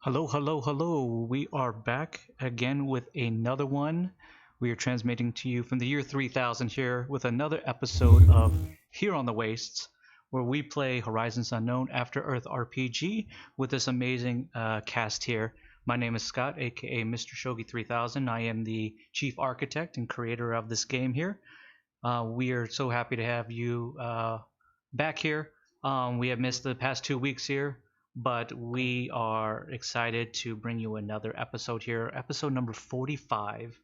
Hello, hello, hello. We are back again with another one. We are transmitting to you from the year 3000 here with another episode of Here on the Wastes, where we play Horizons Unknown After Earth RPG with this amazing cast here. My name is Scott, aka Mr. Shogi 3000. I am the chief architect and creator of this game here. We are so happy to have you back here. We have missed the past 2 weeks here, but we are excited to bring you another episode here, episode number 45.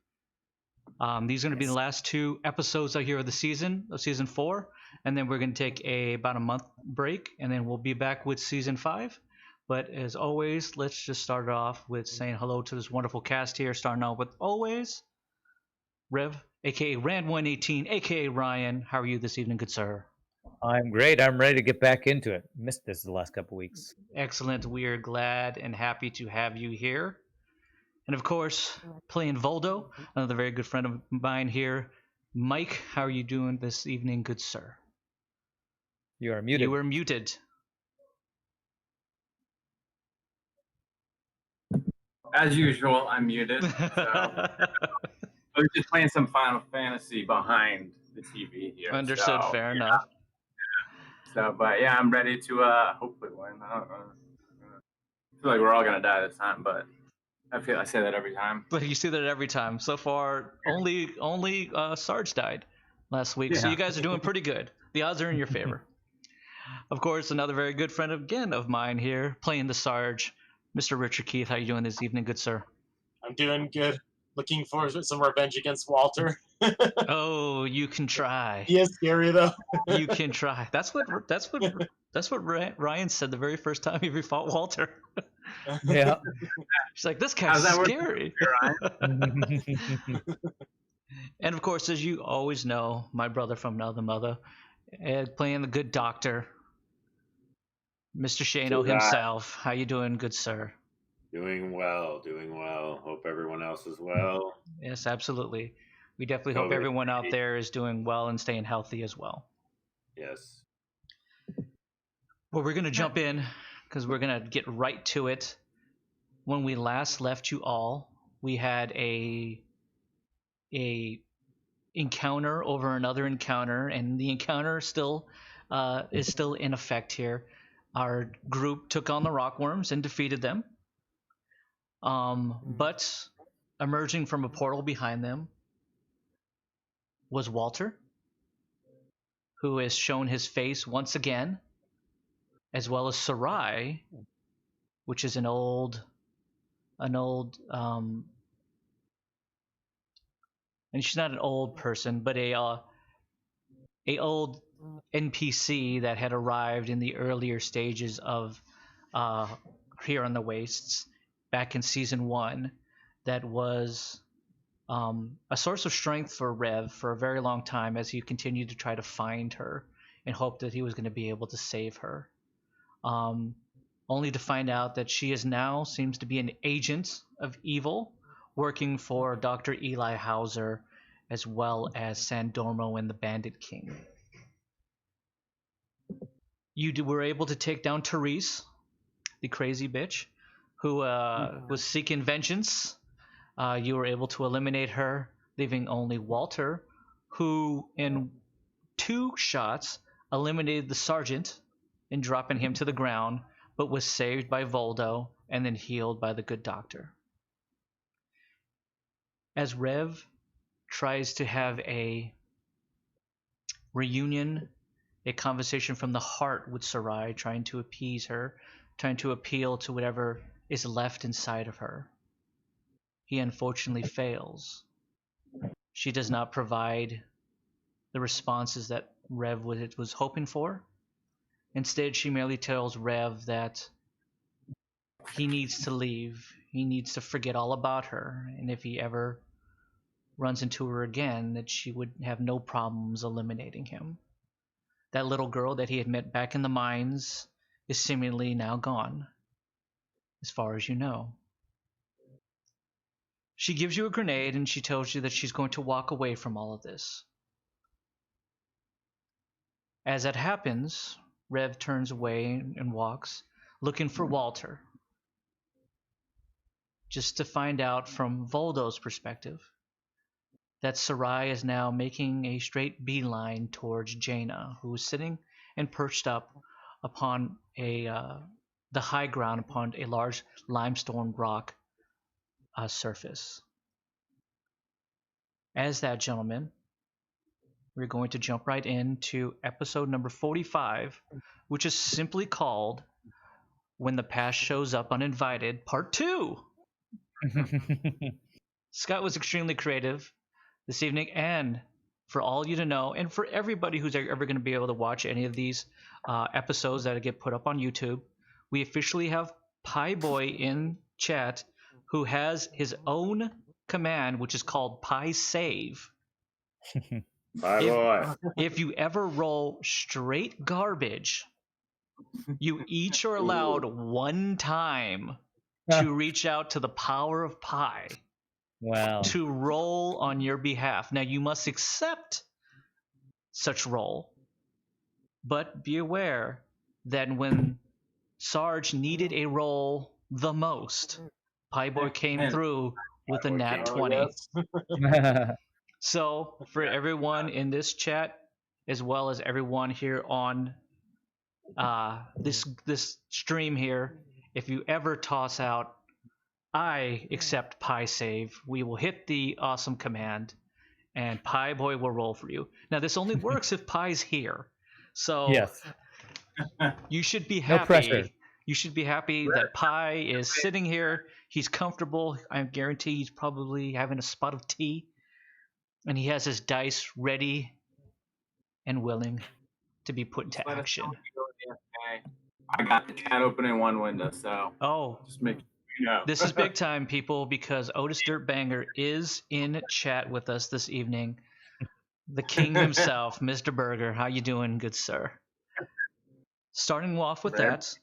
These are going to be the last two episodes out here of the season, of season 4, and then we're going to take about a month break, and then we'll be back with season 5. But as always, let's just start off with saying hello to this wonderful cast here, starting out with always Rev, aka Rand118, aka Ryan. How are you this evening, good sir? I'm great. I'm ready to get back into it. Missed this the last couple weeks. Excellent. We are glad and happy to have you here. And of course, playing Voldo, another very good friend of mine here. Mike, how are you doing this evening, good sir? You are muted. You were muted. As usual, I'm muted. So I was just playing some Final Fantasy behind the TV here. Understood. So, Fair enough. But yeah, I'm ready to hopefully win. I don't know. I feel like we're all gonna die this time, but I say that every time. But you see that every time. So far, only Sarge died last week, so Yeah. you guys are doing pretty good. The odds are in your favor. Of course, another very good friend again of mine here, playing the Sarge, Mr. Richard Keith. How you doing this evening, good sir? I'm doing good. Looking forward to some revenge against Walter. Oh, you can try. He is scary though. You can try. That's what Ryan said the very first time he fought Walter. Yeah. She's like, this How's guy's that work? scary. And of course, as you always know, my brother from another mother, playing the good doctor, Mr. Shano himself. How you doing, good sir? Doing well, doing well. Hope everyone else is well. Yes, absolutely. We definitely hope COVID. everyone out there is doing well and staying healthy as well. Yes. Well, we're going to jump in because we're going to get right to it. When we last left you all, we had a encounter over another encounter, and the encounter still is still in effect here. Our group took on the rockworms and defeated them. But emerging from a portal behind them was Walter, who has shown his face once again, as well as Sarai, which is an old, and she's not an old person, but a old NPC that had arrived in the earlier stages of Here on the Wastes back in season 1, that was a source of strength for Rev for a very long time as he continued to try to find her and hope that he was going to be able to save her. Only to find out that she is now seems to be an agent of evil working for Dr. Eli Hauser as well as Sandormo and the Bandit King. You were able to take down Therese, the crazy bitch, who was seeking vengeance. You were able to eliminate her, leaving only Walter, who in 2 shots eliminated the sergeant and dropping him to the ground, but was saved by Voldo and then healed by the good doctor. As Rev tries to have a reunion, a conversation from the heart with Sarai, trying to appease her, trying to appeal to whatever is left inside of her, he unfortunately fails. She does not provide the responses that Rev was hoping for. Instead, she merely tells Rev that he needs to leave. He needs to forget all about her, and if he ever runs into her again, that she would have no problems eliminating him. That little girl that he had met back in the mines is seemingly now gone, as far as you know. She gives you a grenade and she tells you that she's going to walk away from all of this. As that happens, Rev turns away and walks, looking for Walter. just to find out from Voldo's perspective that Sarai is now making a straight beeline towards Jaina, who is sitting and perched up upon the high ground upon a large limestone rock surface. As that, gentleman, we're going to jump right into episode number 45, which is simply called When the Past Shows Up Uninvited, Part 2. Scott was extremely creative this evening, and for all you to know, and for everybody who's ever going to be able to watch any of these episodes that get put up on YouTube, we officially have Pie Boy in chat who has his own command, which is called Pie Save. Bye, boy. If you ever roll straight garbage, you each are allowed one time to reach out to the power of Pi Wow. to roll on your behalf. Now, you must accept such roll, but be aware that when Sarge needed a roll the most, Pie Boy came through with a nat 20. yes. So, for everyone in this chat, as well as everyone here on this stream here, if you ever toss out, I accept Pie Save, we will hit the awesome command, and Pie Boy will roll for you. Now, this only works if Pie's here. So, Yes. you should be No happy. pressure. You should be happy that Pie is sitting here. He's comfortable. I guarantee he's probably having a spot of tea. And he has his dice ready and willing to be put into Let us action. know if you go to the FA. I got the chat open in one window, so Oh, just make sure you know. this is big time, people, because Otis Dirtbanger is in chat with us this evening. The king himself, Mr. Berger. How you doing, good sir? Starting off with Rev. that,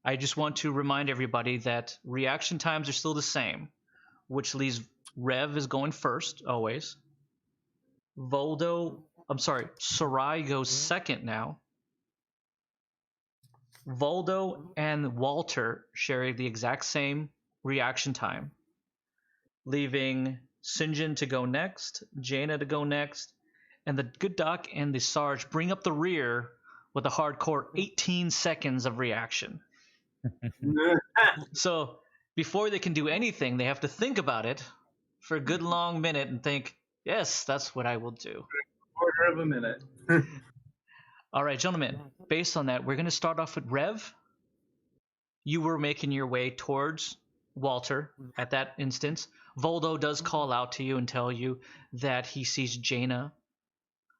I just want to remind everybody that reaction times are still the same, which leaves Rev is going first, always. Sarai goes second now. Voldo and Walter share the exact same reaction time, leaving Sinjin to go next, Jaina to go next, and the good doc and the Sarge bring up the rear with a hardcore 18 seconds of reaction. So before they can do anything, they have to think about it for a good long minute and think, yes, that's what I will do. Quarter of a minute. All right, gentlemen, based on that, we're going to start off with Rev. You were making your way towards Walter at that instance. Voldo does call out to you and tell you that he sees Jaina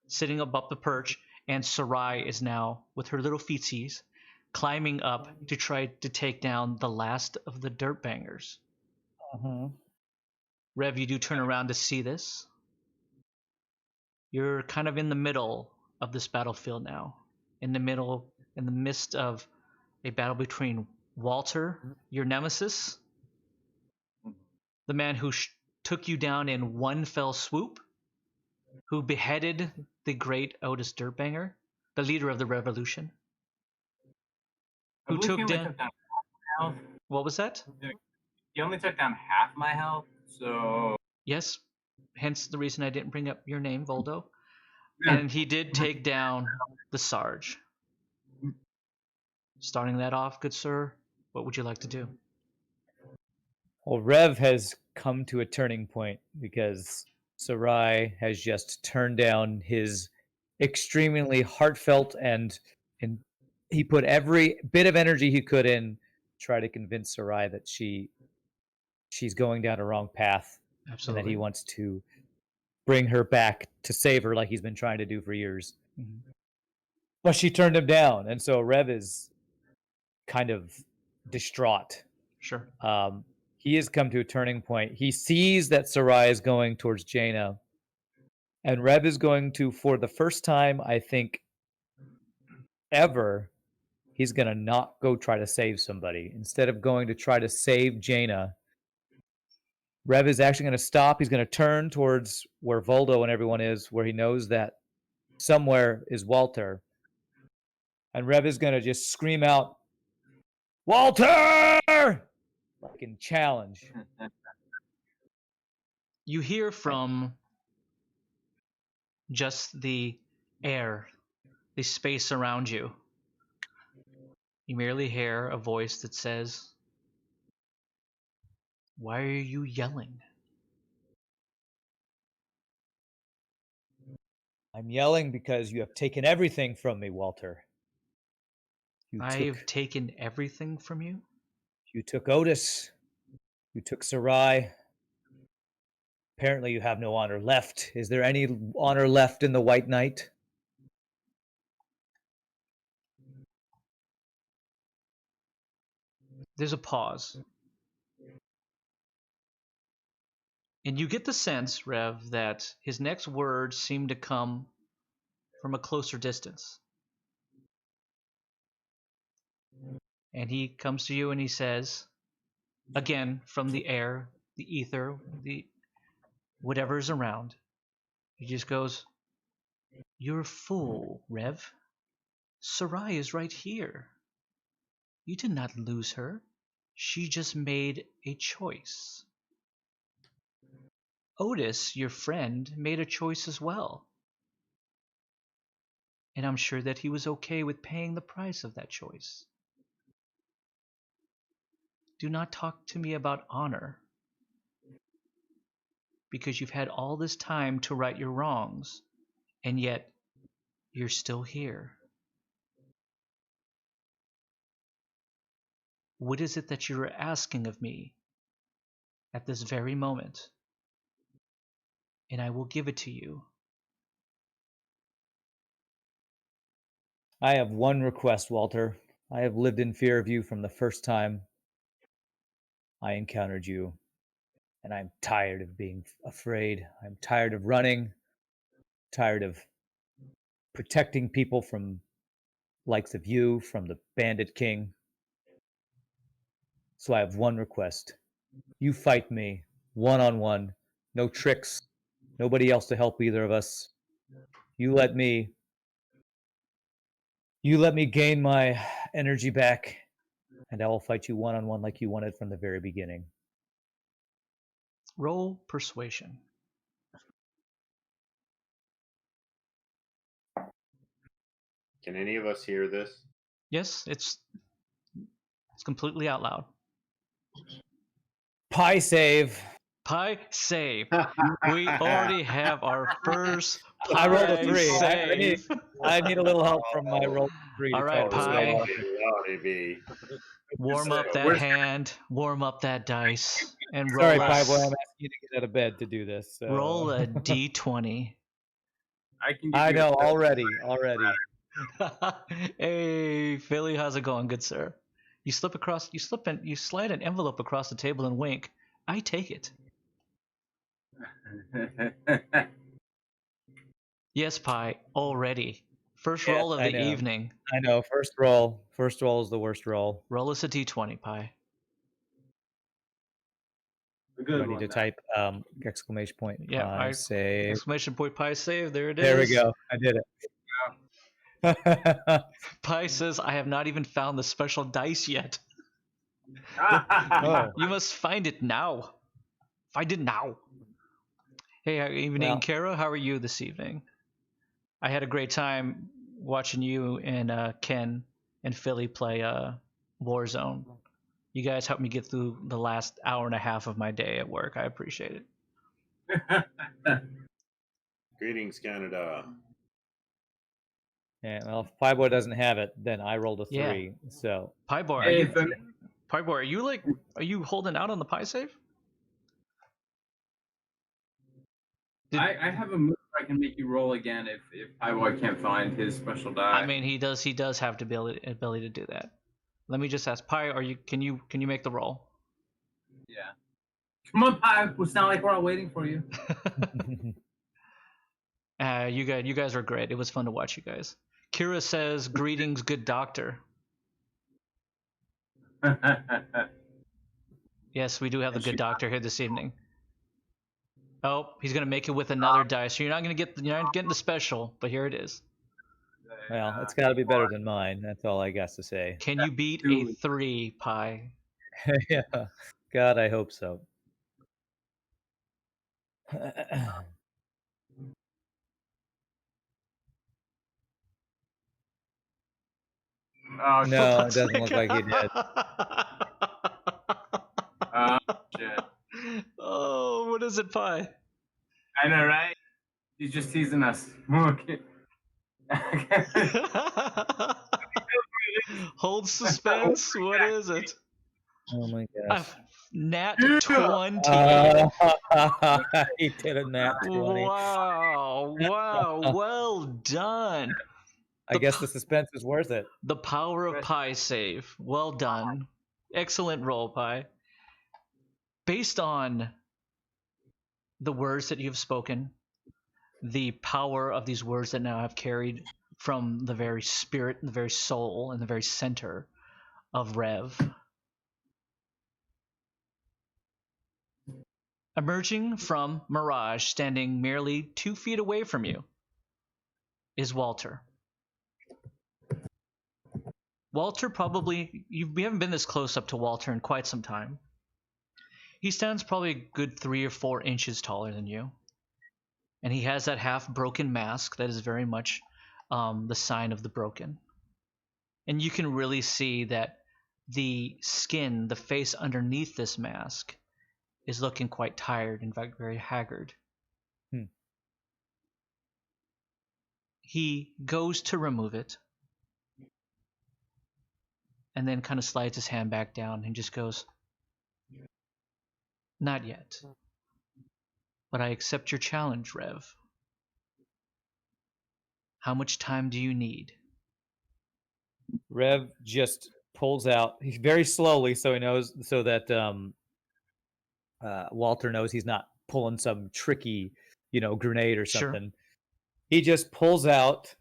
sitting above the perch, and Sarai is now, with her little feetsies, climbing up to try to take down the last of the Dirtbangers. Rev, you do turn around to see this. You're kind of in the middle of this battlefield now. In the midst of a battle between Walter, your nemesis, the man who took you down in one fell swoop, who beheaded the great Otis Dirtbanger, the leader of the revolution, I who believe he took only down... took down half my health. What was that? He only took down half my health, so Yes, hence the reason I didn't bring up your name, Voldo. Yeah. And he did take down the Sarge. Starting that off, good sir, what would you like to do? Well, Rev has come to a turning point because Sarai has just turned down his extremely heartfelt and he put every bit of energy he could in to try to convince Sarai that she's going down a wrong path and Absolutely. that he wants to bring her back to save her like he's been trying to do for years. Mhm. But she turned him down, and so Rev is kind of distraught. Sure. He has come to a turning point. He sees that Sarai is going towards Jaina, and Rev is going to, for the first time, I think, ever, he's going to not go try to save somebody. Instead of going to try to save Jaina, Rev is actually going to stop. He's going to turn towards where Voldo and everyone is, where he knows that somewhere is Walter. And Rev is going to just scream out, "Walter!" Like in challenge. You hear from just the air, the space around you. You merely hear a voice that says, "Why are you yelling?" I'm yelling because you have taken everything from me, Walter. I've taken everything from you? You took Otis. You took Sarai. Apparently you have no honor left. Is there any honor left in the White Knight? There's a pause. And you get the sense, Rev, that his next words seem to come from a closer distance. And he comes to you and he says, again, from the air, the ether, the whatever is around, he just goes, "You're a fool, Rev. Sarai is right here. You did not lose her. She just made a choice. Otis, your friend, made a choice as well. And I'm sure that he was okay with paying the price of that choice. Do not talk to me about honor, because you've had all this time to right your wrongs, and yet you're still here. What is it that you're asking of me at this very moment? And I will give it to you." I have one request, Walter. I have lived in fear of you from the first time I encountered you, and I'm tired of being afraid. I'm tired of running, tired of protecting people from likes of you, from the Bandit King. So I have one request. You fight me one-on-one. No tricks. Nobody else to help either of us. You let me gain my energy back, and I will fight you one-on-one like you wanted from the very beginning. Roll persuasion. Can any of us hear this? Yes, it's completely out loud. Pie save. Pie save. We already have our first I rolled a pie 3. save. I need a little help from my roll 3 All to right, try to persuade Pie. Walter. Lordy be. Warm up that hand, warm up that dice, and roll Sorry, a, Pie Boy, I'm asking you to get out of bed to do this. So. roll a d20. I can. Give I you know a- already. Hey, Philly, how's it going, good sir? You slide an envelope across the table and wink. I take it. Yes, Pie, already. First Yes, roll of I the know. evening. I know. First roll is the worst roll. Roll us a d20, Pie. A Do good I need one, to though. type exclamation point Yeah, pie save? exclamation point Pie save. There it is. There we go. I did it. Pie says, "I have not even found the special dice yet. Oh. You must find it now. Find it now." Hey, evening, Well- Kara. How are you this evening? I had a great time watching you and Ken and Philly play Warzone. You guys helped me get through the last hour and a half of my day at work. I appreciate it. Greetings, Canada. Yeah, well, if Pie Boy doesn't have it, then I rolled a 3. Yeah. So Pie Boy, Hey, Ethan. Pie Boy, are you holding out on the pie save? I have a move where I can make you roll again if Highboy can't find his special die. I mean, he does have the ability to do that. Let me just ask, Pie, can you make the roll? Yeah. Come on, Pie. It's not like we're all waiting for you. You guys are great. It was fun to watch you guys. Kira says, "Greetings, good doctor." Yes, we do have the good doctor here this evening. Oh, he's gonna make it with another dice. So you're not getting the special, but here it is. well, it's got to be better than mine. That's all I got to say. Can you beat a Dude. 3, Pie? Yeah. God, I hope so. Oh, No, it Looks doesn't look like he did. shit. Oh, what is it, Pi? I know, right? He's just teasing us. Okay. Hold suspense. What is it? Oh my A gosh. nat Yeah. 20. He did a nat 20. Wow. Wow. Well done. I guess the suspense is worth it. The power of Pi save. Well done. Excellent roll, Pi. Based on the words that you've spoken, the power of these words that now have carried from the very spirit, the very soul, and the very center of Rev. Emerging from Mirage, standing merely 2 feet away from you, is Walter. Walter probably, we haven't been this close up to Walter in quite some time. He stands probably a good 3 or 4 inches taller than you. And he has that half broken mask that is very much the sign of the broken. And you can really see that the skin, the face underneath this mask, is looking quite tired, in fact, very haggard. He goes to remove it, and then kind of slides his hand back down and just goes, "Not yet. But I accept your challenge, Rev. How much time do you need?" Rev just pulls out very slowly, so he knows, so that Walter knows he's not pulling some tricky, grenade or Sure. something. He just pulls out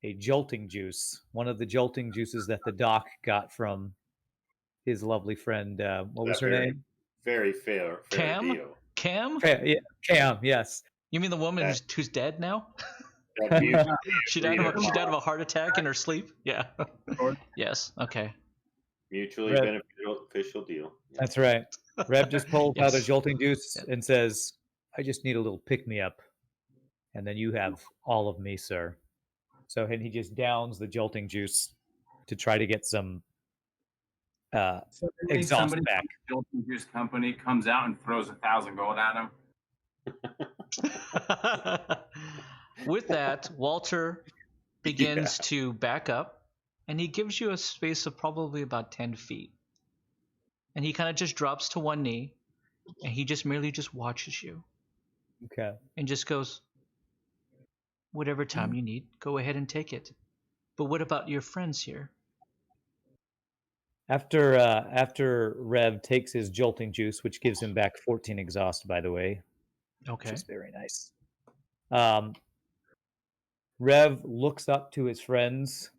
a jolting juice, one of the jolting juices that the doc got from his lovely friend. What was her name? Very fair Cam? deal. Cam? Yeah, Cam. Yes. You mean the woman That- who's dead now? That mutually She agreed died of upon- a heart attack in her sleep? Yeah. Yes. Okay. mutually Rev- beneficial deal. Yeah. That's right. Rev just pulls out a Yes. jolting juice Yeah. and says, "I just need a little pick me up, and then you have all of me, sir." So, and he just downs the jolting juice to try to get some So maybe exhaust somebody back. from the Jolton Juice Company comes out and throws 1,000 gold at him. With that, Walter begins to back up, and he gives you a space of probably about 10 feet. And he kind of just drops to one knee, and he just merely just watches you Okay. and just goes, "Whatever time you need, go ahead and take it. But what about your friends here?" After Rev takes his jolting juice, which gives him back 14 exhaust, by the way, which Okay. is very nice. Rev looks up to his friends.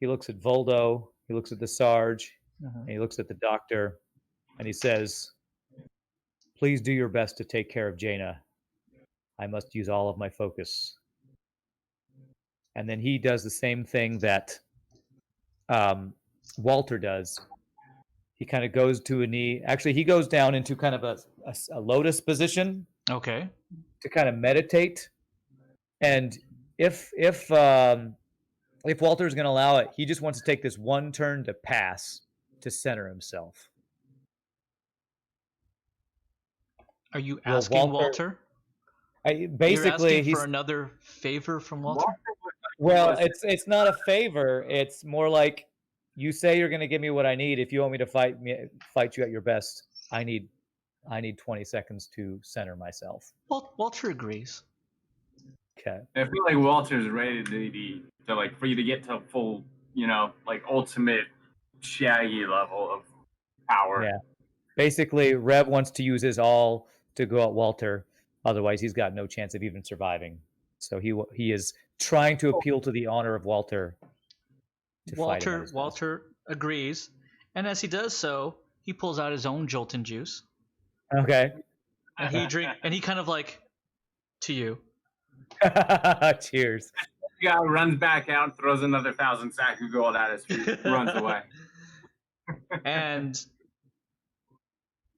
He looks at Voldo. He looks at the Sarge. And he looks at the doctor, and he says, "Please do your best to take care of Jaina. I must use all of my focus." And then he does the same thing that Walter does. He kind of goes to a knee. Actually, he goes down into kind of a lotus position Okay. to kind of meditate. And if Walter's going to allow it, he just wants to take this one turn to pass to center himself. Are you Well, asking Walter- Walter? You're Basically, asking he's for another favor from Walter? well. It's not a favor. It's more like, you say you're going to give me what I need. If you want me to fight you at your best, I need 20 seconds to center myself. Walter agrees. Okay. I feel like Walter's ready to like for you to get to full, like ultimate Shaggy level of power. Yeah. Basically, Rev wants to use his all to go at Walter. Otherwise, he's got no chance of even surviving. So he is trying to appeal to the honor of Walter. To fight him at his best. Walter agrees, and as he does so, he pulls out his own Jolton juice, Okay. and he kind of like to you. Cheers. The guy runs back out, throws another 1,000 sack of gold at his feet, runs away. And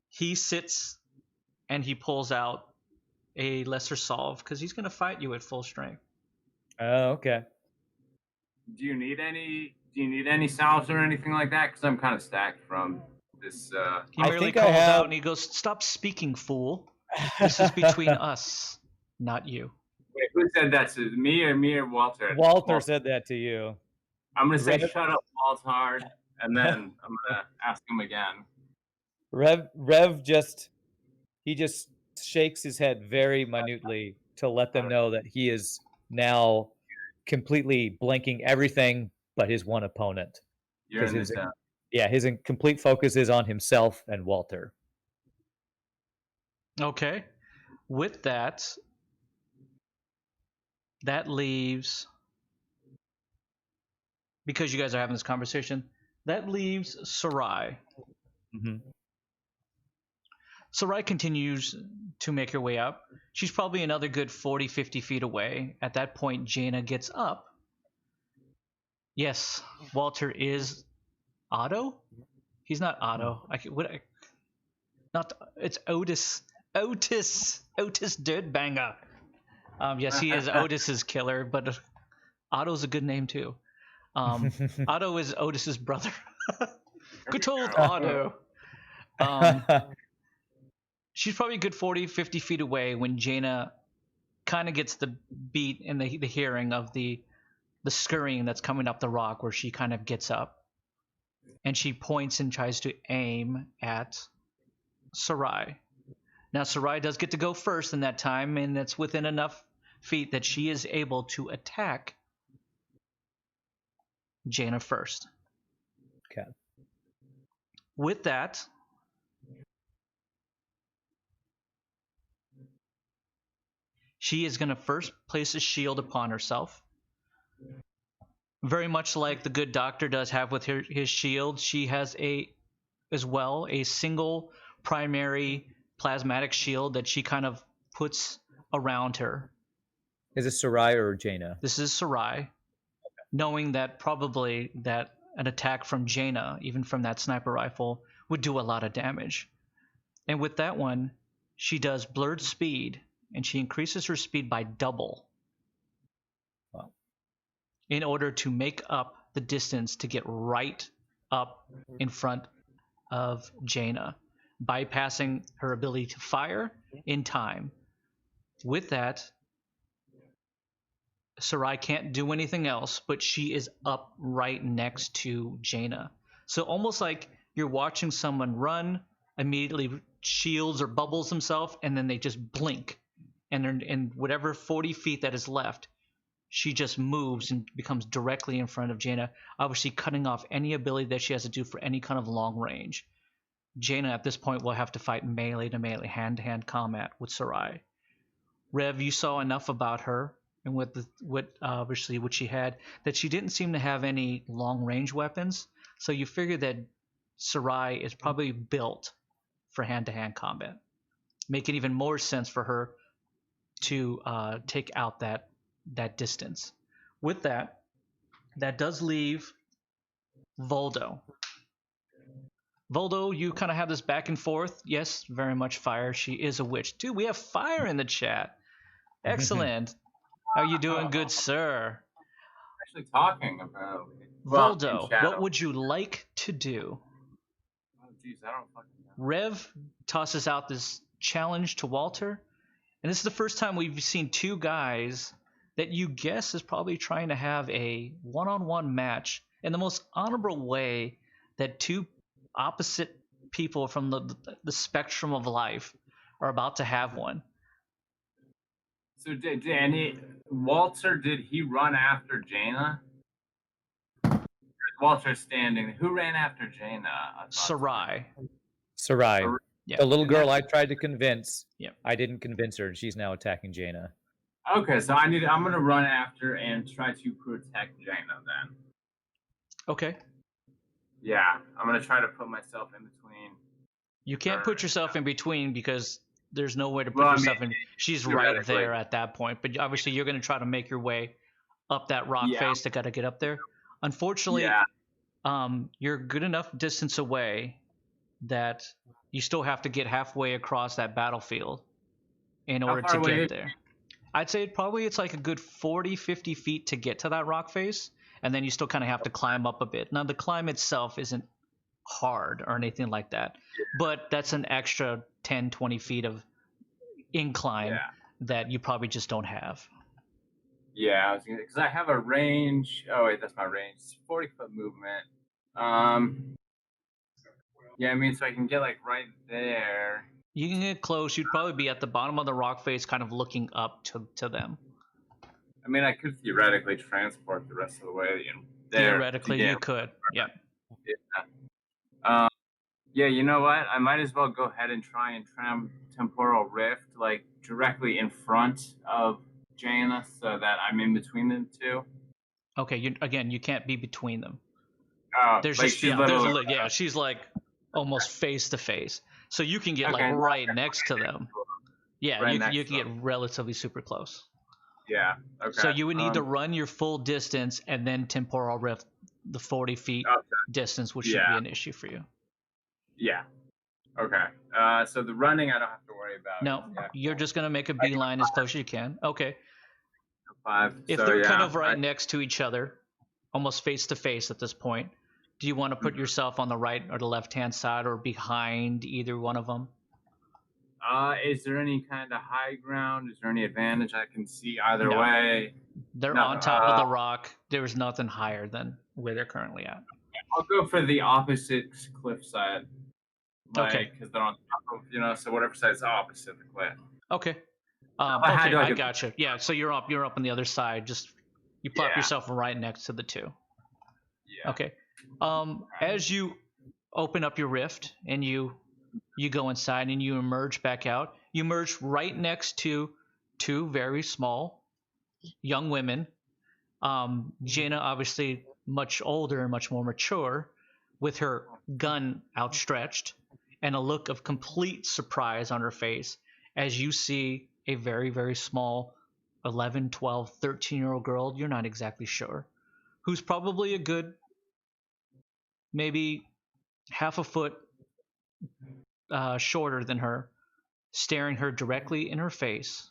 he sits and he pulls out a lesser solve because he's going to fight you at full strength. Oh, okay. Do you need any salves or anything like that? Because I'm kind of stacked from this. He I merely think I calls have- out and he goes, "Stop speaking, fool. This is between us, not you." Wait, who said that? To me or Walter? Walter said that to you. I'm gonna say Rev- shut up, Walter, and then I'm gonna ask him again. Rev just shakes his head very minutely to let them know that he is now completely blanking everything but his one opponent. You're in Because the zone. his complete focus is on himself and Walter. Okay. With that, that leaves, because you guys are having this conversation, that leaves Sarai. Mm-hmm. Sarai continues to make her way up. She's probably another good 40, 50 feet away. At that point, Jaina gets up. Yes, Walter is Otto? He's not Otto. It's Otis. Otis Dirtbanger. Yes, he is Otis's killer, but Otto's a good name too. Otto is Otis's brother. Good old Otto. She's probably a good 40, 50 feet away when Jaina kind of gets the beat and the hearing of the scurrying that's coming up the rock, where she kind of gets up and she points and tries to aim at Sarai. Now, Sarai does get to go first in that time, and it's within enough feet that she is able to attack Jaina first. Okay. With that, she is going to first place a shield upon herself. Very much like the good doctor does have with his shield, she has a single primary plasmatic shield that she kind of puts around her. Is it Sarai or Jaina? This is Sarai, knowing that probably that an attack from Jaina, even from that sniper rifle, would do a lot of damage. And with that one, she does blurred speed, and she increases her speed by double. Wow. In order to make up the distance to get right up in front of Jaina, bypassing her ability to fire in time. With that, Sarai can't do anything else, but she is up right next to Jaina. So almost like you're watching someone run, immediately shields or bubbles himself, and then they just blink. And in whatever 40 feet that is left, she just moves and becomes directly in front of Jaina, obviously cutting off any ability that she has to do for any kind of long range. Jaina at this point will have to fight melee to melee, hand-to-hand combat with Sarai. Rev, you saw enough about her and what she had, that she didn't seem to have any long range weapons. So you figure that Sarai is probably built for hand-to-hand combat. Make it even more sense for her to take out that distance. With that does leave Voldo. Voldo, you kind of have this back and forth. Yes, very much fire. She is a witch. Dude, we have fire in the chat. Excellent. How are you doing, good sir? Actually talking about Voldo, what would you like to do? Oh, geez, I don't fucking know. Rev tosses out this challenge to Walter, and this is the first time we've seen two guys that you guess is probably trying to have a one-on-one match in the most honorable way that two opposite people from the spectrum of life are about to have one. So Walter, did he run after Jaina? Walter's standing. Who ran after Jaina? Sarai. Sarai. Yeah. The little girl I tried to convince. Yeah. I didn't convince her. She's now attacking Jaina. Okay, so I'm gonna run after and try to protect Jaina then. Okay. Yeah, I'm gonna try to put myself in between. You can't put yourself in between because there's no way to put Well, I yourself mean, in. She's right theoretically. there at that point. But obviously, you're going to try to make your way up that rock Yeah. face to got to get up there. Unfortunately, Yeah. you're good enough distance away that you still have to get halfway across that battlefield in How order far to away get is there. I'd say it's like a good 40, 50 feet to get to that rock face, and then you still kind of have to climb up a bit. Now, the climb itself isn't hard or anything like that, but that's an extra 10, 20 feet of incline Yeah. that you probably just don't have. Yeah, I was gonna, because I have a range. Oh wait, that's my range. It's 40-foot movement. Yeah, I mean, so I can get like right there. You can get close. You'd probably be at the bottom of the rock face, kind of looking up to them. I mean, I could theoretically transport the rest of the way there. Theoretically, you could. Yeah. Yeah, you know what? I might as well go ahead and try and temporal rift like directly in front of Jaina, so that I'm in between the two. Okay. You can't be between them. There's Like just she's she's like almost face to face, so you can get Okay, like right next to them. Yeah, Right you next can to get relatively super close. Yeah. Okay. So you would need to run your full distance and then temporal rift the 40 feet Okay. distance, which should be an issue for you. Yeah. Okay. So the running I don't have to worry about. No, you're just gonna make a beeline as close as you can. Okay. 5. If they're kind of right next to each other, almost face to face at this point, do you want to put yourself on the right or the left hand side or behind either one of them? Is there any kind of high ground? Is there any advantage I can see either No. way? They're on top of the rock. There's nothing higher than where they're currently at. I'll go for the opposite cliffside. Okay. Because they're on top of, so whatever side's opposite the cliff. Okay. I I gotcha. Yeah, so you're up on the other side. Just you plop yourself right next to the two. Yeah. Okay. As you open up your rift and you go inside and you emerge back out, you emerge right next to two very small young women. Jaina, obviously much older and much more mature, with her gun outstretched and a look of complete surprise on her face as you see a very, very small 11, 12, 13-year-old girl, you're not exactly sure, who's probably a good maybe half a foot shorter than her, staring her directly in her face.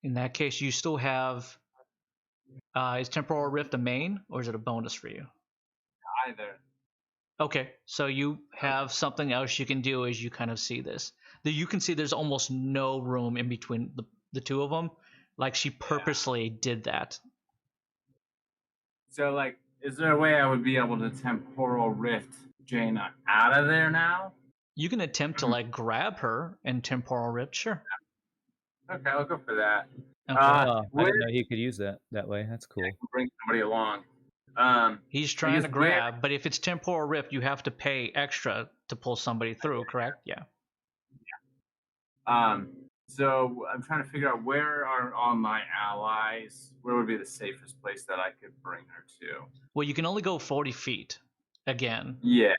In that case, you still have is temporal rift a main or is it a bonus for you? Either. Okay, so you have something else you can do as you kind of see this. You can see there's almost no room in between the two of them. Like she purposely did that. So, like, is there a way I would be able to temporal rift Jaina out of there now? You can attempt to like grab her and temporal rift, sure. Okay, I'll go for that. Okay. I didn't know he could use that way. That's cool. Bring somebody along. He's trying to grab, but if it's temporal rift, you have to pay extra to pull somebody through, correct? Yeah. So I'm trying to figure out where are all my allies. Where would be the safest place that I could bring her to? Well, you can only go 40 feet again. Yeah.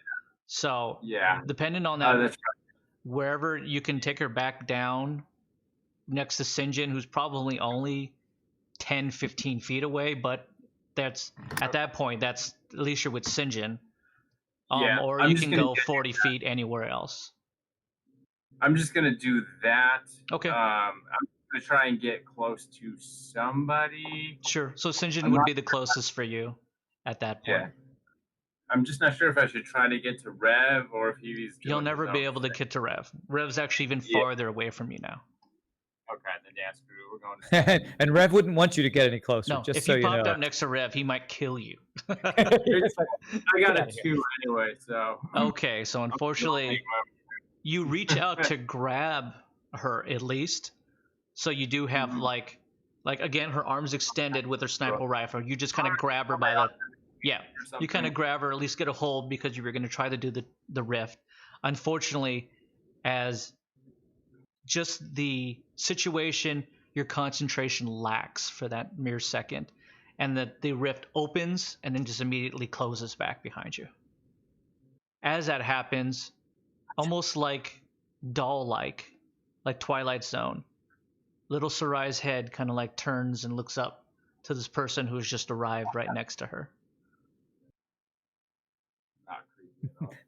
So Yeah. depending on that, That's right. wherever you can take her back down next to Sinjin, who's probably only 10, 15 feet away, but that's at that point, that's at least you're with Sinjin. Or you can go 40 feet anywhere else. I'm just gonna do that. Okay. I'm gonna try and get close to somebody. Sure. So Sinjin would be the closest for you at that point. Yeah. I'm just not sure if I should try to get to Rev or if he's. You'll never be able to get to Rev. Rev's actually even farther away from you now. Okay, then yeah, screw it. We're going to. And Rev wouldn't want you to get any closer. No, just if so you you popped know. up next to Rev, he might kill you. I got a 2 anyway, so. Okay, so unfortunately, you reach out to grab her at least. So you do have like again, her arms extended with her sniper rifle. You just kind of grab her by the, you kind of grab her, at least get a hold because you were going to try to do the rift. Unfortunately, as just the situation, your concentration lacks for that mere second, and that the rift opens and then just immediately closes back behind you. As that happens, almost like doll-like, like Twilight Zone, little Sarai's head kind of like turns and looks up to this person who has just arrived right next to her.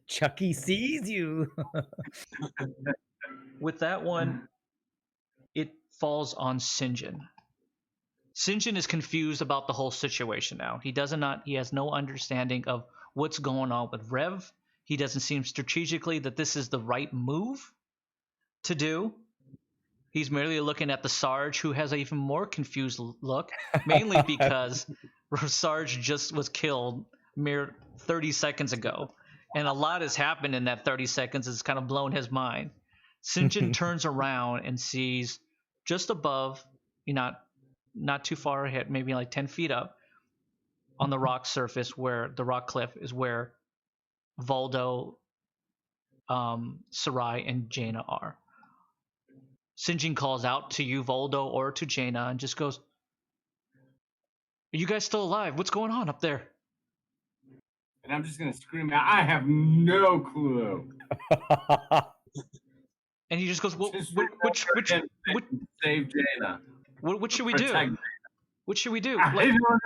Chucky sees you. With that one, it falls on Sinjin. Sinjin is confused about the whole situation now. He has no understanding of what's going on with Rev. He doesn't seem strategically that this is the right move to do. He's merely looking at the Sarge, who has an even more confused look, mainly because Sarge just was killed mere 30 seconds ago. And a lot has happened in that 30 seconds. It's kind of blown his mind. Sinjin turns around and sees just above, not too far ahead, maybe like 10 feet up on the rock surface where the rock cliff is where Voldo, Sarai, and Jaina are. Sinjin calls out to you, Voldo, or to Jaina, and just goes, "Are you guys still alive? What's going on up there?" And I'm just gonna scream out, "I have no clue." And he just goes, "Well, Just save Jaina. what should we Protect do? Jaina. What should we do?" I Like, don't know.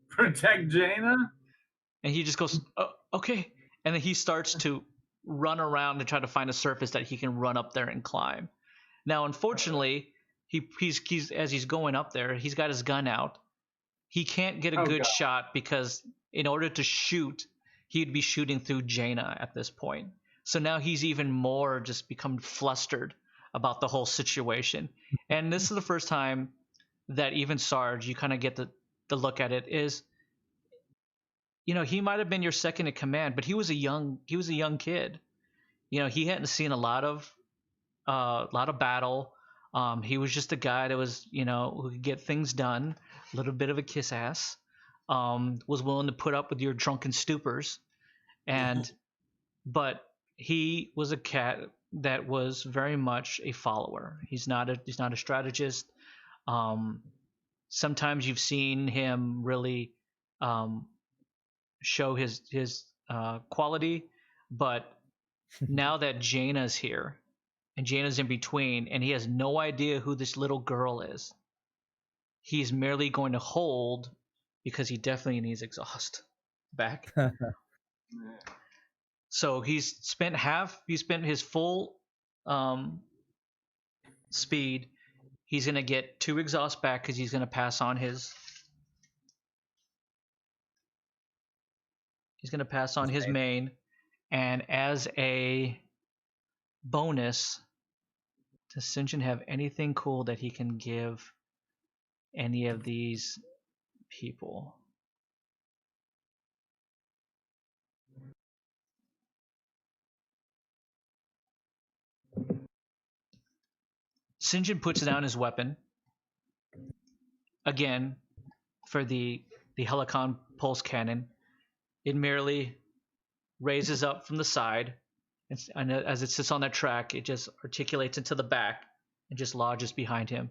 Protect Jaina? and he just goes, "Okay." And then he starts to run around and try to find a surface that he can run up there and climb. Now, unfortunately, he's as he's going up there, he's got his gun out. He can't get a good shot because in order to shoot, he'd be shooting through Jaina at this point. So now he's even more just become flustered about the whole situation. And this is the first time that even Sarge, you kind of get the look at it is, he might have been your second in command, but he was a young kid. He hadn't seen a lot of battle. He was just a guy that was, who could get things done, a little bit of a kiss ass, was willing to put up with your drunken stupors. But he was a cat that was very much a follower. He's not a strategist. Sometimes you've seen him really show his quality, but now that Jaina's here and Jaina's in between and he has no idea who this little girl is, he's merely going to hold because he definitely needs exhaust back. So he's spent his full speed. He's going to get 2 exhaust back because he's going to pass on his main. And as a bonus, does Sinjin have anything cool that he can give any of these people? Sinjin puts down his weapon. Again, for the Helicon pulse cannon, it merely raises up from the side, and as it sits on that track, it just articulates into the back and just lodges behind him.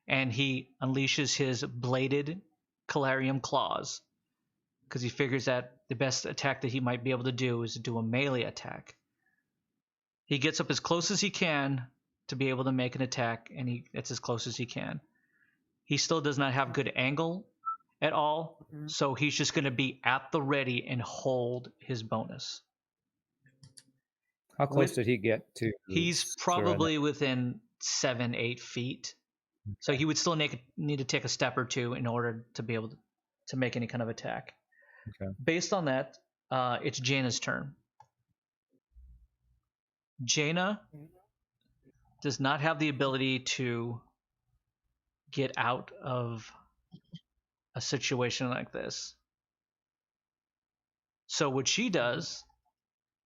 And he unleashes his bladed Calarium claws because he figures that the best attack that he might be able to do is to do a melee attack. He gets up as close as he can to be able to make an attack, and it's as close as he can. He still does not have good angle at all, so he's just going to be at the ready and hold his bonus. How close did he get to? He's probably within 7-8 feet, so he would still need to take a step or two in order to be able to make any kind of attack. Okay. Based on that, it's Jaina's turn. Jaina does not have the ability to get out of a situation like this. So what she does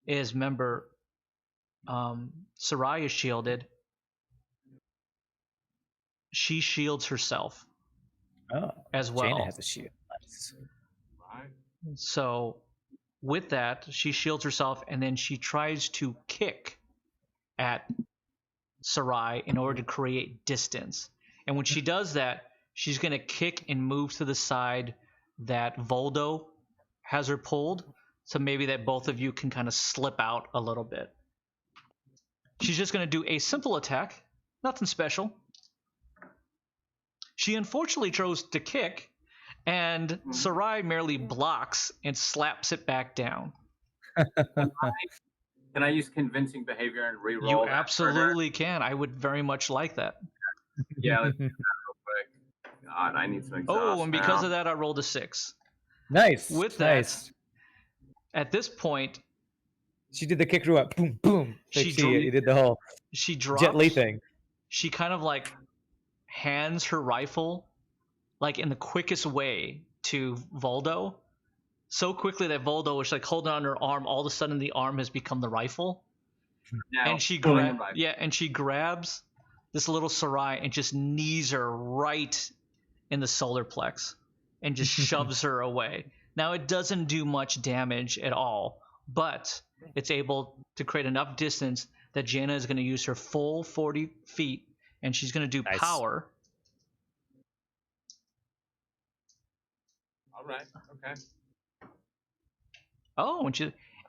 is, remember, Sarai is shielded. She shields herself as well. Jaina has a shield. Nice. So with that, she shields herself, and then she tries to kick at Sarai in order to create distance. And when she does that, she's going to kick and move to the side that Voldo has her pulled, so maybe that both of you can kind of slip out a little bit. She's just going to do a simple attack, nothing special. She unfortunately chose to kick, and Sarai merely blocks and slaps it back down. Can I use convincing behavior and re-roll You that murder? absolutely can. I would very much like that. Yeah, let's do that real quick. God, I need some exhaust Oh, and because now. of that, I rolled a 6. Nice. With that, nice. at this point, She did the kick through up. Boom, boom. Like She she did the whole she Jet Li drops. thing. She kind of like hands her rifle, like in the quickest way, to Voldo. So quickly that Voldo was like holding on her arm. All of a sudden, the arm has become the rifle, Now, and she pulling the grabs. rifle. Yeah, and she grabs this little Sarai and just knees her right in the solar plex, and just shoves her away. Now it doesn't do much damage at all, but it's able to create enough distance that Jaina is going to use her full 40 feet, and she's going to do Nice. power. All right. Okay. Oh,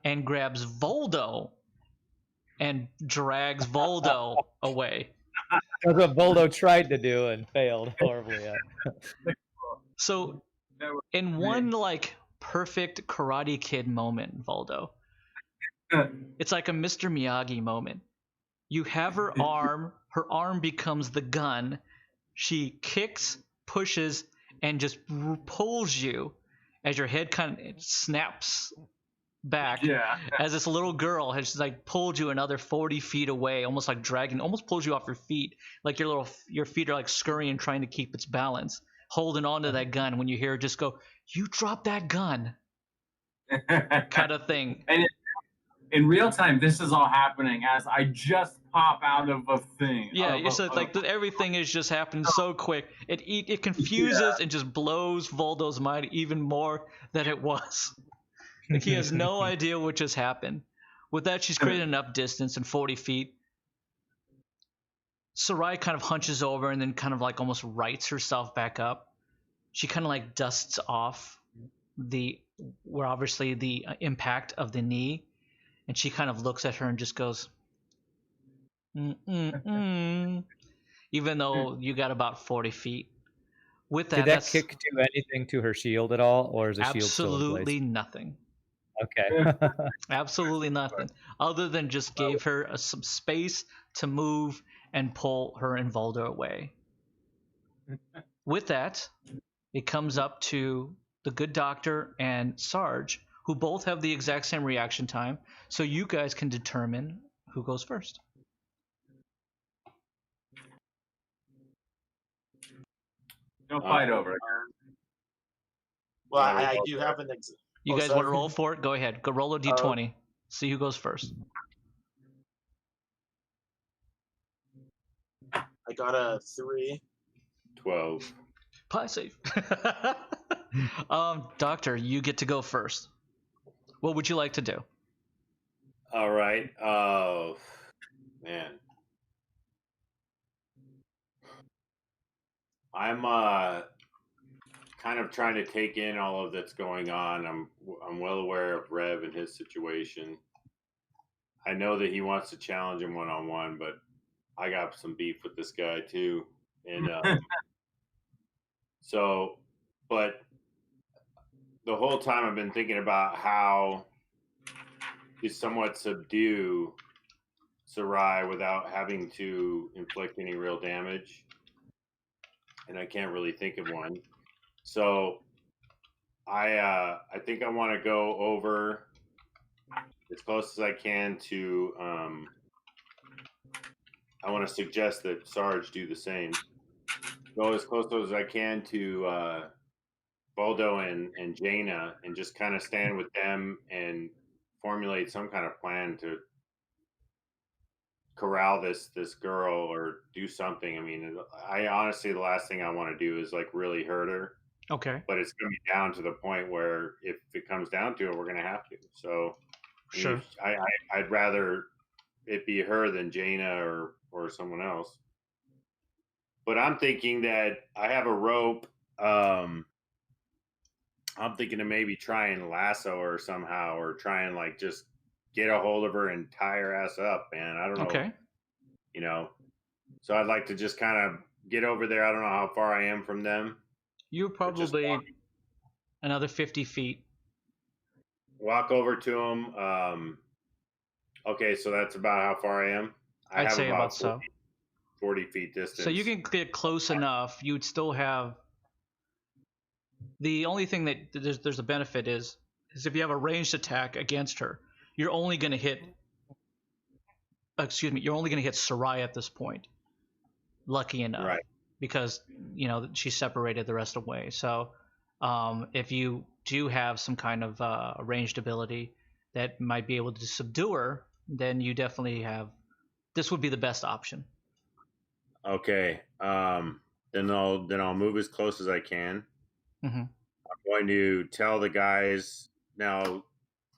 and grabs Voldo and drags Voldo away. That's what Voldo tried to do and failed horribly at. So That was in one like perfect Karate Kid moment, Voldo, it's like a Mr. Miyagi moment. You have her arm becomes the gun. She kicks, pushes, and just pulls you as your head kind of snaps back. Yeah. As this little girl has like pulled you another 40 feet away, almost like dragging, almost pulls you off your feet, like your feet are like scurrying, trying to keep its balance, holding on to that gun. When you hear her just go, "You drop that gun," kind of thing. And in real time, this is all happening as I just pop out of a thing. Yeah, it's like everything is just happening so quick. It confuses and just blows Voldo's mind even more than it was. Like he has no idea what just happened. With that, she's created enough distance in 40 feet. Sarai kind of hunches over and then kind of like almost rights herself back up. She kind of like dusts off where obviously the impact of the knee, and she kind of looks at her and just goes, even though you got about 40 feet. With that, Did that kick do anything to her shield at all, or is the shield still in place? absolutely nothing. Okay. Absolutely nothing, other than just gave her some space to move and pull her and Voldo away. With that, it comes up to the good doctor and Sarge, who both have the exact same reaction time, so you guys can determine who goes first. Don't fight over it. Well, Yeah, we I all do do. have an You Oh, guys sorry. want to roll for it? Go ahead. Go roll a d20. See who goes first. I got a 3. 12. Pie safe. Doctor, you get to go first. What would you like to do? All right. Oh, man. I'm kind of trying to take in all of that's going on. I'm well aware of Rev and his situation. I know that he wants to challenge him one-on-one, but I got some beef with this guy too. And but the whole time I've been thinking about how to somewhat subdue Sarai without having to inflict any real damage. And I can't really think of one. So I think I want to go over as close as I can to I want to suggest that Sarge do the same. Go as close as I can to Baldo and Jaina, and just kind of stand with them and formulate some kind of plan to corral this girl or do something. I mean, I honestly, the last thing I want to do is like really hurt her. Okay. But it's going to be down to the point where if it comes down to it, we're going to have to. So, Sure. I'd rather it be her than Jaina or someone else. But I'm thinking that I have a rope. I'm thinking of maybe try and lasso her somehow, or try and like just get a hold of her and tie her ass up, man. I don't know. Okay. You know, so I'd like to just kind of get over there. I don't know how far I am from them. You're But just probably walk- another 50 feet. walk over to him. Okay, so that's about how far I am. I I'd have say about 40 feet distance. So you can get close enough. You'd still have. The only thing that there's a benefit is if you have a ranged attack against her, you're only going to hit. Excuse me. You're only going to hit Sarai at this point. Lucky enough, Right. because she's separated the rest away. So if you do have some kind of ranged ability that might be able to subdue her, then you definitely have. This would be the best option. Okay. Then I'll move as close as I can. Mm-hmm. I'm going to tell the guys now.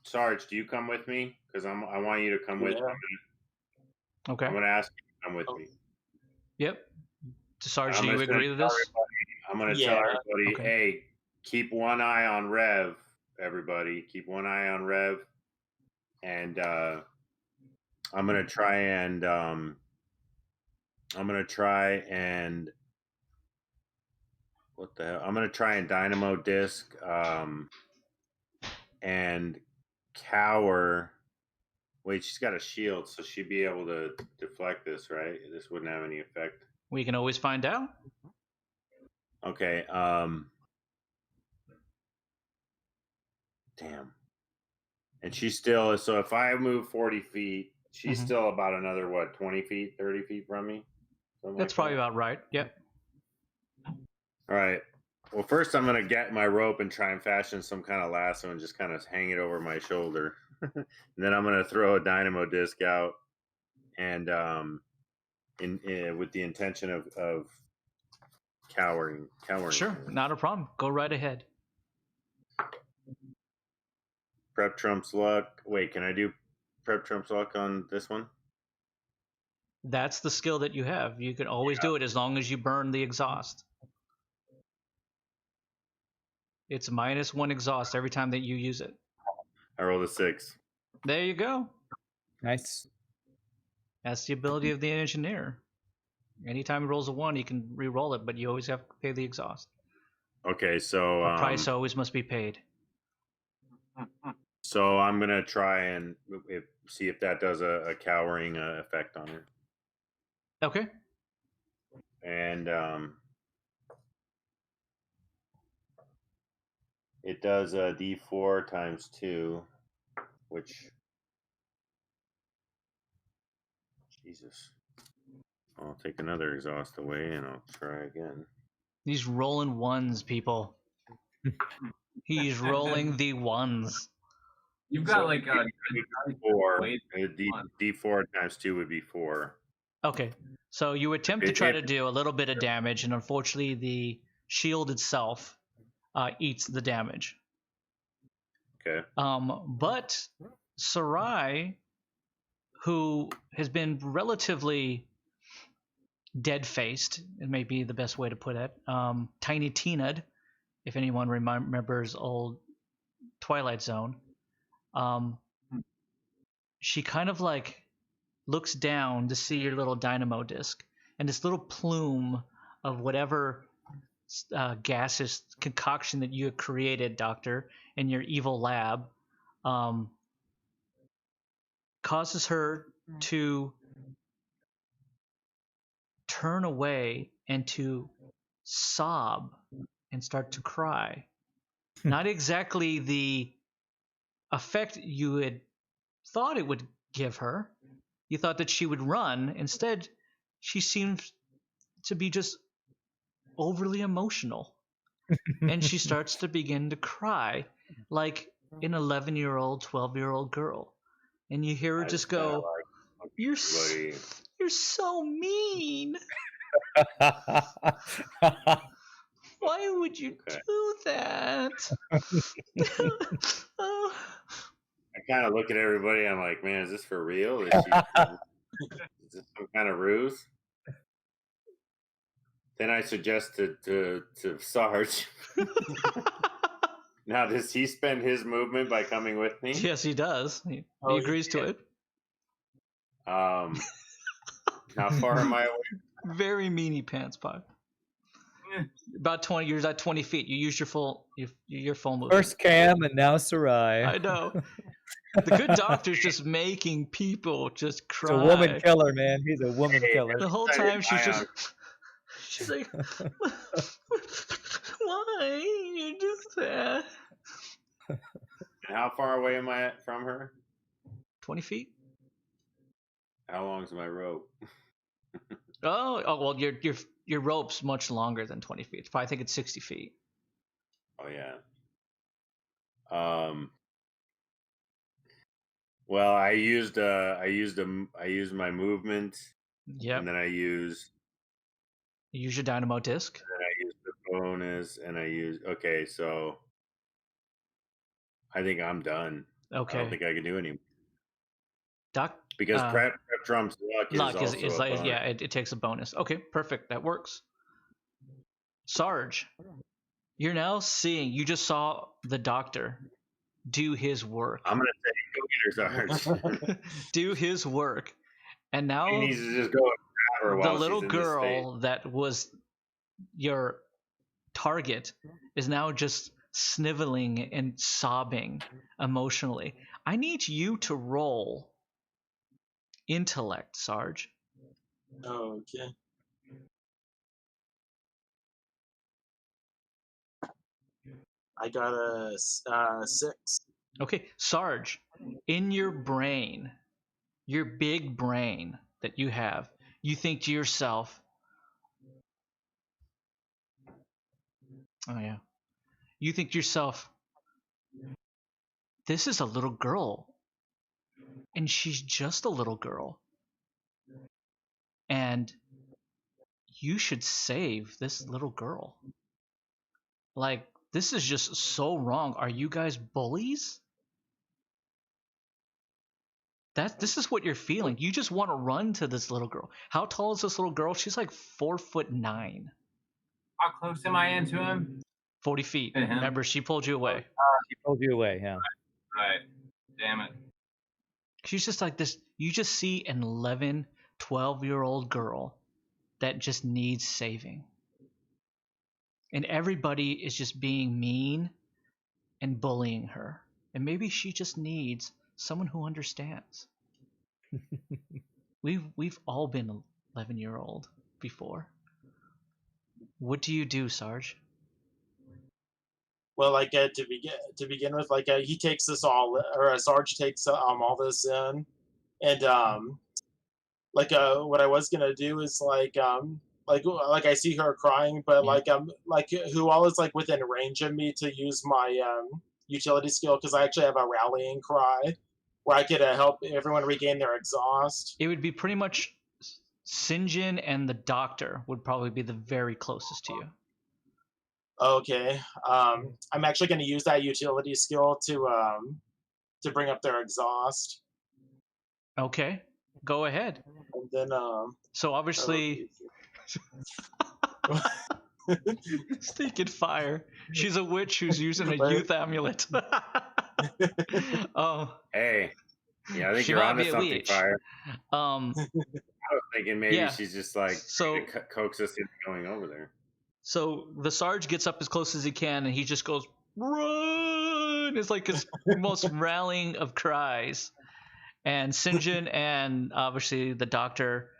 Sarge, do you come with me? Because I want you to come with me. Okay. I'm going to ask you to come with me. Yep. Sarge, I'm do you just gonna agree to tell this? I'm going to tell everybody, Okay. hey, keep one eye on Rev. Everybody, keep one eye on Rev, and I'm going to try and what the hell? I'm going to try and Dynamo Disc and cower. Wait, she's got a shield, so she'd be able to deflect this, right? This wouldn't have any effect. We can always find out. Okay. Damn. And she's still, so if I move 40 feet, she's still about another, 20 feet, 30 feet from me? That's probably about right. Yep. All right. Well, first I'm going to get my rope and try and fashion some kind of lasso and just kind of hang it over my shoulder. And then I'm going to throw a dynamo disc out and with the intention of cowering. Sure, not a problem. Go right ahead. Prep trumps luck. Wait, can I do prep trumps luck on this one? That's the skill that you have. You can always do it as long as you burn the exhaust. It's -1 exhaust every time that you use it. I rolled a 6. There you go. Nice. That's the ability of the engineer. Anytime he rolls a 1, he can re-roll it, but you always have to pay the exhaust. Okay, so A price always must be paid. So I'm gonna try and see if that does a cowering effect on her. Okay. And it does a D4 times 2, which Jesus. I'll take another exhaust away and I'll try again. He's rolling 1s, people. He's rolling the 1s. You've got So a D4. D4 times 2 would be 4. Okay. So you attempt to try to do a little bit of damage, and unfortunately the shield itself eats the damage. Okay. But Sarai, who has been relatively dead-faced, it may be the best way to put it, Tiny Tina'd, if anyone remembers old Twilight Zone, she kind of looks down to see your little dynamo disc, and this little plume of whatever gaseous concoction that you had created, Doctor, in your evil lab, causes her to turn away and to sob and start to cry. Not exactly the effect you had thought it would give her. You thought that she would run. Instead, she seems to be just overly emotional. And she starts to begin to cry like an 11-year-old, 12-year-old girl. And you hear her just go, you're so mean. Why would you do that? I kind of look at everybody. I'm like, man, is this for real? Is this some kind of ruse? Then I suggest to Sarge. Now, does he spend his movement by coming with me? Yes, he does. He agrees to it. How far am I away? Very meanie pants, Pod. About 20. You're at 20 feet. You use your full movement. First Cam and now Sarai. I know. The good doctor's just making people just He's cry. a woman killer, man. He's a woman killer. The whole time she's like, why you do that? And how far away am I from her? 20 feet. How long's my rope? Oh well, your rope's much longer than 20 feet. I think it's 60 feet. Oh yeah. Well, I used my movement, Yep. and then I used You use your dynamo disc. the bonus, and okay, so I think I'm done. Okay. I don't think I can do any Doc. because prep trumps luck is is also like a bonus. yeah, it takes a bonus. Okay, perfect. That works. Sarge, you're now seeing. You just saw the doctor do his work. I'm gonna say go get her, Sarge. Do his work, and now He needs to just go and grab her the while little she's in this girl that was your target is now just sniveling and sobbing emotionally. I need you to roll intellect, Sarge. Okay. I got a 6. Okay, Sarge, in your brain, your big brain that you have, you think to yourself, oh yeah, you think to yourself, this is a little girl, and she's just a little girl, and you should save this little girl. Like, this is just so wrong. Are you guys bullies? This is what you're feeling. You just want to run to this little girl. How tall is this little girl? She's like 4'9". How close am I into him? 40 feet. Uh-huh. Remember, she pulled you away. She pulled you away, yeah. Right. Damn it. She's just like this. You just see an 11, 12-year-old girl that just needs saving. And everybody is just being mean and bullying her. And maybe she just needs someone who understands. We've all been 11-year-old before. What do you do, Sarge? Well, like to begin with, like he takes this all, or Sarge takes all this in, and like what I was gonna do is like I see her crying, but Yeah. like who all is like within range of me to use my utility skill, because I actually have a rallying cry where I could help everyone regain their exhaust. It would be pretty much Sinjin and the doctor would probably be the very closest to you. Okay, I'm actually going to use that utility skill to bring up their exhaust. Okay, go ahead. And then So obviously, stinking fire. She's a witch who's using a youth amulet. Oh, Hey, yeah, I think She you're might onto be a something, witch. Fire. um, I was thinking maybe Yeah. she's just like So- trying to coax us into going over there. so the Sarge gets up as close as he can, and he just goes, "Run!" It's like his most rallying of cries. And Sinjin and obviously the doctor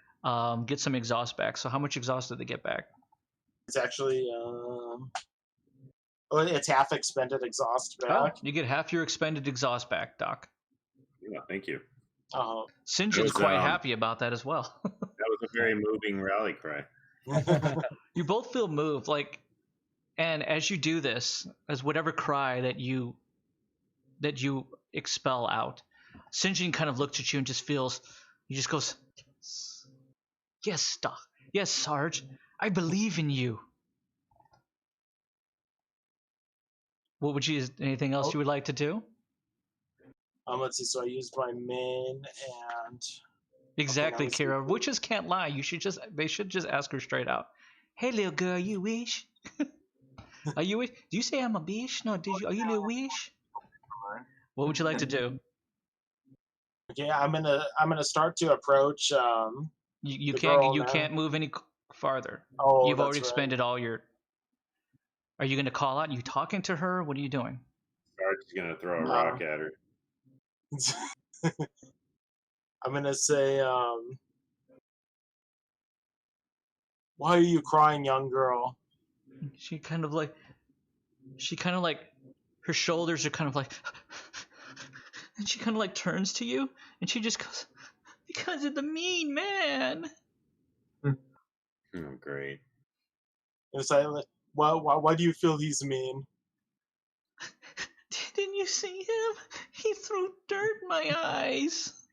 get some exhaust back. So how much exhaust did they get back? it's actually it's half expended exhaust Oh, back. you get half your expended exhaust back, Doc. Yeah, thank you. Oh. Sinjin's was, quite happy about that as well. That was a very moving rally cry. You both feel moved, like, and as you do this, as whatever cry that you expel out, Sinjin kind of looks at you and just feels. He just goes, "Yes, Doc. Yes, Sarge. I believe in you." What would you? Anything else you would like to do? Let's see. So I used my main and Exactly, was Kira. thinking- Witches can't lie. They should just ask her straight out. Hey, little girl, you wish? Are you wish? Do you say I'm a bitch? No, are you little wish? What would you like to do? okay, I'm gonna start to approach. You The can't girl you now. can't move any farther. Oh, You've that's already right. expended all your Are you going to call out? Are you talking to her? What are you doing? Sarge's gonna throw a rock at her. I'm gonna say, why are you crying, young girl? She kind of like, her shoulders are kind of like, and she kind of like turns to you, and she just goes, because of the mean man. Oh, great. And say, why do you feel he's mean? Didn't you see him? He threw dirt in my eyes.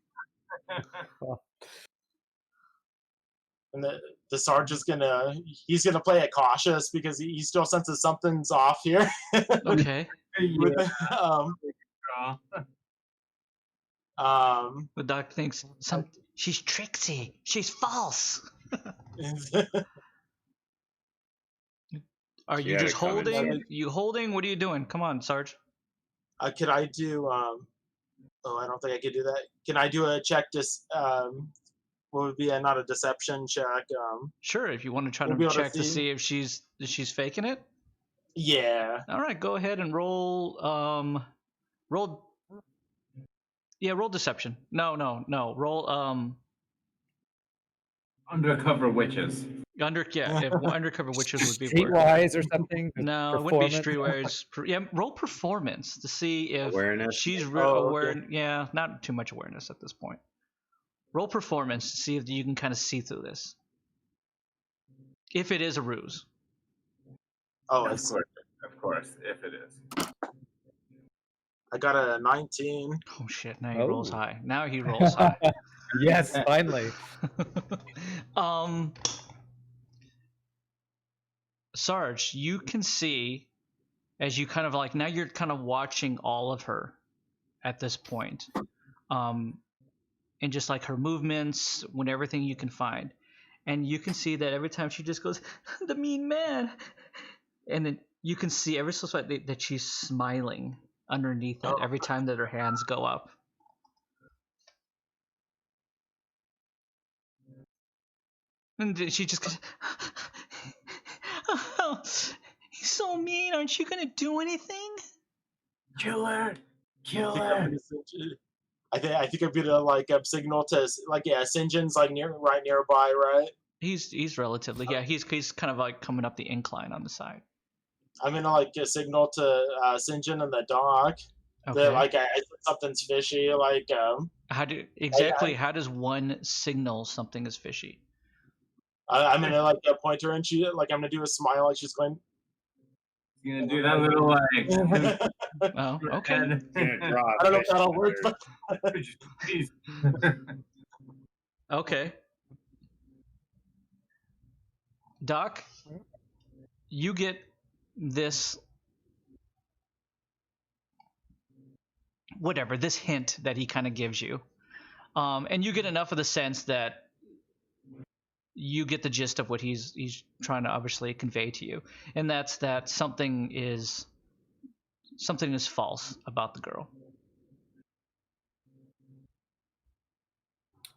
And the sergeant's he's gonna play it cautious because he still senses something's off here. Okay. The doc thinks she's tricksy. She's false. Are you just holding? You holding? What are you doing? Come on, Sarge. Could I do? Oh, I don't think I could do that. Can I do a check? What would be not a deception check? Sure, if you want to try to check to see if she's faking it. Yeah. All right, go ahead and roll. Roll deception. No. Roll undercover witches. Undercover witches would be streetwise or something. No, it wouldn't be streetwise. Roll performance to see if awareness. She's aware. Okay. Yeah, not too much awareness at this point. Roll performance to see if you can kind of see through this. If it is a ruse. Oh, Of course, if it is. I got a 19. Oh shit! Now he rolls high. Now he rolls high. Yes, finally. Sarge, you can see as you kind of like now you're kind of watching all of her at this point, and just like her movements, when everything you can find, and you can see that every time she just goes, "The mean man," and then you can see every so slightly that she's smiling underneath it every time that her hands go up. And she just goes, oh, he's so mean. Aren't you going to do anything? Kill her. I think I'm gonna signal to St. John's right nearby, right? He's relatively he's kind of like coming up the incline on the side. I'm gonna signal to St. John and the dog. Okay. That I think something's fishy. How does one signal something is fishy? I'm gonna point her and she I'm gonna do a smile like she's going. You're gonna do that little Oh, okay. I don't know if that'll work, but okay. Doc, you get this this hint that he kind of gives you. And you get enough of the sense that you get the gist of what he's trying to obviously convey to you. And that's that something is false about the girl.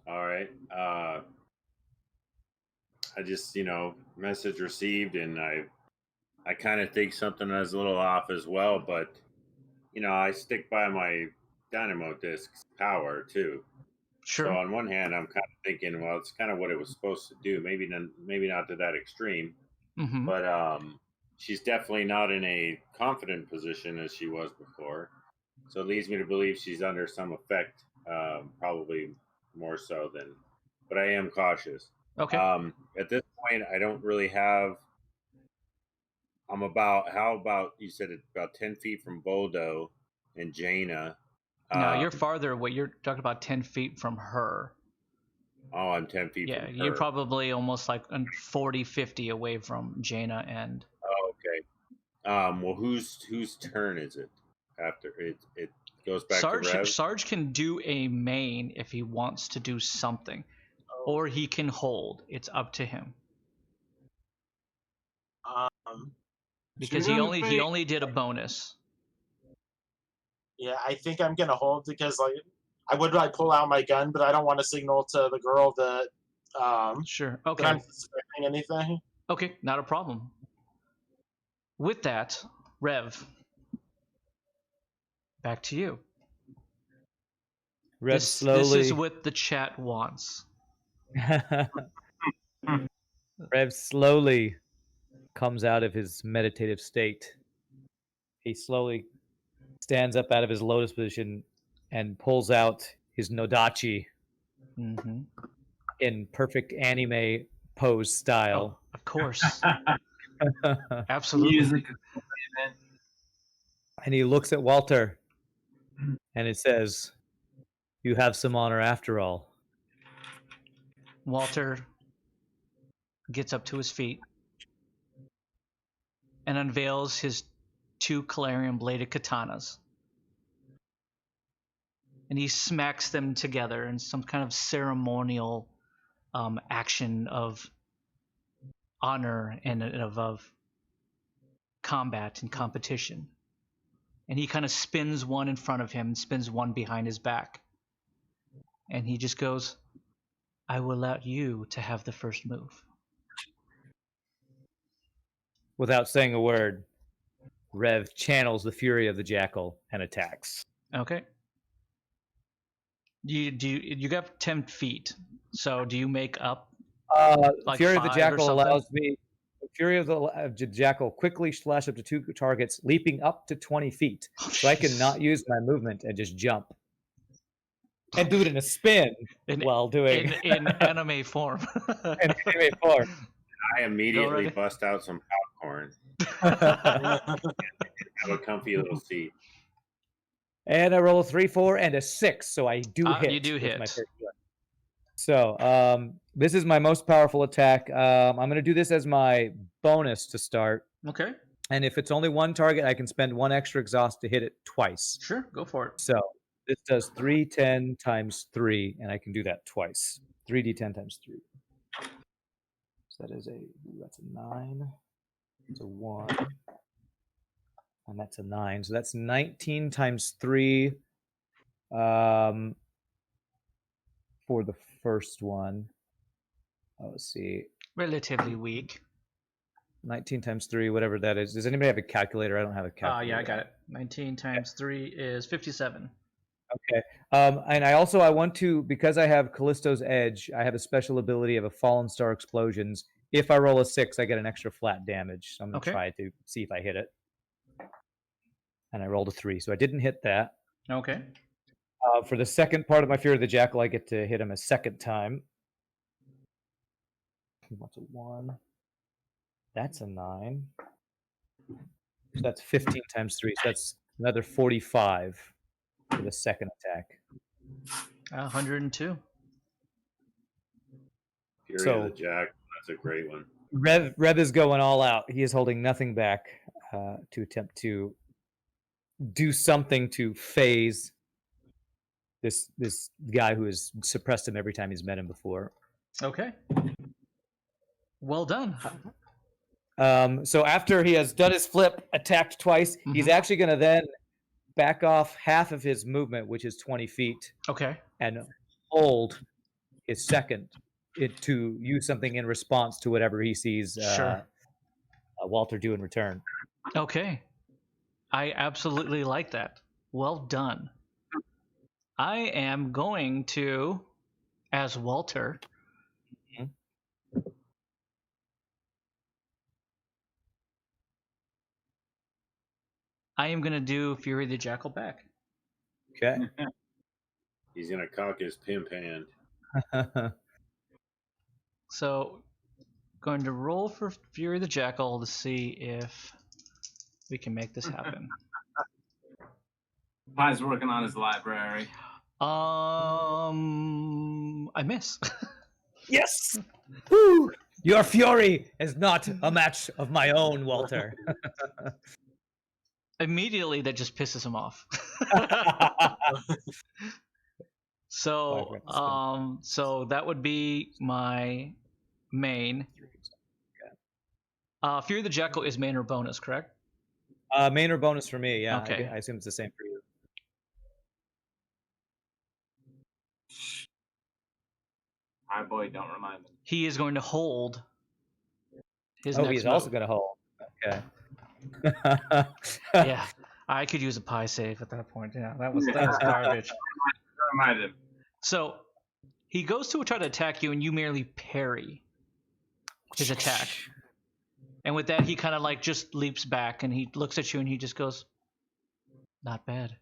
All right. I just, message received, and I kind of think something is a little off as well, but I stick by my dynamo disc's power too. Sure. So on one hand, I'm kind of thinking, well, it's kind of what it was supposed to do. Maybe not to that extreme, mm-hmm. But she's definitely not in a confident position as she was before. So it leads me to believe she's under some effect, probably more so than. But I am cautious. Okay. At this point, I don't really have. How about you said it's about 10 feet from Boldo and Jaina. No, you're farther away. You're talking about 10 feet from her. Oh, I'm 10 feet from her. Yeah, you're probably almost like 40, 50 away from Jaina and... Oh, okay. Well, whose turn is it after it goes back to Rev? Sarge can do a main if he wants to do something. Or he can hold. It's up to him. Because he only did a bonus. Yeah, I think I'm gonna hold because I would pull out my gun, but I don't want to signal to the girl that sure. Okay. that I'm suspecting anything. Okay, not a problem. with that, Rev, back to you. Rev This slowly. is what the chat wants. Rev slowly comes out of his meditative state. He slowly stands up out of his lotus position and pulls out his Nodachi Mm-hmm. in perfect anime pose style. Oh, of course. Absolutely. Music. And he looks at Walter and it says, "You have some honor after all." Walter gets up to his feet and unveils his 2 Calarium bladed katanas. And he smacks them together in some kind of ceremonial action of honor and of combat and competition. And he kind of spins one in front of him and spins one behind his back. And he just goes, "I will allow you to have the first move." Without saying a word, Rev channels the fury of the jackal and attacks. Okay. You got 10 feet. So do you make up like Fury of the 5 or jackal something? allows me. Fury of the jackal quickly slash up to 2 targets, leaping up to 20 feet. Oh, So I can jeez. not use my movement and just jump. And do it in a spin while doing in anime form. an anime form. I immediately ready? bust out some popcorn. Have a comfy little seat. And I roll a 3, 4, and a 6, so I do hit. You do with hit. my first one. So this is my most powerful attack. I'm going to do this as my bonus to start. Okay. And if it's only 1 target, I can spend 1 extra exhaust to hit it twice. Sure, go for it. So this does 3d10 times 3, and I can do that twice. 3d10 times 3. So that's a 9. It's a 1. And that's a 9. So that's 19 times 3 for the first one. Let's see. Relatively weak. 19 times 3, whatever that is. Does anybody have a calculator? I don't have a calculator. Yeah, I got it. 19 times 3 is 57. Okay. And I want to, because I have Callisto's Edge, I have a special ability of a Fallen Star Explosions. If I roll a 6, I get an extra flat damage. So I'm going to try to see if I hit it. And I rolled a 3, so I didn't hit that. Okay. For the second part of my Fear of the Jackal, I get to hit him a second time. What's a 1? That's a 9. So that's 15 times 3. So that's another 45 for the second attack. 102. Fury of the Jack. That's a great one. Rev is going all out. He is holding nothing back to attempt to do something to phase this guy who has suppressed him every time he's met him before. Okay. Well done. So after he has done his flip, attacked twice, he's actually going to then back off half of his movement, which is 20 feet. Okay. And hold his second to use something in response to whatever he sees Walter do in return. Okay. I absolutely like that. Well done. I am going to, as Walter, I am going to do Fury the Jackal back. Okay. He's going to cock his pimp hand. So, going to roll for Fury the Jackal to see if we can make this happen. Pi's working on his library. I miss. Yes! Woo! Your fury is not a match of my own, Walter. Immediately, that just pisses him off. So that would be my main. Fury the Jackal is main or bonus, correct? Main or bonus for me, yeah. Okay. I assume it's the same for you. Hi, boy, don't remind me. He is going to hold his next he's move. also going to hold. Okay. Yeah, I could use a pie save at that point. Yeah, that was garbage. Reminded him. So he goes to try to attack you, and you merely parry his attack. And with that, he kind of like just leaps back, and he looks at you, and he just goes, "Not bad.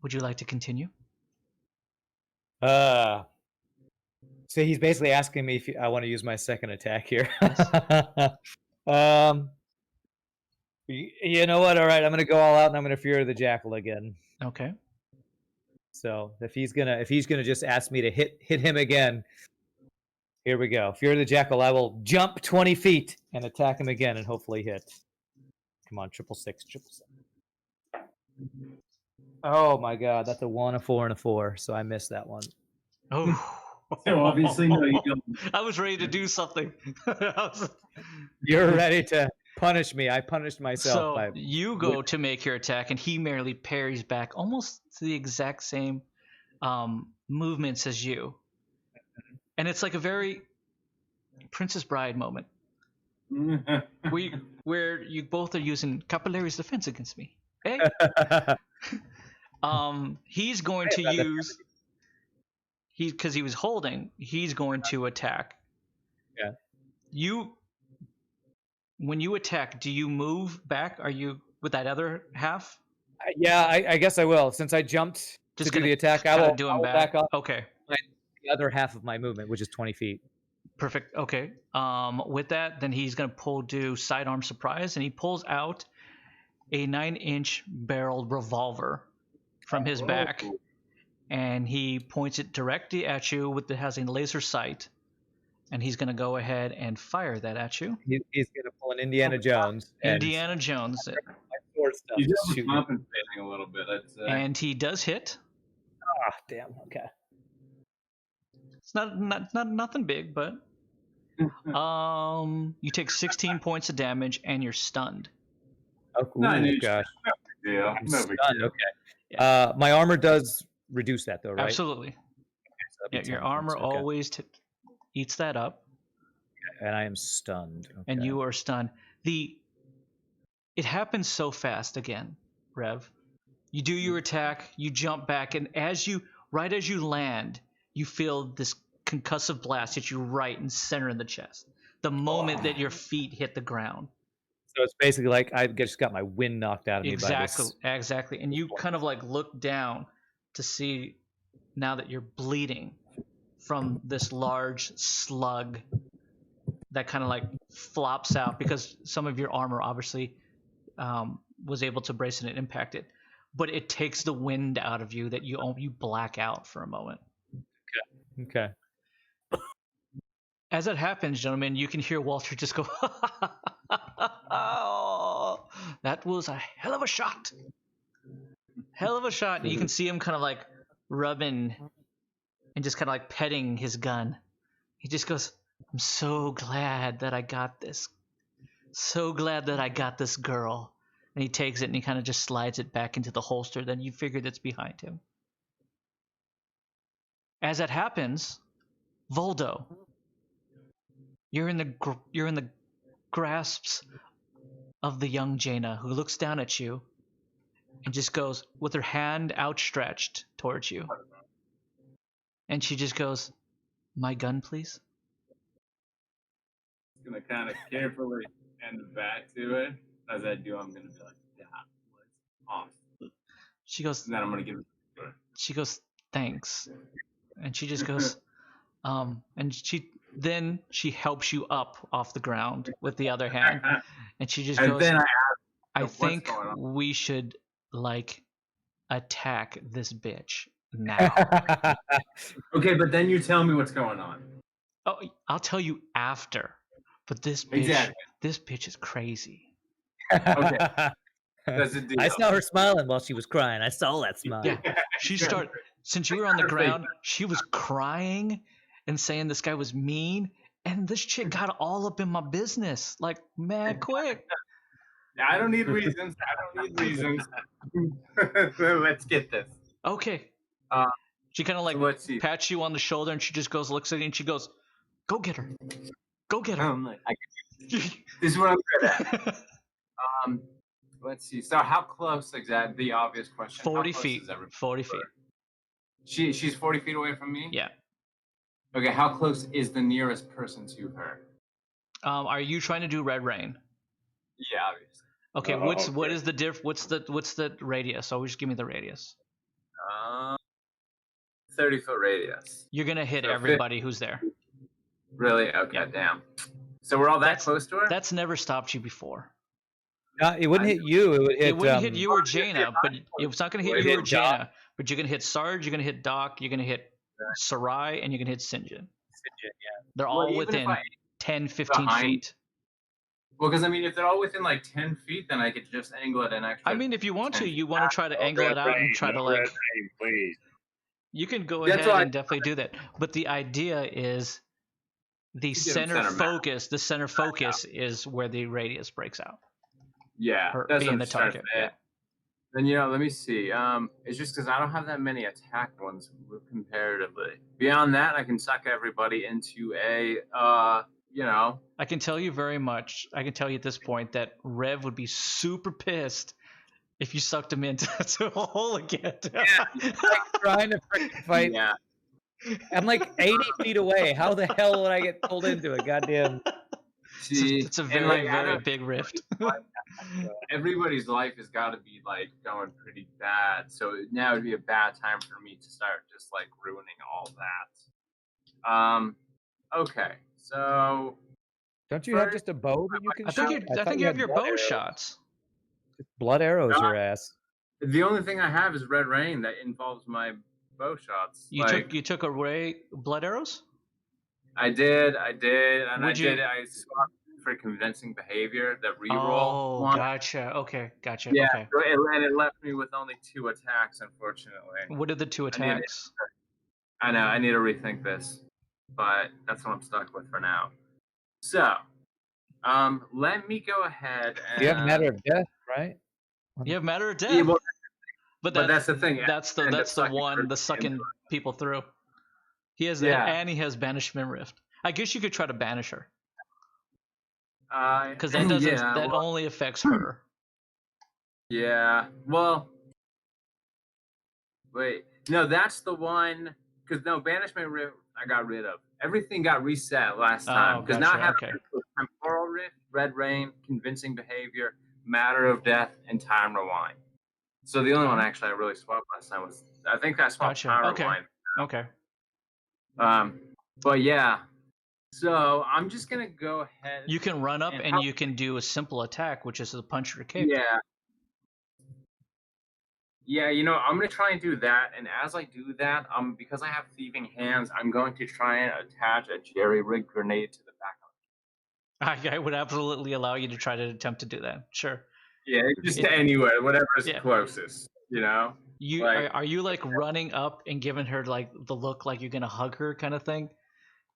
Would you like to continue?" So he's basically asking me if I want to use my second attack here. You know what? All right, I'm gonna go all out, and I'm gonna Fury the Jackal again. Okay. So if he's gonna just ask me to hit him again, here we go. Fury the Jackal. I will jump 20 feet and attack him again, and hopefully hit. Come on, 666. Oh my God, that's a 1, a 4, and a 4. So I missed that one. Oh. So obviously, no, you don't. I was ready to do something. You're ready to punish me. I punished myself. So you go to make your attack, and he merely parries back, almost to the exact same movements as you. And it's like a very Princess Bride moment, where you both are using Capillary's defense against me. Hey, he's going to use because he was holding. He's going to attack. Yeah. When you attack, do you move back? Are you with that other half? Yeah, I guess I will. Since I jumped to do the attack, I will do him back up. Okay. The other half of my movement, which is 20 feet. Perfect. Okay. With that, then he's going to do sidearm surprise, and he pulls out a 9-inch barreled revolver from his back, and he points it directly at you has a laser sight, and he's going to go ahead and fire that at you. He's going to pull an Indiana Jones. Indiana Jones. He's just compensating a little bit, I'd say. And he does hit. Ah, damn. Okay. It's not nothing big, but you take 16 points of damage, and you're stunned. Oh, gosh. Yeah, I'm stunned. Okay. Yeah. My armor does reduce that, though, right? Absolutely. Okay, so your armor always eats that up. And I am stunned. Okay. And you are stunned. It happens so fast again, Rev. You do your attack, you jump back, and right as you land, you feel this concussive blast hit you right in center in the chest. The moment that your feet hit the ground. So it's basically like I just got my wind knocked out of me by this. Exactly. And you kind of like look down to see now that you're bleeding from this large slug that kind of like flops out because some of your armor obviously was able to brace and it impacted. But it takes the wind out of you that you black out for a moment. Okay. As that happens, gentlemen, you can hear Walter just go, oh, that was a hell of a shot. Hell of a shot. And you can see him kind of like rubbing and just kind of like petting his gun. He just goes, I'm so glad that I got this. So glad that I got this girl. And he takes it and he kind of just slides it back into the holster. Then you figure that's behind him. As that happens, Voldo, you're in the grasps of the young Jaina, who looks down at you and just goes with her hand outstretched towards you. And she just goes, my gun, please. I'm going to kind of carefully hand it back to it. As I do, I'm going to be like, yeah, off. She goes, and then I'm going to give it to her. She goes, thanks. And she just goes, and she helps you up off the ground with the other hand. And she just goes, then I think we should like attack this bitch now. Okay, but then you tell me what's going on. Oh, I'll tell you after. But this bitch is crazy. Okay. That's a deal. I saw her smiling while she was crying. I saw that smile. Yeah. She started, since you were on the ground, she was crying and saying this guy was mean. And this chick got all up in my business, like mad quick. I don't need reasons. Let's get this. Okay. She kind of like pats you on the shoulder and she just goes, looks at you and she goes, go get her. Go get her. This is what I'm good at. Let's see. So how close exactly? The obvious question. 40 how close feet. Is everybody 40 feet. She's 40 feet away from me. Yeah. Okay. How close is the nearest person to her? Are you trying to do red rain? Yeah, obviously. Okay. Oh, What okay. is the what's the radius? Always give me the radius. 30-foot radius. You're gonna hit So everybody who's there. Really? Okay. Yeah. Damn. So we're all that close to her? That's never stopped you before. It wouldn't hit you. It would hit. It wouldn't hit you or Jaina, but it's not going to hit Would you hit or Jaina. But you're going to hit Sarge, you're going to hit Doc, you're going to hit Sarai, and you're going to hit Sinjin. They're Well, all even if within I 10, 15 behind- feet. Well, because I mean, if they're all within like 10 feet, then I could just angle it an extra. I mean, if you want to, 10 you want to try to No angle red it out and rain, try to no like. red rain, please. You can go That's ahead why- and definitely do that. But the idea is the To get 'em center center mass. focus. The center focus is where the radius breaks out. Yeah, Or that's being what the I'm trying to target, say. yeah. Then let me see. It's just because I don't have that many attack ones comparatively. Beyond that, I can suck everybody into a I can tell you very much. I can tell you at this point that Rev would be super pissed if you sucked him into to a hole again. Trying to freaking fight. Yeah. I'm like 80 feet away. How the hell would I get pulled into it? Goddamn. See, It's a and, very, like, I very don't- big rift. everybody's life has got to be like going pretty bad. So now would be a bad time for me to start just like ruining all that. Okay, so Don't you have just a bow that you can I shoot? think I thought think you have had your blood bow arrows. shots. Blood arrows, No. your ass. the only thing I have is red rain that involves my bow shots. You like, took array blood arrows. I did, and Would you- I swapped for convincing behavior, the reroll Oh, one. gotcha. Okay, gotcha. Yeah, Okay. and it left me with only 2 attacks, unfortunately. What are the 2 I need it. attacks? I know, I need to rethink this, but that's what I'm stuck with for now. So, let me go ahead and. You have matter of death, right? You have matter of death. Yeah, well, but but that's the thing. That's I end up the sucking one, the person sucking into people through. He has Yeah. and he has banishment rift. I guess you could try to banish her it. because that doesn't Yeah, that well, only affects her. Yeah. Well. Wait. No, that's the one. Because no, banishment rift I got rid of. Everything got reset last time. Because now I gotcha, have okay. temporal rift, red rain, convincing behavior, matter of death, and time rewind. So the only one actually I really swapped last time was I think I swapped Gotcha, time okay. rewind. Okay. But yeah. So I'm just gonna go ahead. You can run up And and how- you can do a simple attack, which is a punch or kick. Yeah. Yeah, I'm gonna try and do that, and as I do that, because I have thieving hands, I'm going to try and attach a jerry-rigged grenade to the back of I would absolutely allow you to try to attempt to do that. Sure. it. Yeah, just It- anywhere, whatever is Yeah. closest. You Like- are you like running up and giving her like the look like you're gonna hug her kind of thing?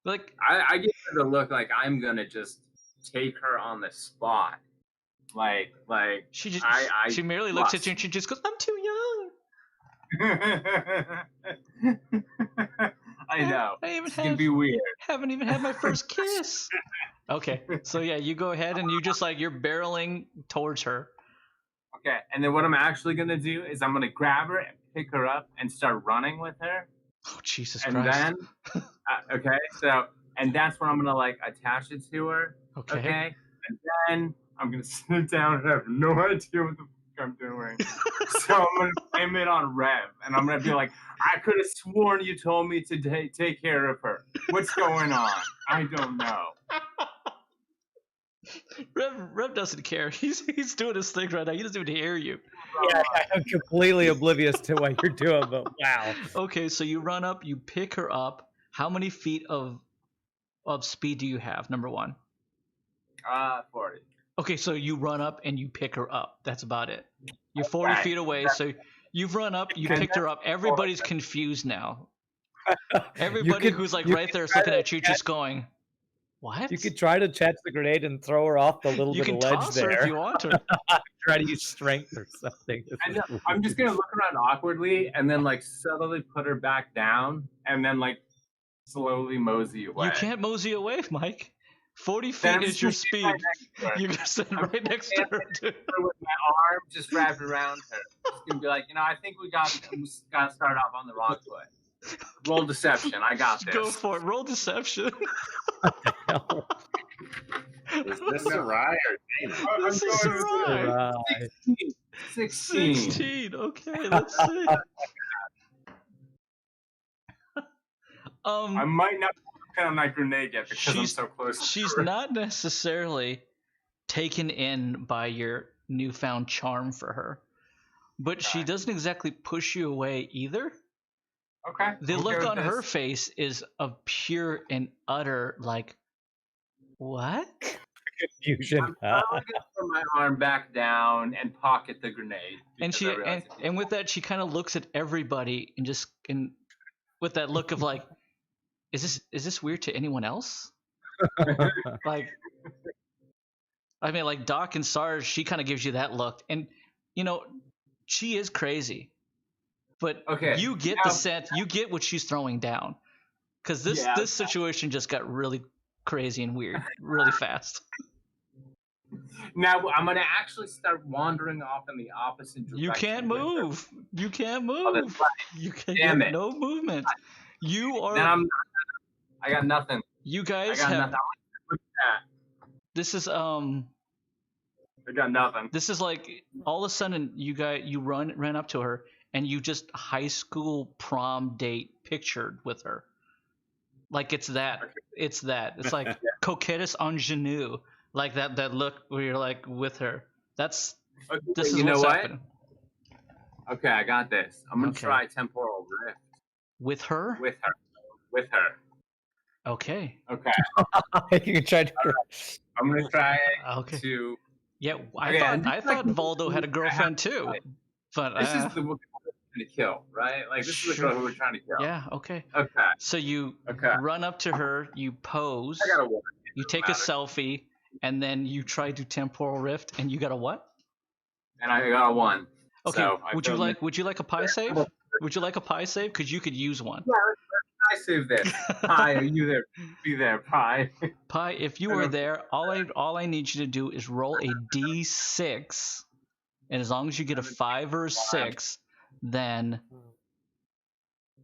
Like I give her the look like I'm gonna just take her on the spot. Like she just I she merely looks at must. you and she just goes, "I'm too young. I know. I even It's gonna have be weird. haven't even had my first kiss." Okay, so yeah, you go ahead and you just like you're barreling towards her. Okay, and then what I'm actually gonna do is I'm gonna grab her and pick her up and start running with her, Oh Jesus and Christ! then and that's when I'm gonna like attach it to her. Okay. Okay, and then I'm gonna sit down and have no idea what the fuck I'm doing. So I'm gonna blame it on Rev, and I'm gonna be like, I could have sworn you told me to take care of her. What's going on? I don't know. Rev doesn't care. He's doing his thing right now. He doesn't even hear you. Yeah, I'm completely oblivious to what you're doing, but wow. Okay, so you run up, you pick her up. How many feet of speed do you have? Number one. 40. Okay, so you run up and you pick her up. That's about it. You're 40 Okay. feet away, so you've run up, you And picked her up. Everybody's confused now. Everybody could- who's like you right could there is try looking to at you, just going, "What?" You could try to catch the grenade and throw her off the little You bit can of ledge toss her if there. you want to. Try to use strength or something. I'm just gonna look around awkwardly and then like subtly put her back down and then like slowly mosey away. You can't mosey away, Mike. 40 Then I'm feet just is your gonna stand speed. right next to her. You're gonna stand I'm right gonna next to stand her, dude. with my arm just wrapped around her. Just gonna be like, I think we got to start off on the wrong foot. Roll deception. I got this. Go for it. Roll deception. Hell, Is this Sarai or Dana? This is Sarai. right. 16. 16. Okay, let's see. I might not pin on that grenade yet because I'm She's- so close. to She's her. not necessarily taken in by your newfound charm for her, but she Okay. doesn't exactly push you away either. Okay. The I'm look okay on with her this. face is of pure and utter, like, what? Confusion. I'm probably gonna put my arm back down and pocket the grenade. And because she I realize and with that, she kind of looks at everybody and just with that look of like, is this weird to anyone else? Like, I mean, like Doc and Sarge, she kind of gives you that look, and she is crazy, but Okay, you get now- the sense, you get what she's throwing down, because this Yeah. situation just got really crazy and weird really fast. Now I'm gonna actually start wandering off in the opposite direction. You can't with her. move. You can't Oh, that's move. right. You can Damn get it. no movement. You Then are. I got nothing. You I guys got have. nothing. Look at This is that. I got nothing. This is like all of a sudden you ran up to her and you just high school prom date pictured with her. Like it's that. It's that. It's like coquetous ingenue. Like that look where you're like with her. This is you know what's what? happening. Okay, I got this. I'm gonna Okay. try temporal rift With her? with her. With her. Okay. Okay. You can try to. I'm gonna try Okay. to. Yeah, Okay, and I this is like- thought Valdo had a girlfriend too. But This is the girl we're trying to kill, right? Like this is the girl who we're trying to kill. yeah, okay. Okay. So you Okay. run up to her, you pose, I got a one. you take a selfie, and then you try to temporal rift, and you got a what? And I got a 1. Okay. So I would you filled like a pie save? Would you like a pie save? Because you could use one. I saved this. Pie, are you there? Be there, Pie. Pie, if you are there, all I need you to do is roll a d6, and as long as you get a 5 or a 6, then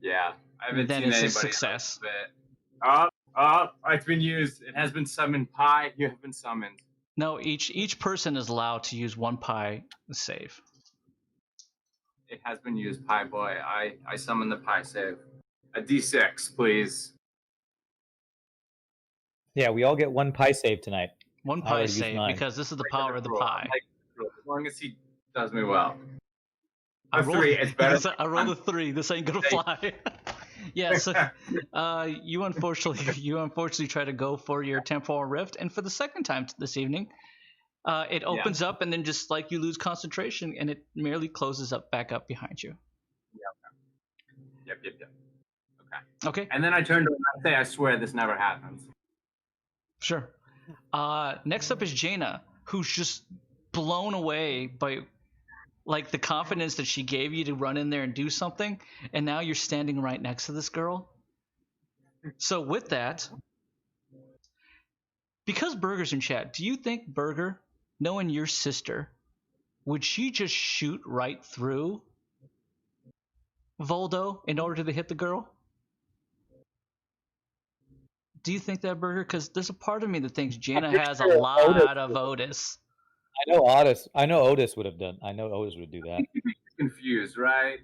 Yeah. I haven't seen it's a anybody success. else fit. Oh, it's been used. It has been summoned. Pie, you have been summoned. No, each person is allowed to use one pie save. It has been used, Pie Boy. I summon the Pie save. A D6, please. Yeah, we all get one pie save tonight. One I pie already used save mine. because this is the power of the Roll. pie. Like, as long as he does me well. I A 3, it's better. I rolled a 3. This ain't gonna fly. Yeah, so you unfortunately try to go for your temporal rift, and for the second time this evening, it opens up, and then just like you lose concentration, and it merely closes up back up behind you. Yep. Okay, And then I turn to him and I say, I swear this never happens. sure. Next up is Jaina, who's just blown away by like the confidence that she gave you to run in there and do something, and now you're standing right next to this girl. So with that, because Burger's in chat, do you think Burger, knowing your sister, would she just shoot right through Voldo in order to hit the girl? Do you think that, Burger? Because there's a part of me that thinks Jaina has a lot of Otis. I know Otis would have done. I know Otis would do that. Confused, right?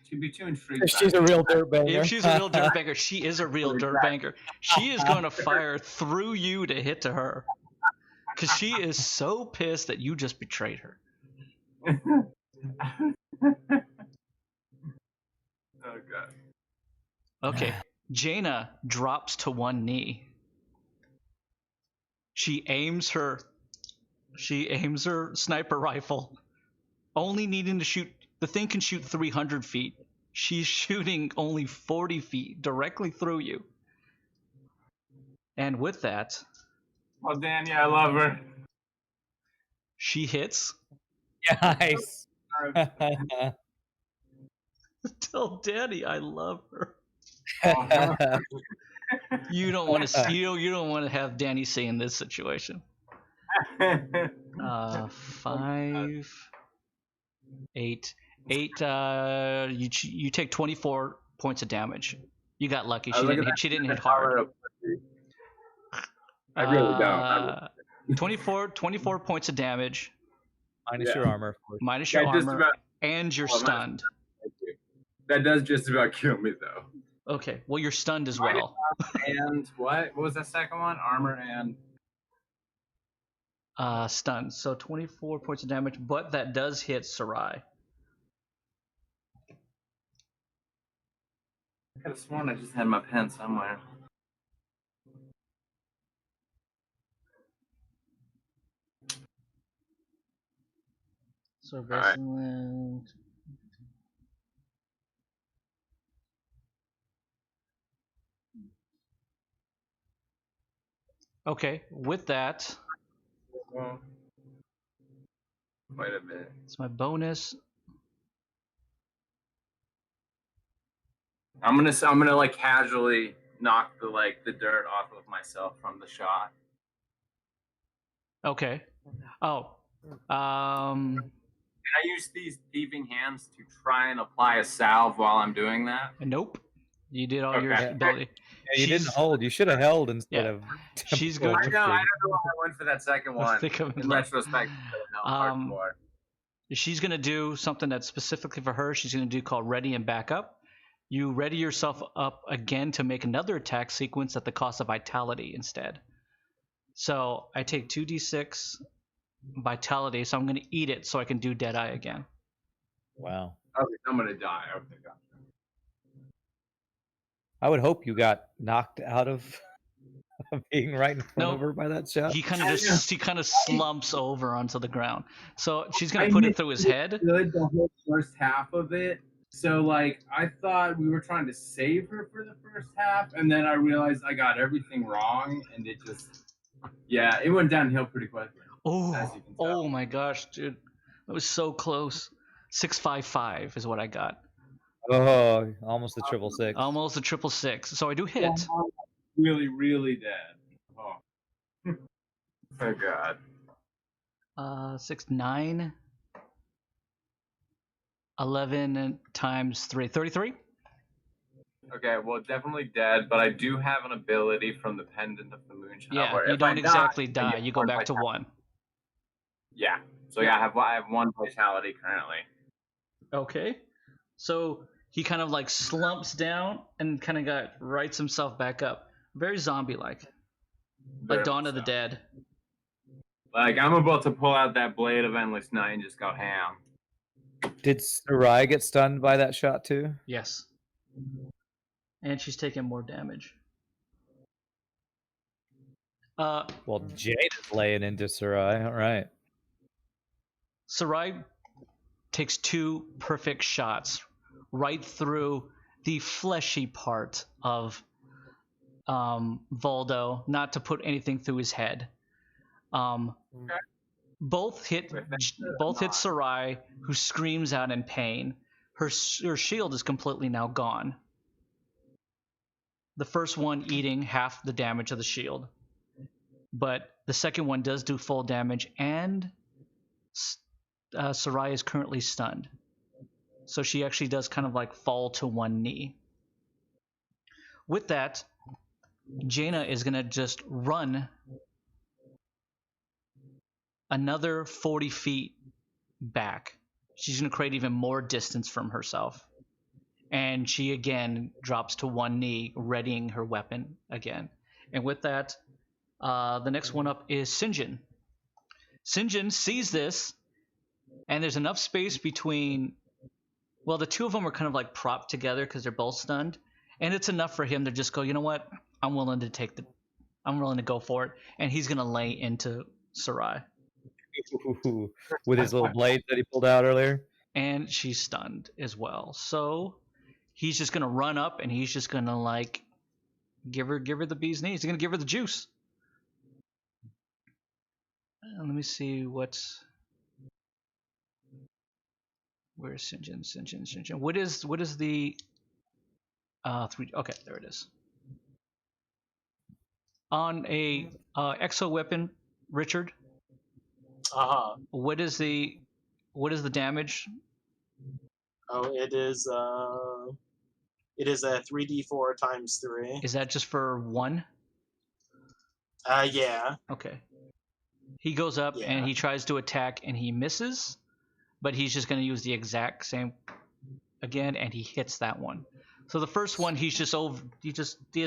She'd be too intrigued. She's a real dirtbanger. If she's a real dirtbanger, she is a real dirtbanger. She is going to fire through you to hit to her. Because she is so pissed that you just betrayed her. Oh, God. Okay. Jaina drops to one knee. She aims her sniper rifle, only needing to shoot. The thing can shoot 300 feet. She's shooting only 40 feet directly through you. And with that, Oh, Danny, I love her. she hits. Nice. Tell Danny I love her. You don't want to. You don't want to have Danny C in this situation. 5, 8, 8. You take 24 points of damage. You got lucky. She didn't hit. She didn't hit hard. I really don't. 24 points of damage Minus your armor, of course. minus your just armor, about, and you're well, stunned. that does just about kill me though. Okay, well you're stunned as Minus well. And what was that second one? Armor and Stunned. So 24 points of damage, but that does hit Sarai. I could have sworn I just had my pen somewhere. So Vesselland. Okay, with that, Well, wait a minute. it's my bonus. I'm gonna like casually knock the dirt off of myself from the shot. Okay. Oh. Can I use these thieving hands to try and apply a salve while I'm doing that? Nope. You did all your Okay. ability. Yeah, you didn't hold. You should have held instead Yeah. of. She's Well, good. I don't know why I went for that second Let's one. think of it In like- retrospect, more. She's going to do something that's specifically for her. She's going to do called ready and back up. You ready yourself up again to make another attack sequence at the cost of vitality instead. So I take 2d6 vitality, so I'm going to eat it so I can do Deadeye again. Wow. Okay, I'm gonna die. Okay, gotcha. I would hope you got knocked out of being right in front No, of her by that shot. He kind of slumps over onto the ground. So she's going to put it through his head. Good the whole first half of it. So like I thought we were trying to save her for the first half, and then I realized I got everything wrong, and it went downhill pretty quickly. Oh, As you can tell. oh my gosh, dude. That was so close. 655 is what I got. Oh, almost the 666. Almost a 666. So I do hit. Really, really dead. Oh. Oh god. 6, 9, 11 times 3, 33. Okay, well, definitely dead, but I do have an ability from the Pendant of the Moonshine. Yeah, where you if I don't exactly I die. get You go one back to vitality. 1. Yeah. So yeah, I have 1 vitality currently. Okay. So he kind of like slumps down and kind of rights himself back up. Very zombie-like. Like Dawn of the Dead. Like I'm about to pull out that blade of endless night and just go ham. Did Sarai get stunned by that shot too? Yes. And she's taking more damage. Well, Jade is laying into Sarai. All right. Sarai takes 2 perfect shots right through the fleshy part of Voldo, not to put anything through his head. Both hit Sarai, who screams out in pain. Her shield is completely now gone. The first one eating half the damage of the shield, but the second one does do full damage, and Sarai is currently stunned. So she actually does kind of like fall to one knee. With that, Jaina is going to just run another 40 feet back. She's going to create even more distance from herself. And she again drops to one knee, readying her weapon again. And with that, the next one up is Sinjin. Sinjin sees this, and there's enough space between... Well, the two of them are kind of like propped together because they're both stunned. And it's enough for him to just go, you know what? I'm willing to go for it. And he's going to lay into Sarai. With his little blade that he pulled out earlier. And she's stunned as well. So he's just going to run up and he's just going to like give her the bee's knees. He's going to give her the juice. Let me see where's Sinjin. What is the 3? Okay, there it is. On a exo weapon, Richard, Uh-huh. what is the damage? Oh, it is a 3d4 times 3. Is that just for one? Yeah. Okay. He goes up and Yeah. he tries to attack and he misses, but he's just going to use the exact same again and he hits that one. So the first one he has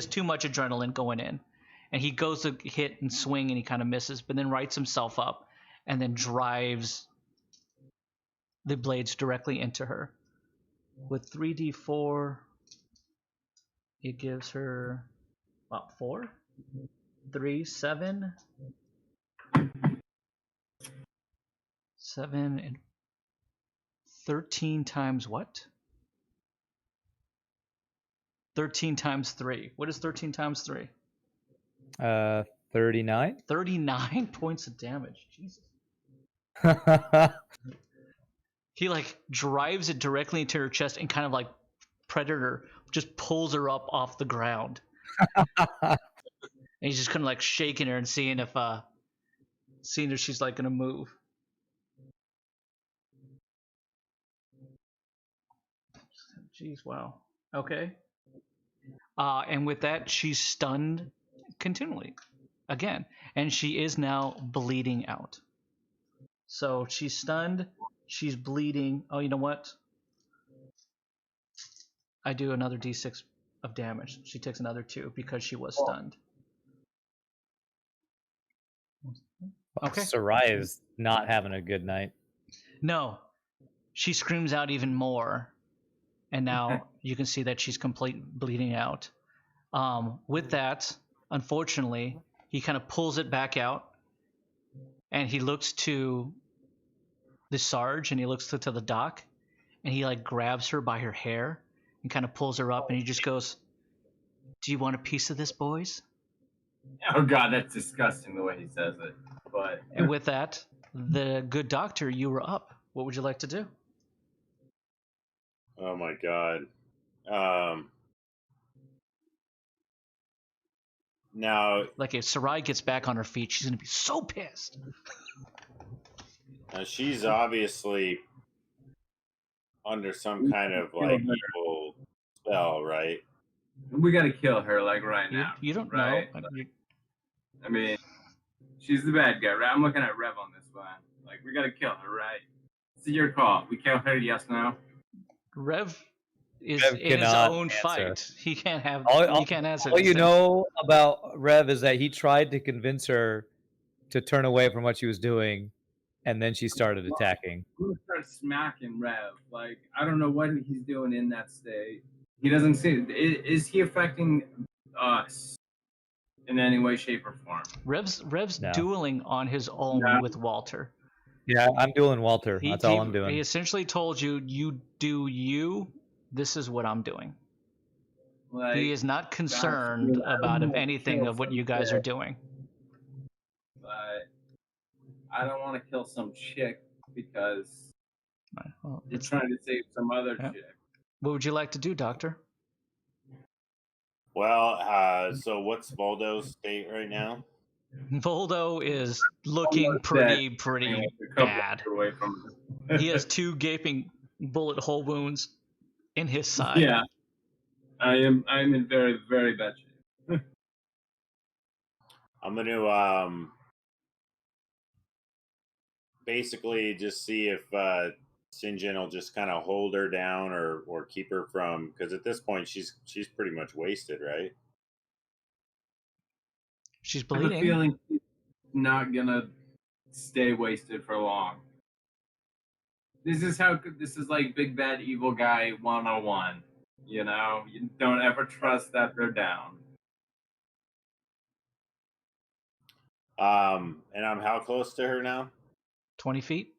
too much adrenaline going in, and he goes to hit and swing and he kind of misses, but then rights himself up and then drives the blades directly into her. With 3d4, it gives her about 4, 3, 7, 7, and 13 times what? 13 times 3. What is 13 times 3? 39. 39 points of damage. Jesus. He like drives it directly into her chest and kind of like Predator just pulls her up off the ground. And he's just kind of like shaking her and seeing if she's like gonna move. Jeez, wow. Okay. And with that, she's stunned continually again, and she is now bleeding out. So she's stunned. She's bleeding. Oh, you know what? I do another d6 of damage. She takes another 2 because she was stunned. Okay. Sarai is not having a good night. No, she screams out even more, and now you can see that she's complete bleeding out. With that, unfortunately, he kind of pulls it back out, and he looks to the Sarge, and he looks to the doc, and he like grabs her by her hair and kind of pulls her up, and he just goes, "Do you want a piece of this, boys?" Oh God, that's disgusting the way he says it. But And with that, the good doctor, you were up. What would you like to do? Oh my god. Now, Like if Sarai gets back on her feet, she's gonna be so pissed. she's obviously under some kind of like evil spell, right? we gotta kill her like right now. You don't right? know. I mean, she's the bad guy, right? I'm looking at Rev on this one. Like, we gotta kill her, right? It's your call. We kill her, yes, no? Rev is Rev in his cannot own answer. fight. He can't have. All he can't answer. All these you things. know about Rev is that he tried to convince her to turn away from what she was doing, and then she started attacking. I'm gonna start smacking Rev. Like, I don't know what he's doing in that state. He doesn't see it. Is he affecting us in any way, shape, or form? Rev's No. dueling on his own No. with Walter. Yeah, I'm dueling Walter. That's all I'm doing. He essentially told you, "You do you. This is what I'm doing." Like, He is not concerned I don't about if wanna anything kill of what some you guys chick, are doing. But I don't want to kill some chick because Well, you're trying to save some other Yeah. chick. what would you like to do, Doctor? Well, so what's Voldo's state right now? Voldo is looking Almost pretty dead. A couple bad. away from He has 2 gaping bullet hole wounds in his side. Yeah, I'm in very, very bad shape. I'm gonna basically just see if Sinjin will just kind of hold her down or keep her from, because at this point she's pretty much wasted, right? She's I have a bleeding. feeling she's not gonna stay wasted for long. This is like big bad evil guy 101. You know, you don't ever trust that they're down. And I'm how close to her now? 20 feet.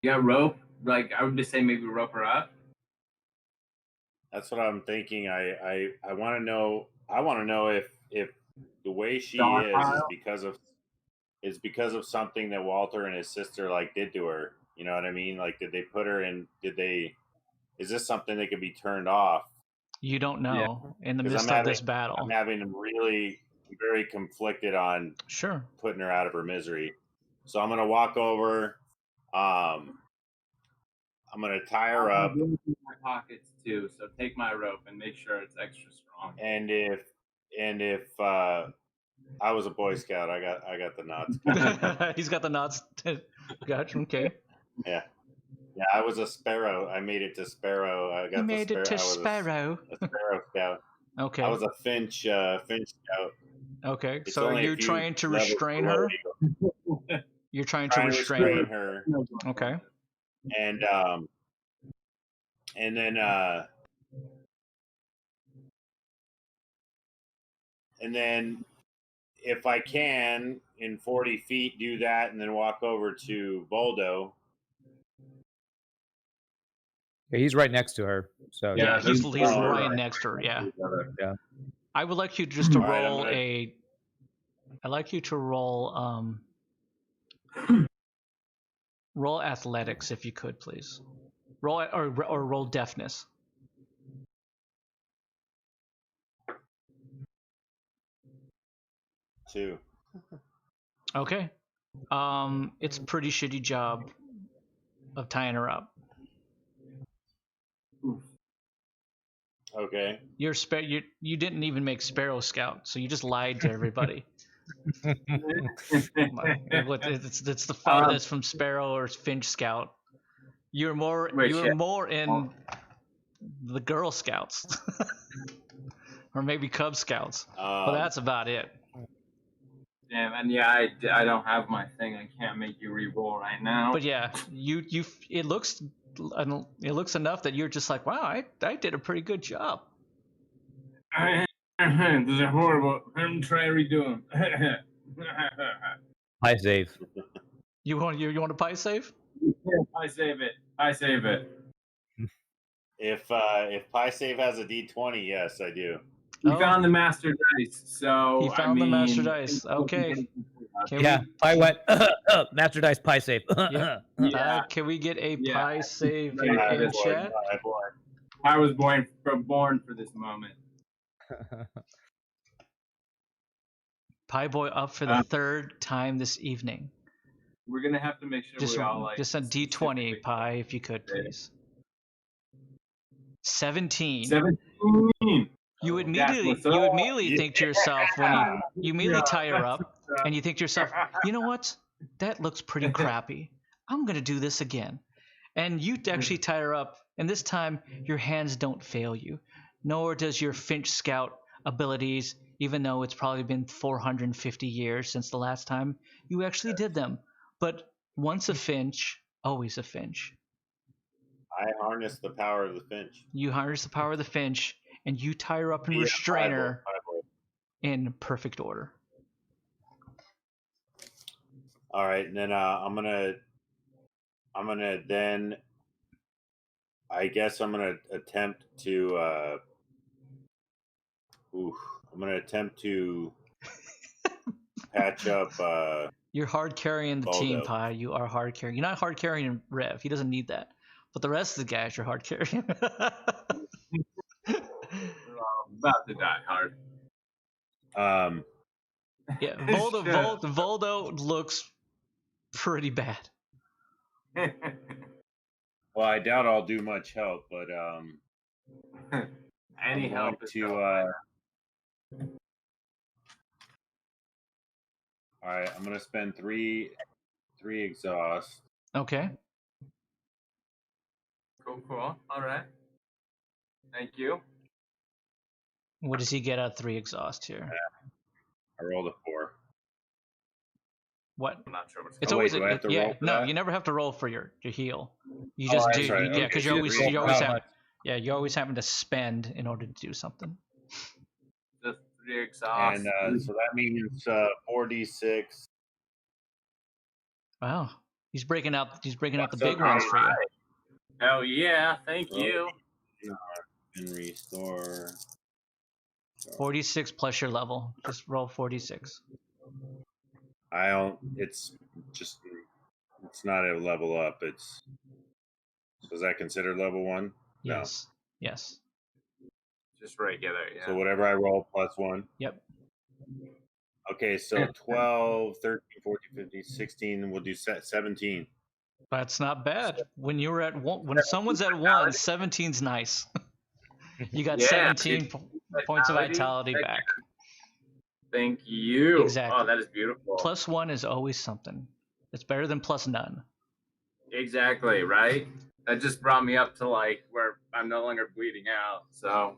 You got rope? Like, I would just say maybe rope her up. That's what I'm thinking. I want to know. I want to know if the way she Dog is pile? because of something that Walter and his sister like did to her. You know what I mean? Like, did they put her in? Is this something that could be turned off? You don't know in the 'Cause midst of this battle. I'm having really very conflicted on Sure. putting her out of her misery. So I'm gonna walk over. I'm gonna tie her up, I'm in my pockets too, so take my rope and make sure it's extra strong. and if I was a Boy Scout, I got the knots. He's got the knots. Gotcha. Okay. Yeah, I was a sparrow. I made it to sparrow. I got You made it to I was Sparrow. a sparrow scout. Okay. I was a finch scout. Okay. It's So are only a you few trying to levels restrain below her? you. You're trying to Trying to restrain restrain her. her, Okay. and then if I can in 40 feet do that, and then walk over to Boldo. Yeah, he's right next to her. So Yeah, he's they're right next to her. Yeah. Yeah. I would like you just to All right, roll I'd like you to roll roll athletics if you could, please. Roll or roll deafness. Two. Okay. It's a pretty shitty job of tying her up. Okay. You didn't even make Sparrow Scout, so you just lied to everybody. It's the farthest from Sparrow or Finch Scout. You're more in the Girl Scouts, or maybe Cub Scouts. But that's about it. Damn, and yeah, I don't have my thing. I can't make you re-roll right now. But yeah, it looks enough that you're just like, wow, I did a pretty good job. This is horrible. I'm trying to redo them. High save. You want a pie save? I save it. I save it. If Pie Save has a D20, yes, I do. He found the master dice, so He found the master dice. Okay. I went master dice pie save. Yeah. Can we get a pie save in chat? I was born for this moment. Pie Boy up for the third time this evening. We're gonna have to make sure Just we all like. just a D20 Pie, if you could, please. 17. 17. You immediately think to yourself when you immediately tie her up, and you think to yourself, you know what? That looks pretty crappy. I'm gonna do this again. And you actually tie her up, and this time your hands don't fail you, nor does your Finch Scout abilities, even though it's probably been 450 years since the last time you actually did them. But once a Finch, always a Finch. I harness the power of the Finch. You harness the power of the Finch, and you tie her up and restrain her in perfect order. All right, and then I'm gonna then. I guess I'm gonna attempt to. I'm gonna attempt to patch up. You're hard carrying the team, Boldo. Pie. You are hard carrying. You're not hard carrying Rev. He doesn't need that. But the rest of the guys, you're hard carrying. About to die hard. Yeah, Voldo looks pretty bad. Well, I doubt I'll do much help, but Any I'm help going is to. help. All right, I'm gonna spend three exhaust. Okay. Cool. All right. Thank you. What does he get out of 3 exhaust here? I rolled a 4. What? I'm not sure what's It's going always do I have to roll for no. that? You never have to roll for your heal. You just do. That's right. Yeah, because Okay, you're so always how you're always having to spend in order to do something. Just 3 exhaust. And so that means 4d6. Wow. He's breaking out the That's big okay. ones for you. Hell yeah, thank you. And restore. 46 plus your level. Just roll 46. I don't. It's not a level up. Does that consider level 1? No. Yes. Just regular, yeah. So whatever I roll plus 1. Yep. Okay, so 12, 13, 14, 15, 16. We'll do 17. That's not bad. When you're at one, when someone's at 1, 17's nice. You got Yeah, 17 dude. points of Vitality? vitality Heck back. Thank you. Exactly. Oh, that is beautiful. Plus 1 is always something. It's better than plus none. Exactly, right? That just brought me up to like where I'm no longer bleeding out. So,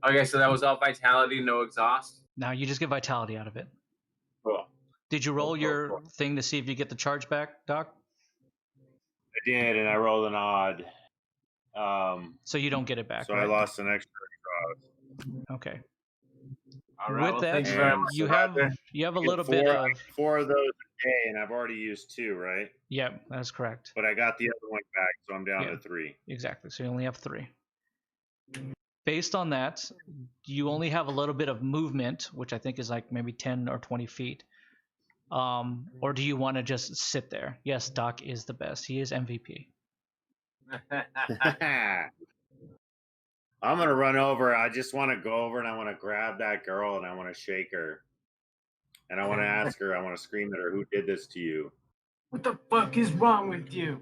okay, so that was all vitality, no exhaust. Now you just get vitality out of it. Cool. Did you roll Cool, your cool. thing to see if you get the charge back, Doc? I did, and I rolled an odd. So you don't get it back, So right? I lost an extra. Okay. All right. With Well, that, thank you very much. you Roger. have a I get little bit of 4 of those a day, and I've already used 2, right? yeah, that's correct. But I got the other one back, so I'm down Yeah. to 3. Exactly. So you only have 3. Based on that, you only have a little bit of movement, which I think is like maybe 10 or 20 feet. Or do you want to just sit there? Yes, Doc is the best. He is MVP. I'm gonna run over. I just want to go over and I want to grab that girl and I want to shake her, and I want to ask her. I want to scream at her. Who did this to you? What the fuck is wrong with you?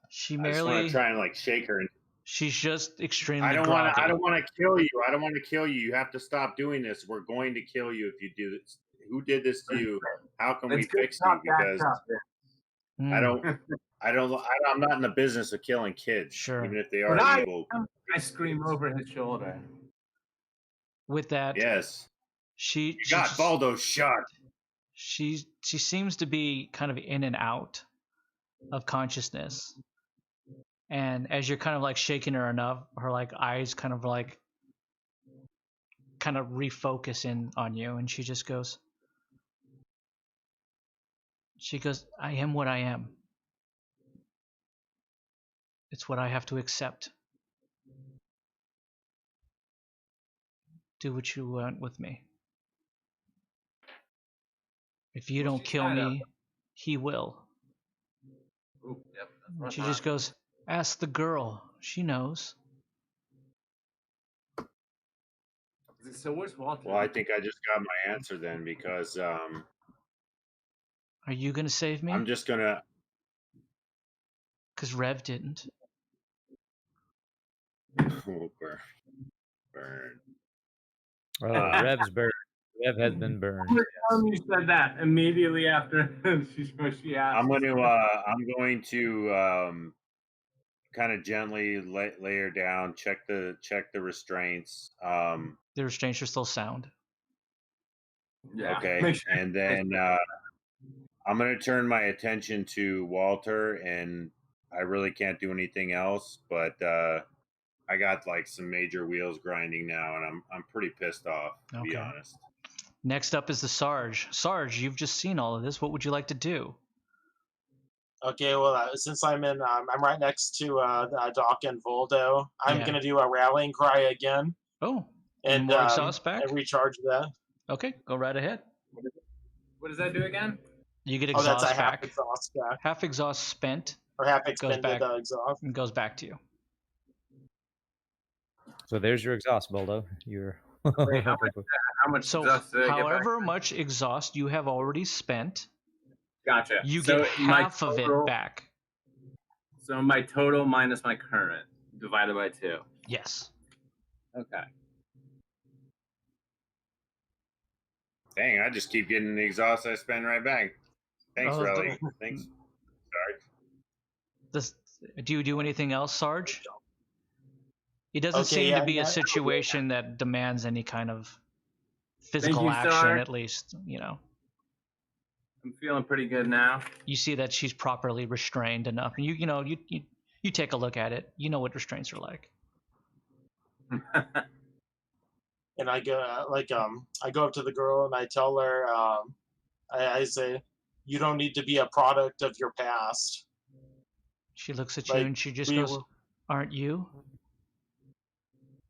She I just want merely to try and like shake her. she's just extremely I don't want groggy. to. I don't want to kill you. I don't want to kill you. You have to stop doing this. We're going to kill you if you do this. Who did this to you? How can we Let's get fix you? top back Because up. I don't. I'm not in the business of killing kids, Sure. even if they But are evil. I scream over his shoulder. With that, Yes. she You got Baldo shot. she seems to be kind of in and out of consciousness. And as you're kind of like shaking her enough, her like eyes kind of refocus in on you, and she goes, I am what I am. It's what I have to accept. Do what you want with me. If you don't kill me, he will. Ooh, yep, And she just goes, ask the girl. She knows. So where's Walter? Well, I think I just got my answer then, because Are you going to save me? I'm just gonna. Because Rev didn't. Oh, burn. Oh, Rev's burned. Rev has been burned. You said that immediately after she asked. I'm going to kind of gently lay her down, check the restraints. The restraints are still sound. Yeah. Okay, and then I'm going to turn my attention to Walter, and I really can't do anything else, but I got like some major wheels grinding now, and I'm pretty pissed off, to be Okay. honest. Next up is the Sarge. Sarge, you've just seen all of this. What would you like to do? Okay, well, since I'm right next to Doc and Voldo, I'm Yeah. gonna do a rallying cry again Oh, and more exhaust back? and recharge that. Okay, go right ahead. What does that do again? You get Oh, that's exhaust a half back. exhaust back Half exhaust spent or half back. expended exhaust. and goes back to you. So there's your exhaust, Baldo. You're Wait, how much So exhaust did I get back? however much exhaust you have already spent, Gotcha. you So get my half of it total- back. So my total minus my current divided by 2. Yes. Okay. Dang, I just keep getting the exhaust I spend right back. Thanks, Oh, Relly. Thanks. Sorry. Do you do anything else, Sarge? It doesn't Okay, seem yeah, to be yeah. a situation that demands any kind of physical you, action, Sarge. at least, I'm feeling pretty good now. You see that she's properly restrained enough, and you take a look at it. You know what restraints are like. And I go I go up to the girl and I tell her I say, you don't need to be a product of your past. She looks at Like, you and she just we goes, were- aren't you?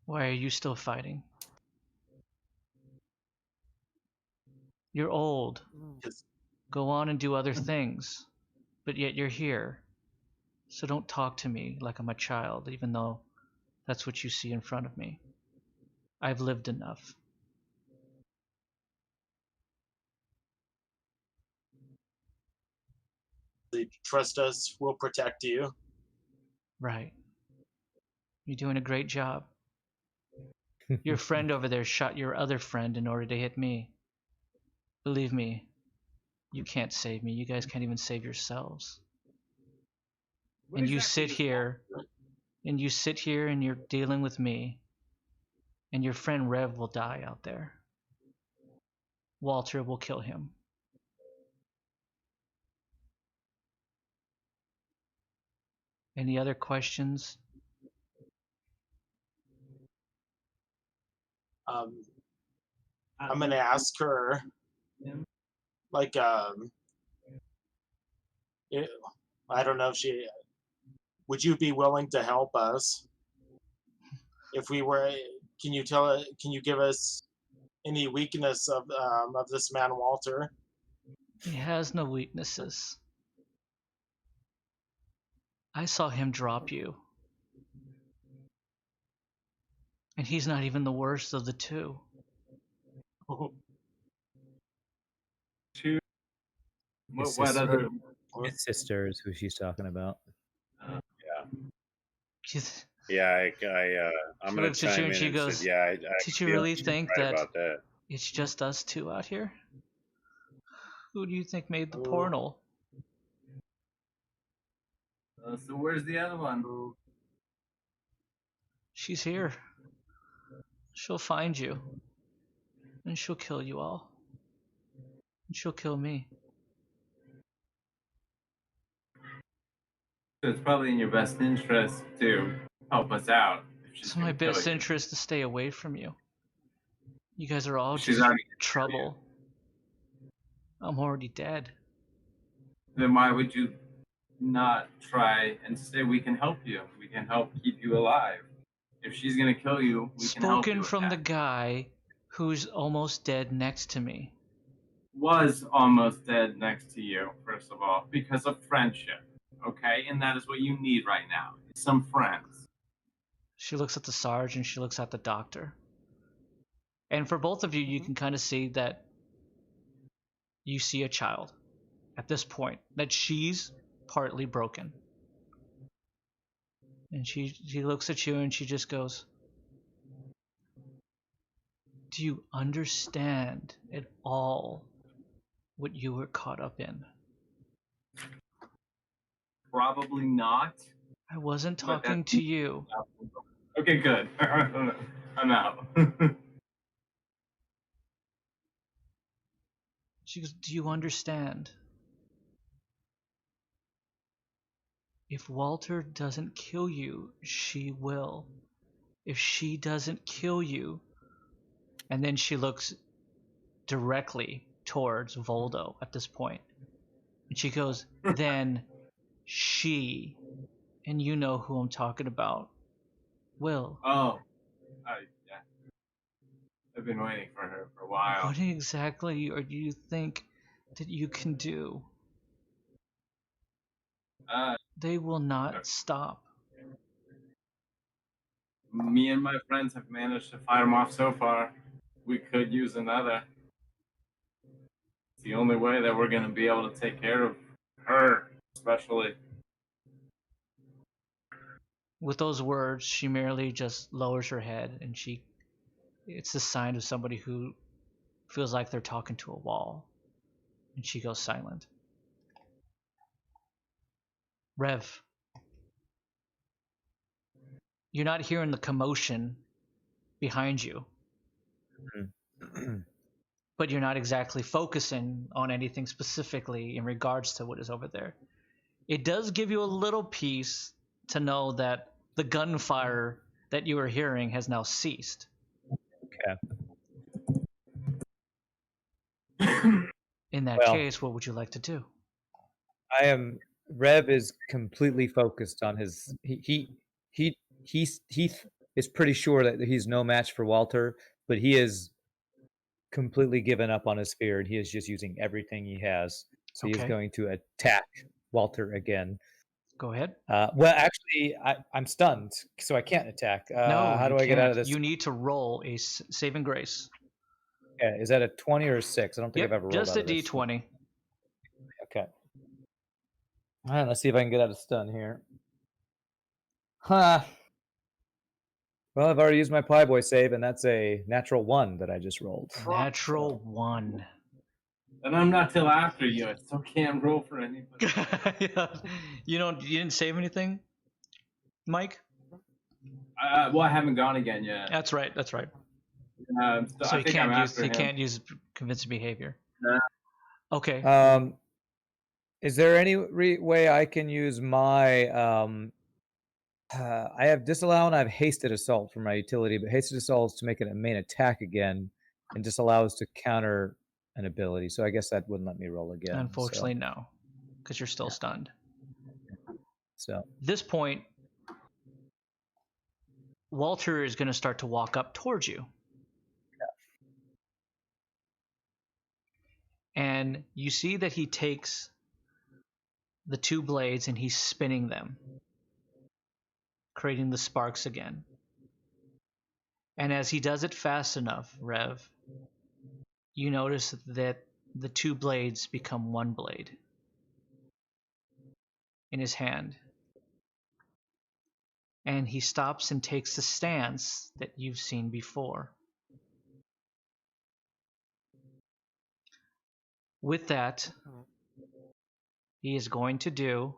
Why are you still fighting? You're old. Go on and do other things, but yet you're here. So don't talk to me like I'm a child, even though that's what you see in front of me. I've lived enough. Trust us, we'll protect you. Right. You're doing a great job. Your friend over there shot your other friend in order to hit me. Believe me, you can't save me. You guys can't even save yourselves. What And you exactly sit is here, and you're dealing with me, and your friend Rev will die out there. Walter will kill him. Any other questions? I'm gonna ask her, like, I don't know if she. Would you be willing to help us if we were? Can you tell? Can you give us any weakness of this man Walter? He has no weaknesses. I saw him drop you. And he's not even the worst of the two. Two. His What sister, other? his sister is who she's talking about. She's, Yeah, I'm She gonna looks at you chime and in she and goes, said, yeah, I did you feel really she's think right that about that. it's just us two out here? Who do you think made the Oh. portal? So where's the other one? She's here. She'll find you. And she'll kill you all. And she'll kill me. So it's probably in your best interest to help us out. If she's It's in my gonna kill best you. interest to stay away from you. You guys are all She's just already trouble. I'm already dead. Then why would you not try and say we can help you? We can help keep you alive. If she's gonna kill you, we can help you Spoken with from the that. guy who's almost dead next to me. Was almost dead next to you, first of all, because of friendship. Okay? And that is what you need right now. Some friends. She looks at the Sarge and she looks at the doctor. And for both of you, you can kind of see that you see a child at this point, that she's partly broken. And she looks at you and she just goes, do you understand at all what you were caught up in? Probably not. I wasn't But talking that's- to you. Okay, good. I'm out. She goes, do you understand? If Walter doesn't kill you, she will. If she doesn't kill you, and then she looks directly towards Voldo at this point. And she goes, then she, and you know who I'm talking about, will. Oh. Yeah. I've been waiting for her for a while. What exactly do you think that you can do? They will not stop. Me and my friends have managed to fight them off so far. We could use another. It's the only way that we're going to be able to take care of her, especially. With those words, she merely just lowers her head and it's the sign of somebody who feels like they're talking to a wall. And she goes silent. Rev, you're not hearing the commotion behind you, but you're not exactly focusing on anything specifically in regards to what is over there. It does give you a little peace to know that the gunfire that you were hearing has now ceased. Okay. In that Well- case, what would you like to do? Rev is completely focused on his. He is pretty sure that he's no match for Walter, but he is completely given up on his fear, and he is just using everything he has. So he's Okay. going to attack Walter again. Go ahead. Well, actually, I'm stunned, so I can't attack. No, how you do I get out of can't. this? You need to roll a saving grace. Okay, is that a 20 or a 6? I don't think I've ever rolled Just out a of this. d20. Okay. All right, let's see if I can get out of stun here. Huh. Well, I've already used my Playboy save, and that's a natural 1 that I just rolled. Natural 1. And I'm not till after you. I still can't roll for anybody. Yeah. You didn't save anything, Mike? Well, I haven't gone again yet. That's right. That's right. So he can't use convincing behavior. Nah. Okay. Is there any way I can use my I have disallow and I have hasted assault for my utility, but hasted assault is to make it a main attack again, and disallow is to counter an ability. So I guess that wouldn't let me roll again. Unfortunately, no, because you're still stunned. So this point, Walter is going to start to walk up towards you. And you see that he takes the 2 blades and he's spinning them, creating the sparks again. And as he does it fast enough, Rev, you notice that the 2 blades become 1 blade in his hand. And he stops and takes the stance that you've seen before. With that, he is going to do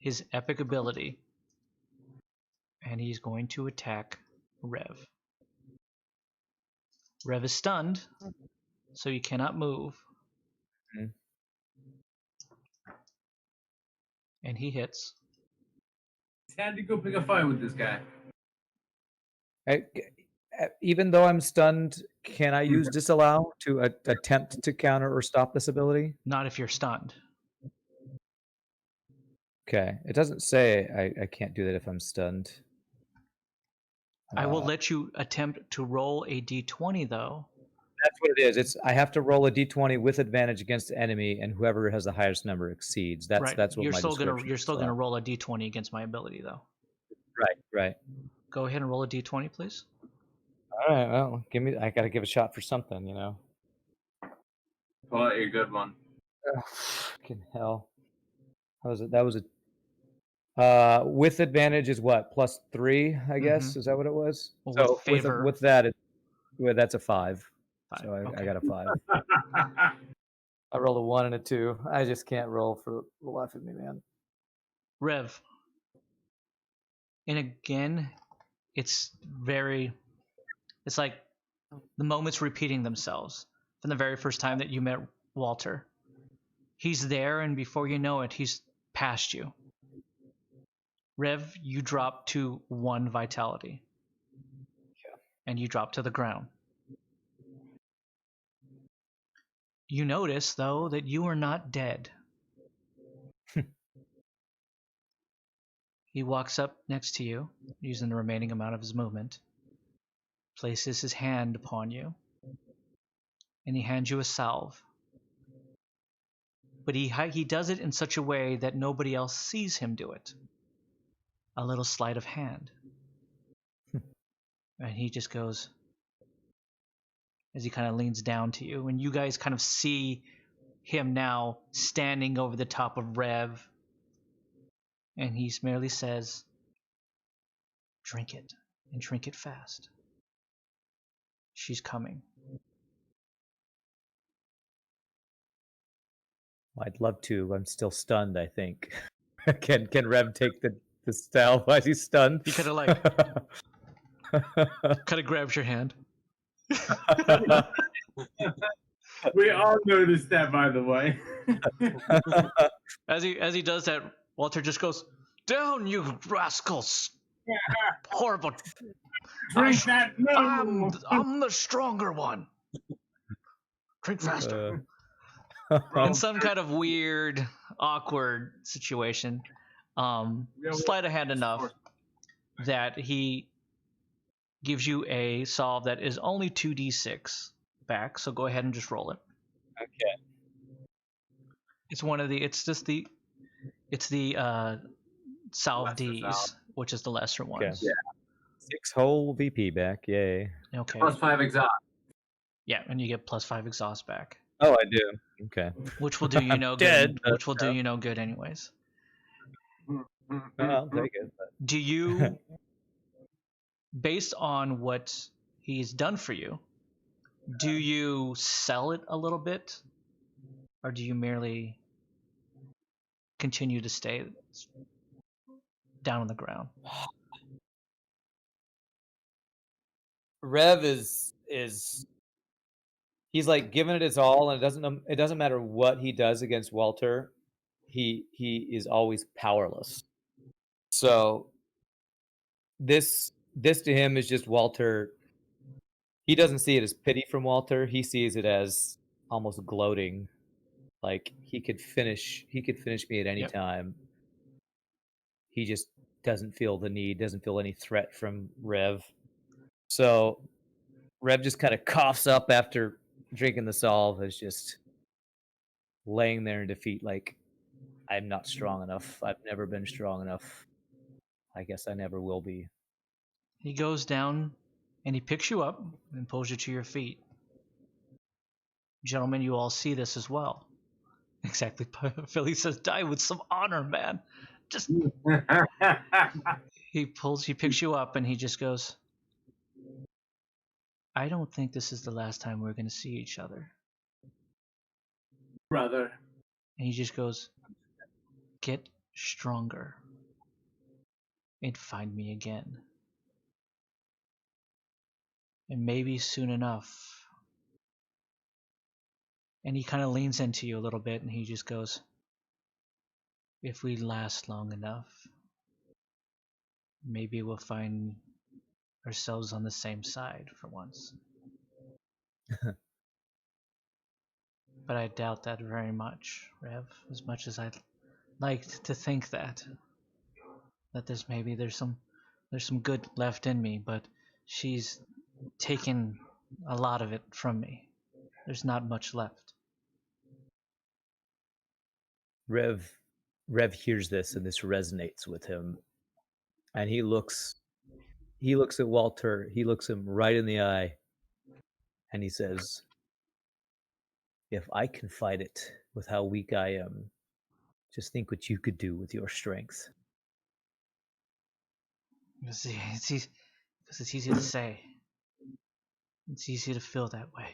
his epic ability, and he's going to attack Rev. Rev is stunned, so he cannot move. Mhm. And he hits. He's had to go pick a fight with this guy. Even though I'm stunned, can I use disallow to attempt to counter or stop this ability? Not if you're stunned. Okay. It doesn't say I can't do that if I'm stunned. I will let you attempt to roll a d20, though. That's what it is. I have to roll a d20 with advantage against the enemy, and whoever has the highest number exceeds. That's Right. what You're my still description you're is. still gonna roll a d20 against my ability, though. Right. Go ahead and roll a d20, please. All right. Well, I got to give a shot for something, you know. Pull out your good one. Fucking hell. That was a with advantage is what? +3, I guess. Is that what it was? Well, so with favor, with that, that's a 5. 5. So I Okay. got a 5. I rolled a 1 and a 2. I just can't roll for the life of me, man. Rev. And again, it's like the moments repeating themselves from the very first time that you met Walter. He's there, and before you know it, he's past you. Rev, you drop to 1 vitality. And you drop to the ground. You notice, though, that you are not dead. He walks up next to you, using the remaining amount of his movement, places his hand upon you, and he hands you a salve. But he does it in such a way that nobody else sees him do it. A little sleight of hand. And he just goes, as he kind of leans down to you, and you guys kind of see him now standing over the top of Rev, and he merely says, "Drink it, and drink it fast. She's coming." I'd love to. I'm still stunned, I think. Can Rev take the style while he's stunned? He kind of like kind of grabs your hand. We all noticed that, by the way. As he does that, Walter just goes, "Down, you rascals! Horrible! Drink that. No. I'm the stronger one. Drink faster." In some kind of weird, awkward situation, sleight of hand enough that he gives you a solve that is only 2d6 back. So go ahead and just roll it. Okay. It's just the It's the Salve Lesser D's, salve. which is the lesser ones. Yeah. 6 whole VP back. Yay. Okay. +5 exhaust. Yeah, and you get +5 exhaust back, Oh, I do. Okay. which will do you I'm no dead, good. but, Which will do you no good anyways. I'll take it. Do you, based on what he's done for you, do you sell it a little bit, or do you merely continue to stay down on the ground? Rev is he's like giving it his all, and it doesn't matter what he does against Walter. He is always powerless. So this to him is just Walter. He doesn't see it as pity from Walter. He sees it as almost gloating, like he could finish me at any Yep. time. He just doesn't feel the need, doesn't feel any threat from Rev. So Rev just kind of coughs up after drinking the solve, is just laying there in defeat, like, I'm not strong enough. I've never been strong enough. I guess I never will be. He goes down and he picks you up and pulls you to your feet. Gentlemen, you all see this as well. Exactly. Philly says, die with some honor, man. Just he picks you up and he just goes, I don't think this is the last time we're going to see each other. Brother. And he just goes, get stronger and find me again. And maybe soon enough. And he kind of leans into you a little bit and he just goes, if we last long enough, maybe we'll find ourselves on the same side for once. But I doubt that very much, Rev, as much as I'd like to think that there's some good left in me, but she's taken a lot of it from me. There's not much left. Rev hears this, and this resonates with him, and he looks at Walter. He looks him right in the eye, and he says, if I can fight it with how weak I am, just think what you could do with your strength. It's easy to say. It's easy to feel that way.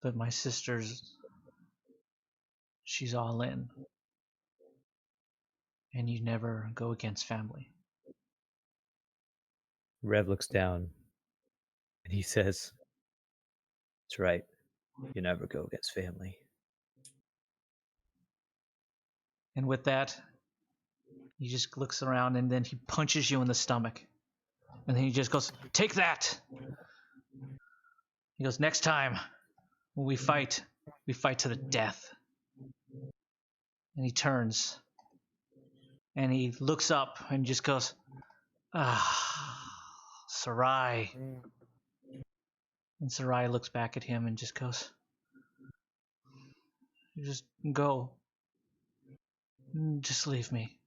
But my sister's, she's all in. And you never go against family. Rev looks down, and he says, that's right. You never go against family. And with that, he just looks around and then he punches you in the stomach. And then he just goes, take that! He goes, next time when we fight to the death. And he turns and he looks up and just goes, Sarai. And Sarai looks back at him and just goes, just go. Just leave me.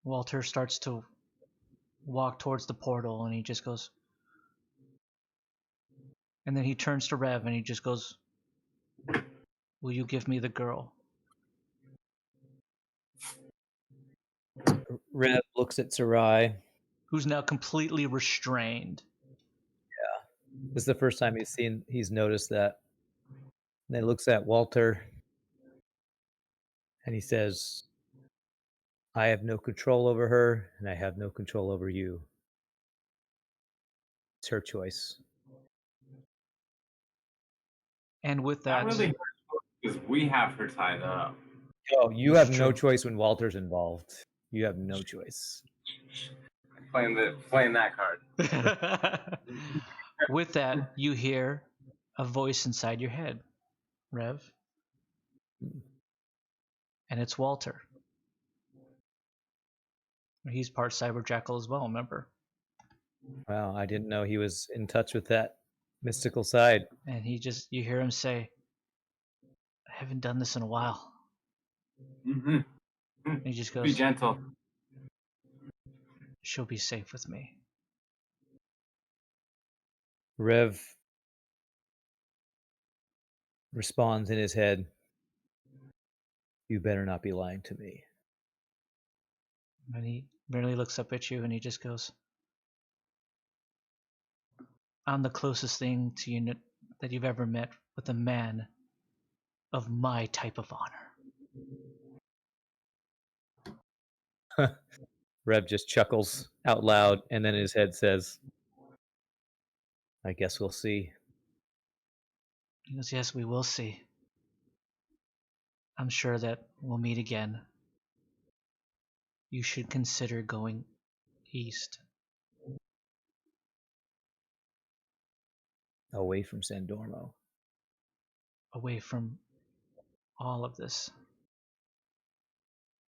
Walter starts to walk towards the portal and he just goes, and then he turns to Rev and he just goes, will you give me the girl? Rev looks at Sarai. Who's now completely restrained. This is the first time he's noticed that. And then he looks at Walter and he says, I have no control over her, and I have no control over you. It's her choice. And with Not that, really, because we have her tied up. Oh, you That's have no true. choice when Walter's involved. You have no choice. Playing that card. with that, you hear a voice inside your head, Rev. And it's Walter. He's part cyber jackal as well, remember? Wow, I didn't know he was in touch with that mystical side. And you hear him say, haven't done this in a while. Mm-hmm. And he just Be goes, gentle. she'll be safe with me. Rev responds in his head, "You better not be lying to me." And he merely looks up at you and he just goes, I'm the closest thing to you that you've ever met with a man of my type of honor. Rev just chuckles out loud and then in his head says, "I guess we'll see." He goes, yes, we will see. I'm sure that we'll meet again. You should consider going east. Away from Sandormo. Away from all of this.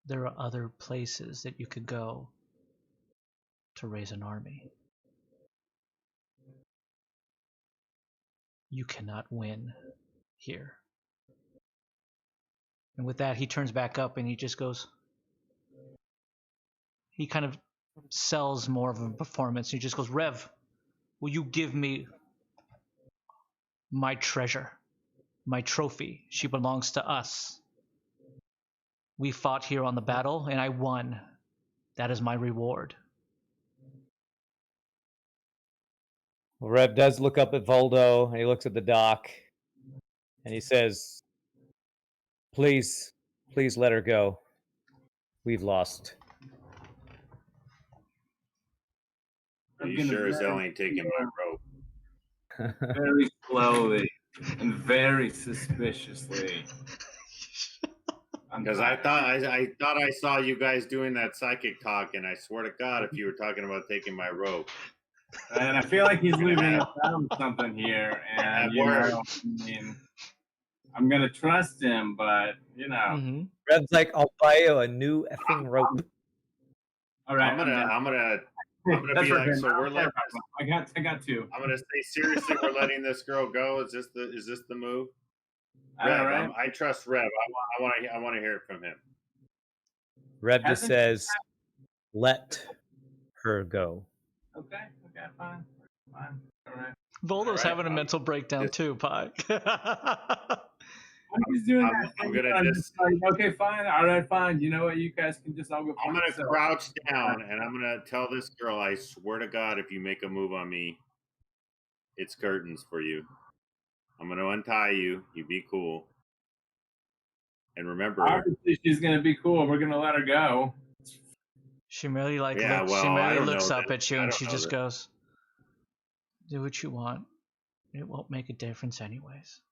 There are other places that you could go to raise an army. You cannot win here. And with that, he turns back up and he just goes, he kind of sells more of a performance. He just goes, Rev, will you give me my treasure, my trophy? She belongs to us. We fought here on the battle and I won. That is my reward. Well, Rev does look up at Voldo and he looks at the dock and he says, please let her go. We've lost. Are you sure as hell ain't taking my rope? Very slowly and very suspiciously. Because I thought I saw you guys doing that psychic talk, and I swear to God, if you were talking about taking my rope, And I feel like he's leaving us out of something here, and you know, I mean, I'm gonna trust him, but you know. Mm-hmm. Rev's like, I'll buy you a new effing rope. All right, I'm gonna That's be for like, him. so we're letting. I got two. I'm gonna say seriously, we're letting this girl go. Is this the move? Rev, All right. I trust Rev. I want to hear it from him. Rev just says, let her go. Okay, fine. All right. Voldo's having a mental breakdown too, Pi. I'm just doing that. I'm gonna just like, okay, fine. All right, fine. You know what? You guys can just all go. I'm gonna crouch down and I'm gonna tell this girl, I swear to God, if you make a move on me, it's curtains for you. I'm gonna untie you. You be cool. And remember, obviously she's gonna be cool. We're gonna let her go. She merely looks up at you and she just goes, do what you want. It won't make a difference anyways.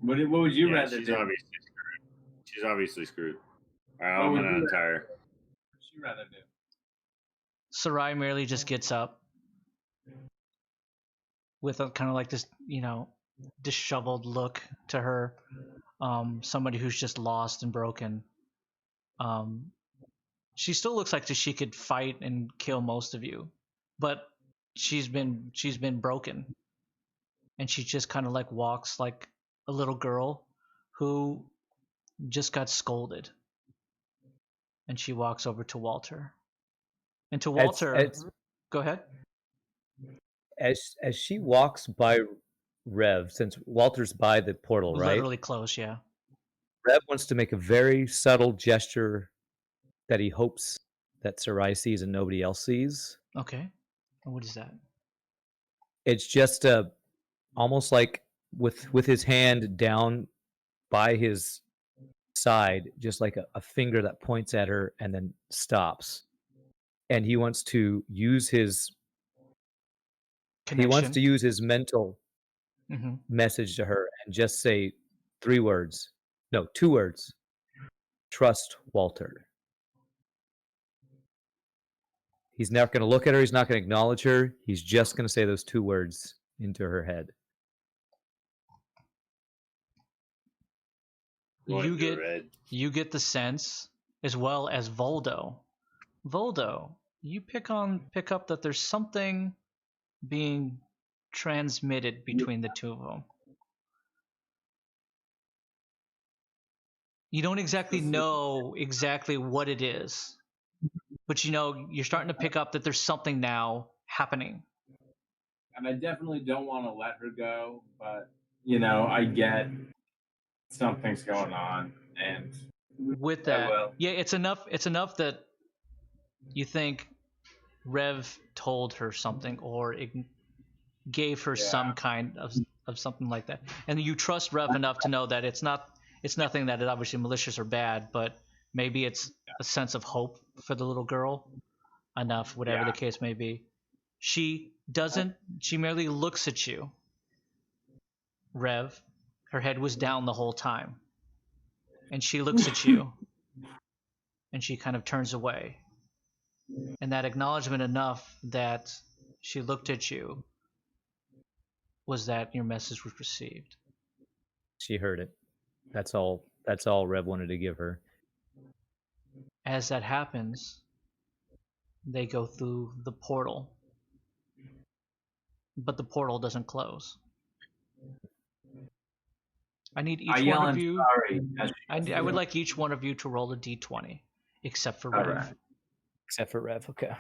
What would you rather she's do? She's obviously screwed. All right, I'm gonna untie her. What would you rather do? Sarai merely just gets up with a kind of like this, disheveled look to her. Somebody who's just lost and broken. She still looks like she could fight and kill most of you, but she's been broken, and she just kind of like walks like a little girl who just got scolded, and she walks over to Walter. And to Walter, go ahead. As she walks by Rev, since Walter's by the portal, right? Literally close, yeah. Rev wants to make a very subtle gesture that he hopes that Sarai sees and nobody else sees. Okay. What is that? It's just almost like with his hand down by his side, just like a finger that points at her and then stops. And he wants to use his mental message to her and just say 2 words. Trust Walter. He's not going to look at her. He's not going to acknowledge her. He's just going to say those 2 words into her head. You get the sense, as well as Voldo. Voldo, you pick up that there's something being transmitted between the two of them. You don't exactly know exactly what it is, but you're starting to pick up that there's something now happening. And I definitely don't want to let her go, but I get something's going on, and With I that, will. yeah, it's enough. It's enough that you think Rev told her something or gave her some kind of something like that, and you trust Rev enough to know that it's nothing that is obviously malicious or bad, but maybe it's a sense of hope for the little girl enough, whatever the case may be. She merely looks at you, Rev. Her head was down the whole time, and she looks at you, and she kind of turns away. And that acknowledgement enough that she looked at you was that your message was received. She heard it. That's all Rev wanted to give her. As that happens, they go through the portal, but the portal doesn't close. I need each one of you. I would like each one of you to roll a d20, except for Rev. Right. Except for Rev, okay.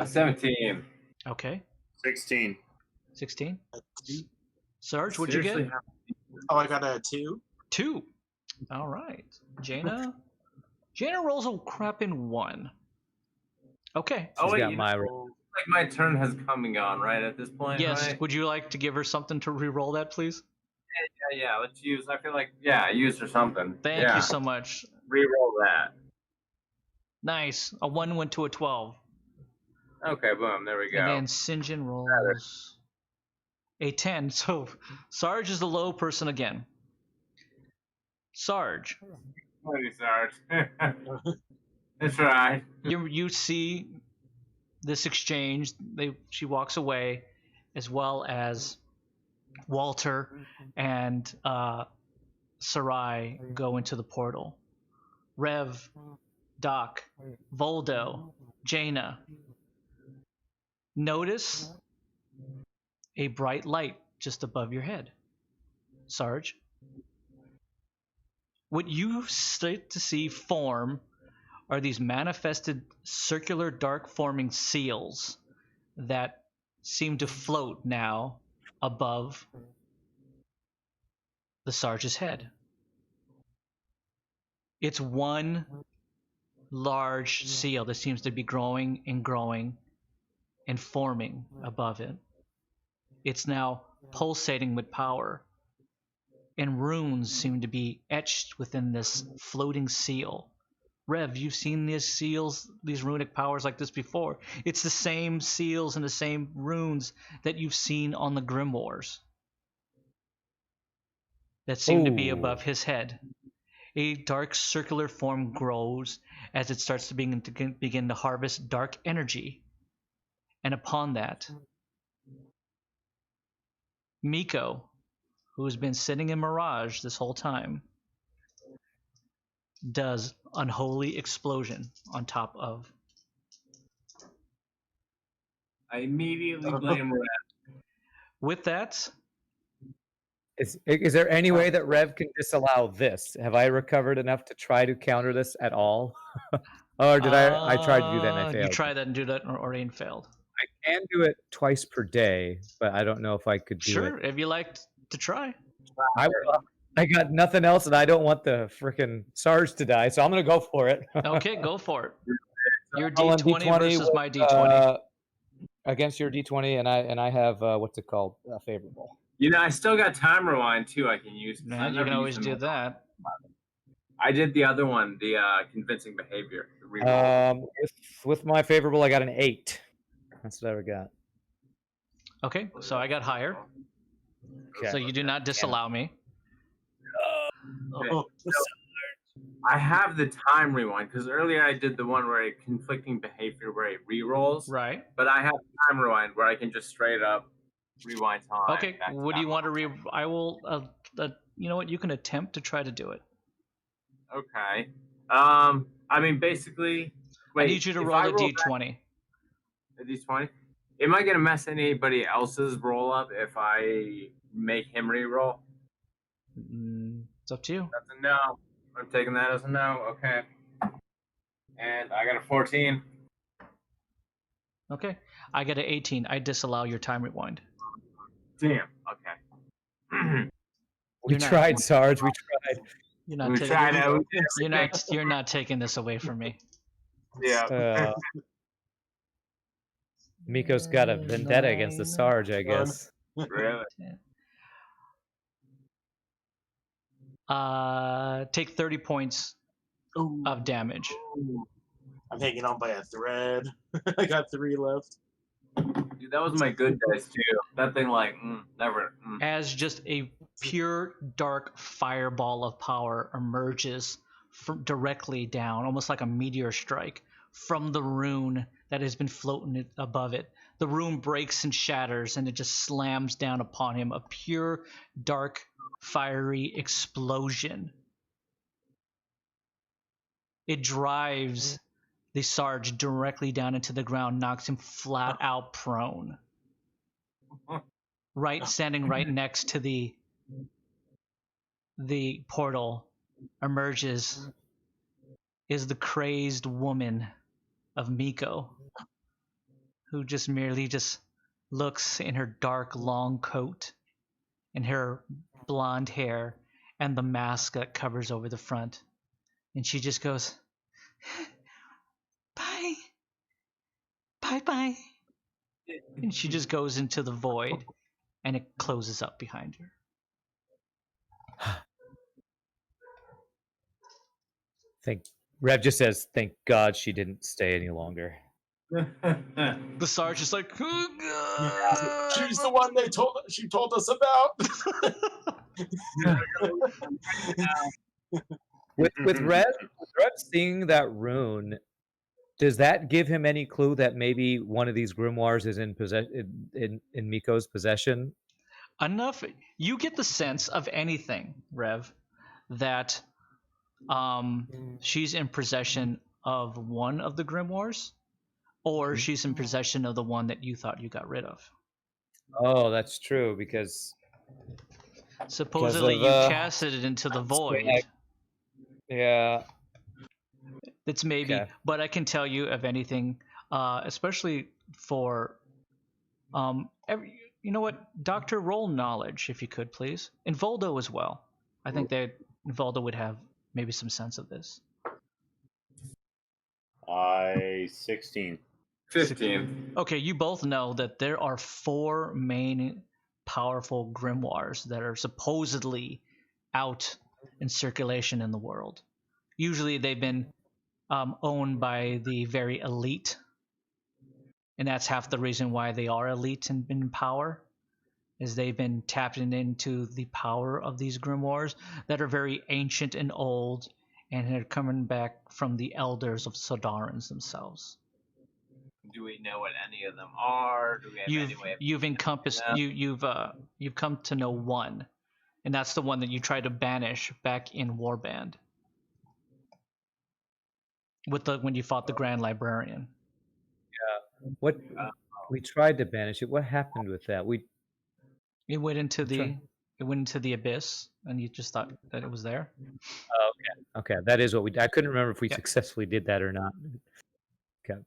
17. Okay, 16. 16. Sarge, what'd you get? Oh, I got a 2. 2. All right. Jaina rolls a crapping 1. Okay. She's got my roll. Like my turn has coming on right at this point. Yes. Right? Would you like to give her something to re-roll that, please? Yeah. Let's use. I feel like use her something. Thank you so much. Reroll that. Nice. A 1 went to a 12. Okay, boom. There we go. And then Sinjin rolls a 10. So Sarge is the low person again. Sarge. Hey, Sarge. That's right. You see this exchange. She walks away, as well as Walter and Sarai go into the portal. Rev, Doc, Voldo, Jaina. Notice a bright light just above your head. Sarge. What you start to see form are these manifested circular dark forming seals that seem to float now above the Sarge's head. It's one large seal that seems to be growing and forming above it. It's now pulsating with power, and runes seem to be etched within this floating seal. Rev, you've seen these seals, these runic powers like this before. It's the same seals and the same runes that you've seen on the grimoires that seem to be above his head. A dark circular form grows as it starts to begin to harvest dark energy. And upon that, Miko, who has been sitting in Mirage this whole time, does unholy explosion on top of. I immediately blame Rev. With that, Is there any way that Rev can disallow this? Have I recovered enough to try to counter this at all? Or did I tried to do that and I failed? You tried that and do that already and failed. I can do it twice per day, but I don't know if I could do it. Sure, if you like to try. I got nothing else, and I don't want the freaking Sarge to die, so I'm gonna go for it. Okay, go for it. Your I'll D20 D20 versus with, my D20. Against your D20, and I have what's it called? Favorable. I still got time rewind too. I can use. Yeah, you can always do that. I did the other one, the convincing behavior. With my favorable, I got an 8. That's what I got. Okay, so I got higher. Okay. So you do not disallow me. Okay. So I have the time rewind because earlier I did the one where it conflicting behavior where it re-rolls. Right. But I have time rewind where I can just straight up rewind time. Okay. What do you want to I will. You know what? You can attempt to try to do it. Okay. I mean, basically. Wait, I need you to roll a D20. A D20. Am I gonna mess anybody else's roll up if I make him re-roll? It's up to you. That's a no. I'm taking that as a no. Okay. And I got a 14. Okay. I get an 18. I disallow your time rewind. Damn. Okay. We You're not- tried, Sarge. We tried. You're not we taking. tried out. You're not taking this away from me. Yeah. Miko's got a vendetta against the Sarge, I guess. Really? Take 30 points Ooh. of damage. I'm hanging on by a thread. I got 3 left. Dude, that was my good dice too. That thing, like, never. As just a pure dark fireball of power emerges from directly down, almost like a meteor strike, from the rune that has been floating above it. The rune breaks and shatters, and it just slams down upon him. A pure, dark, fiery explosion. It drives the Sarge directly down into the ground, knocks him flat out prone. Standing right next to the portal emerges is the crazed woman of Miko, who just merely looks in her dark long coat and her blonde hair and the mask that covers over the front. And she just goes, bye, bye, bye. And she just goes into the void, and it closes up behind her. Rev just says, "Thank God she didn't stay any longer." The Sarge is like, oh, She's the one she told us about. With Rev seeing that rune, does that give him any clue that maybe one of these grimoires is in Miko's possession? enough. You get the sense of anything, Rev, that she's in possession of one of the grimoires, or she's in possession of the one that you thought you got rid of. Oh, that's true, because supposedly of, you casted it into the void. Yeah. It's maybe, Okay. but I can tell you of anything, especially for, you know what, Dr. Roll knowledge, if you could, please. And Voldo as well. I think that Voldo would have maybe some sense of this. 16. 15. Okay, you both know that there are 4 main powerful grimoires that are supposedly out in circulation in the world. Usually they've been owned by the very elite, and that's half the reason why they are elite and in power, is they've been tapping into the power of these grimoires that are very ancient and old, and are coming back from the elders of Sodarans themselves. Do we know what any of them are? Do we have any way of You've encompassed you've come to know one, and that's the one that you tried to banish back in Warband when you fought the Grand Librarian. What we tried to banish it. What happened with that? It went into the abyss, and you just thought that it was there. Okay, that is what I couldn't remember if we successfully did that or not. Okay.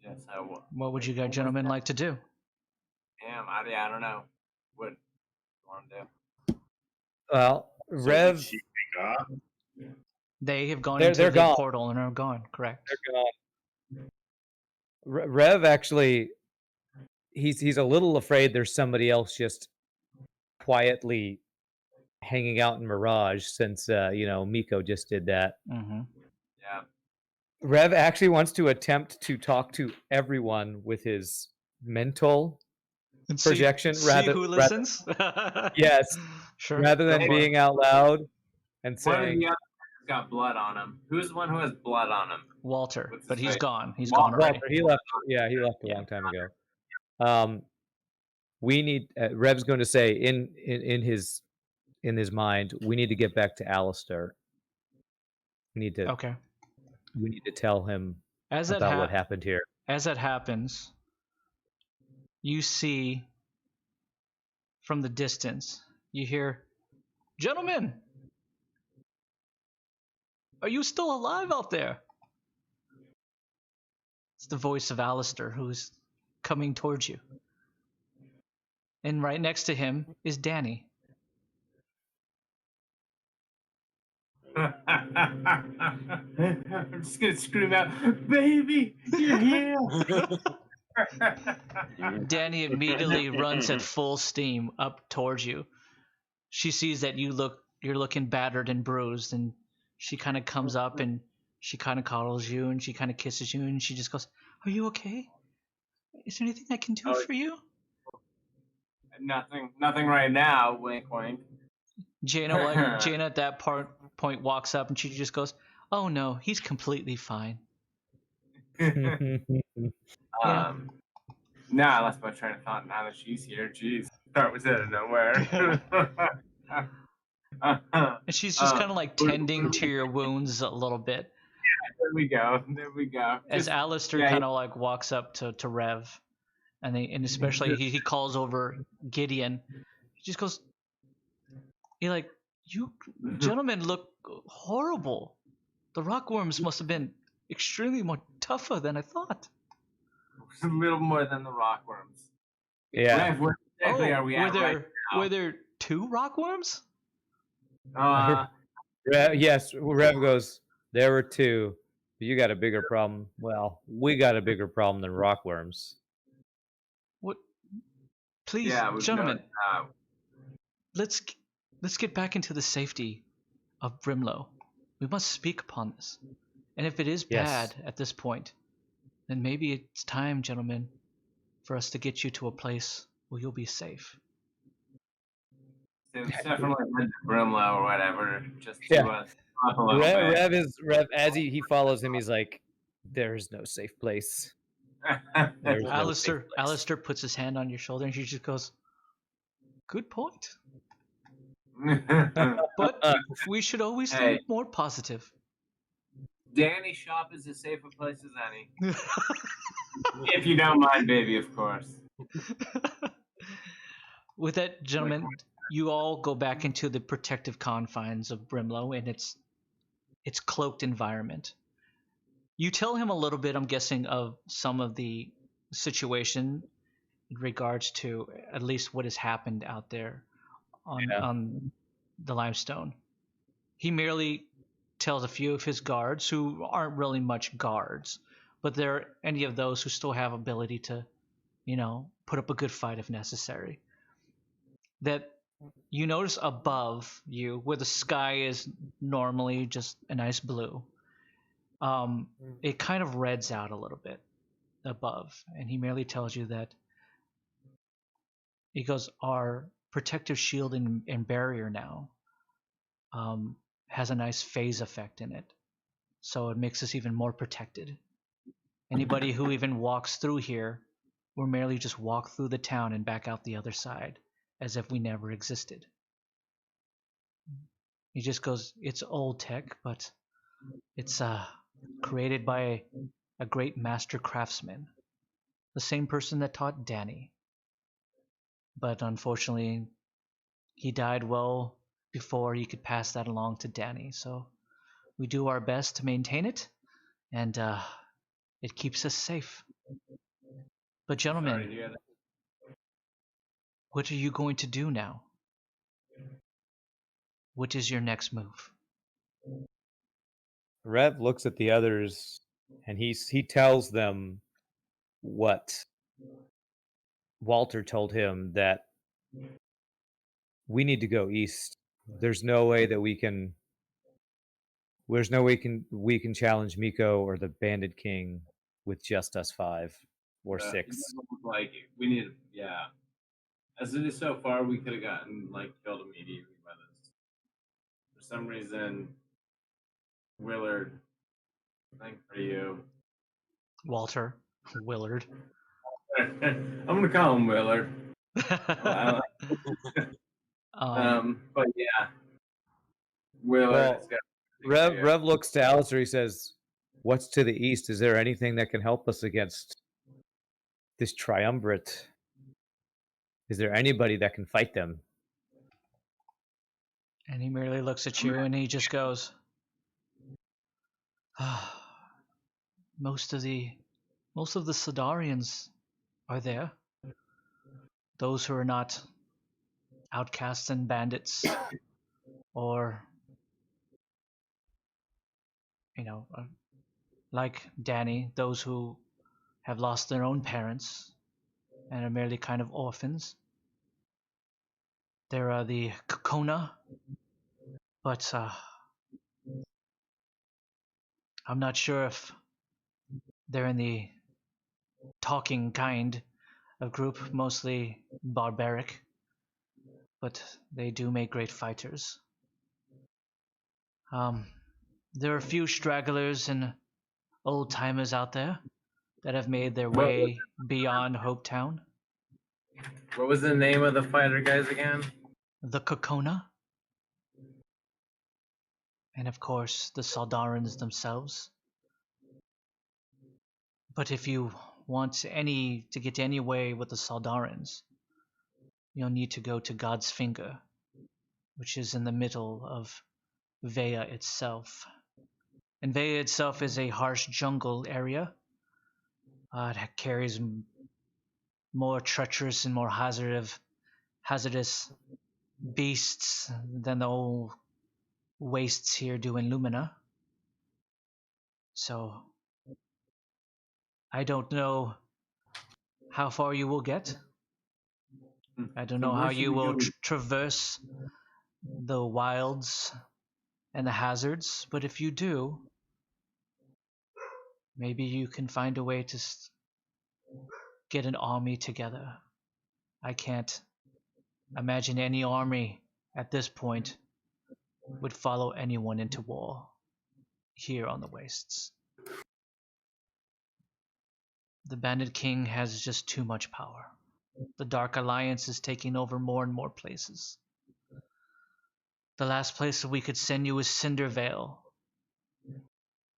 Yes, What would you guys gentlemen like to do? Damn, I don't know. What do you want to do? Well, So Rev, did she pick up? They have gone They're into the gone. portal and are gone. Correct. they're gone. Rev actually, he's a little afraid there's somebody else just quietly hanging out in Mirage, since Miko just did that. Mm-hmm. Yeah. Rev actually wants to attempt to talk to everyone with his mental projection, see who listens. Yes, Sure. rather than Hey. being out loud and One of saying, the others got blood on him. Who's the one who has blood on him? Walter, What's his but he's face? gone. He's Walter. gone already. Walter, he left. Yeah, he left a long time ago. We need. Rev's going to say in his mind, we need to get back to Alistair. We need to. Okay. We need to tell him As that about what happened here. As that happens, you see from the distance, you hear, "Gentlemen, are you still alive out there?" It's the voice of Alistair who's coming towards you. And right next to him is Danny. I'm just gonna scream out, "Baby, you're here!" Danny immediately runs at full steam up towards you. She sees that you're looking battered and bruised, and she kind of comes up and she kind of coddles you and she kind of kisses you and she just goes, "Are you okay? Is there anything I can do for you?" Nothing right now. Wink, wink. Jaina at that point walks up and she just goes, "Oh no, he's completely fine." Nah, I lost my train of thought now that she's here. Jeez, that was out of nowhere. And she's just kind of like tending to your wounds a little bit. There we go. There we go. As Alistair kind of like walks up to Rev, and especially he calls over Gideon. He just goes, "You gentlemen look horrible. The rockworms must have been extremely more tougher than I thought." A little more than the rockworms. Yeah. Rev, where exactly are we at right now? Were there 2 rockworms? Yes, Rev goes, "There were 2. You got a bigger problem." Well, we got a bigger problem than rockworms. What? Please, Yeah, we've gentlemen, noticed, let's get back into the safety of Brimlow. We must speak upon this. And if it is Yes. bad at this point, then maybe it's time, gentlemen, for us to get you to a place where you'll be safe. It's definitely Brimlow or whatever. Just to Yeah. up a little bit. Rev as he follows him, he's like, "There's no safe place." There's no safe place. Alistair puts his hand on your shoulder and she just goes, "Good point. But we should always think more positive." Danny shop is as safe a place as any. If you don't mind, baby, of course. With that, gentlemen, you all go back into the protective confines of Brimlow and its cloaked environment. You tell him a little bit, I'm guessing, of some of the situation in regards to at least what has happened out there on the limestone. He merely tells a few of his guards, who aren't really much guards, but they're any of those who still have ability to, put up a good fight if necessary, that you notice above you, where the sky is normally just a nice blue, it kind of reds out a little bit above, and he merely tells you that, he goes, "Our protective shield and barrier now has a nice phase effect in it, so it makes us even more protected. Anybody who even walks through here will merely just walk through the town and back out the other side, as if we never existed." He just goes, "It's old tech, but it's created by a great master craftsman, the same person that taught Danny. But unfortunately, he died well before he could pass that along to Danny. So we do our best to maintain it, and it keeps us safe. But gentlemen, what are you going to do now? What is your next move?" Rev looks at the others and he tells them what Walter told him, that we need to go east. There's no way that we can challenge Miko or the Bandit King with just us 5 or 6. Like we need, as it is so far, we could have gotten killed immediately by this. For some reason, Willard, thank for you. Walter, Willard. I'm gonna call him Willard. But yeah, Willard. Well, Rev looks to Alistair. He says, what's to the east? Is there anything that can help us against this triumvirate? Is there anybody that can fight them? And he merely looks at you and he just goes, most of the Sidarians are there. Those who are not outcasts and bandits, or like Danny, those who have lost their own parents and are merely kind of orphans. There are the Kokona, but I'm not sure if they're in the talking kind of group, mostly barbaric, but they do make great fighters. There are a few stragglers and old timers out there that have made their way beyond Hopetown. What was the name of the fighter guys again? The Kokona, and of course the Saldarans themselves. But if you want to get any way with the Saldarans, you'll need to go to God's Finger, which is in the middle of Veya itself. And Veya itself is a harsh jungle area. It carries more treacherous and more hazardous beasts than the old wastes here do in Lumina. So I don't know how far you will get. I don't know how you will traverse the wilds and the hazards, but if you do, maybe you can find a way to get an army together. I can't imagine any army at this point would follow anyone into war here on the wastes. The Bandit King has just too much power. The Dark Alliance is taking over more and more places. The last place that we could send you is Cindervale.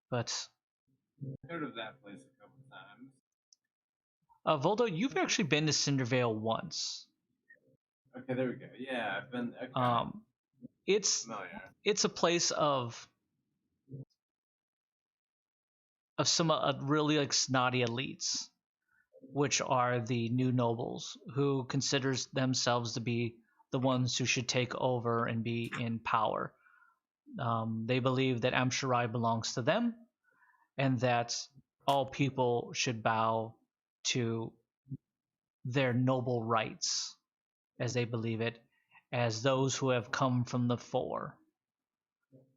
But Heard of that place a couple times. Voldo, you've actually been to Cindervale once. Okay, there we go. Yeah, I've been. Okay. It's Familiar. it's a place of some really like snotty elites, which are the new nobles who considers themselves to be the ones who should take over and be in power. They believe that Amsharai belongs to them, and that all people should bow to their noble rights, as they believe it, as those who have come from the fore.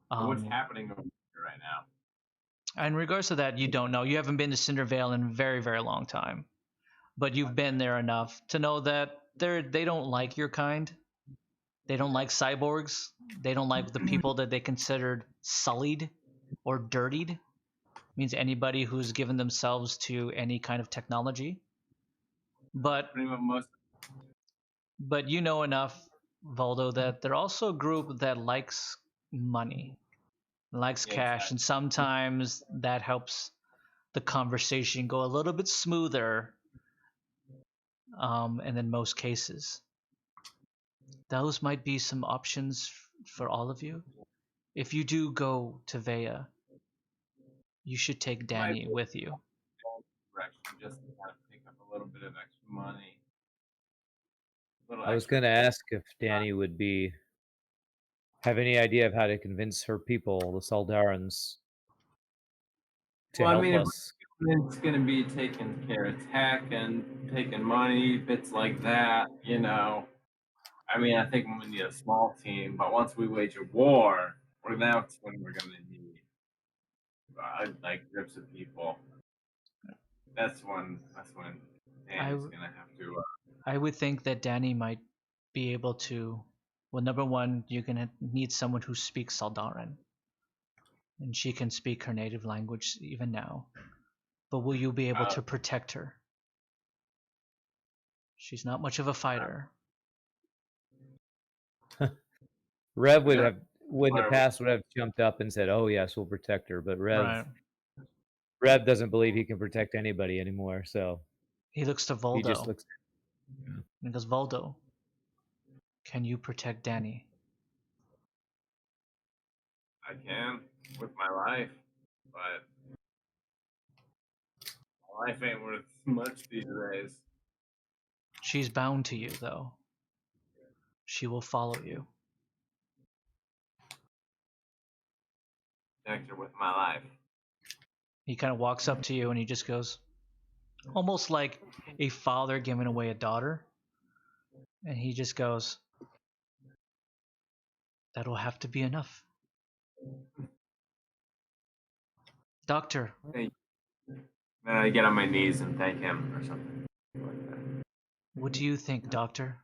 What's happening over here right now? In regards to that, you don't know. You haven't been to Cindervale in a very, very long time. But you've been there enough to know that they don't like your kind. They don't like cyborgs. They don't like the people that they considered sullied or dirtied. It means anybody who's given themselves to any kind of technology. But you know enough, Voldo, that they're also a group that likes money, likes cash, and sometimes that helps the conversation go a little bit smoother. And in most cases, those might be some options for all of you. If you do go to Veya, you should take Danny with you. Just to kind of pick up a little bit of extra money. I was going to ask if Danny would have any idea of how to convince her people, the Saldarans, to help us. It's going to be taking care of tech and taking money, bits like that, you know. I mean, I think we need a small team, but once we wage a war, that's when we're going to need like groups of people. That's when Danny's going to have to. I would think that Danny might be able to. Well, number one, you're going to need someone who speaks Saldaran. And she can speak her native language even now. But will you be able to protect her? She's not much of a fighter. Rev would have, in the past, would have jumped up and said, "Oh yes, we'll protect her." But Rev, Rev doesn't believe he can protect anybody anymore, so He looks to he Voldo just looks. and goes, Voldo, can you protect Danny? I can with my life, but my life ain't worth much these days. She's bound to you, though. She will follow you. Protect her with my life. He kind of walks up to you and he just goes, almost like a father giving away a daughter. And he just goes, that'll have to be enough. Doctor, Then I get on my knees and thank him or something like that. what do you think, Doctor?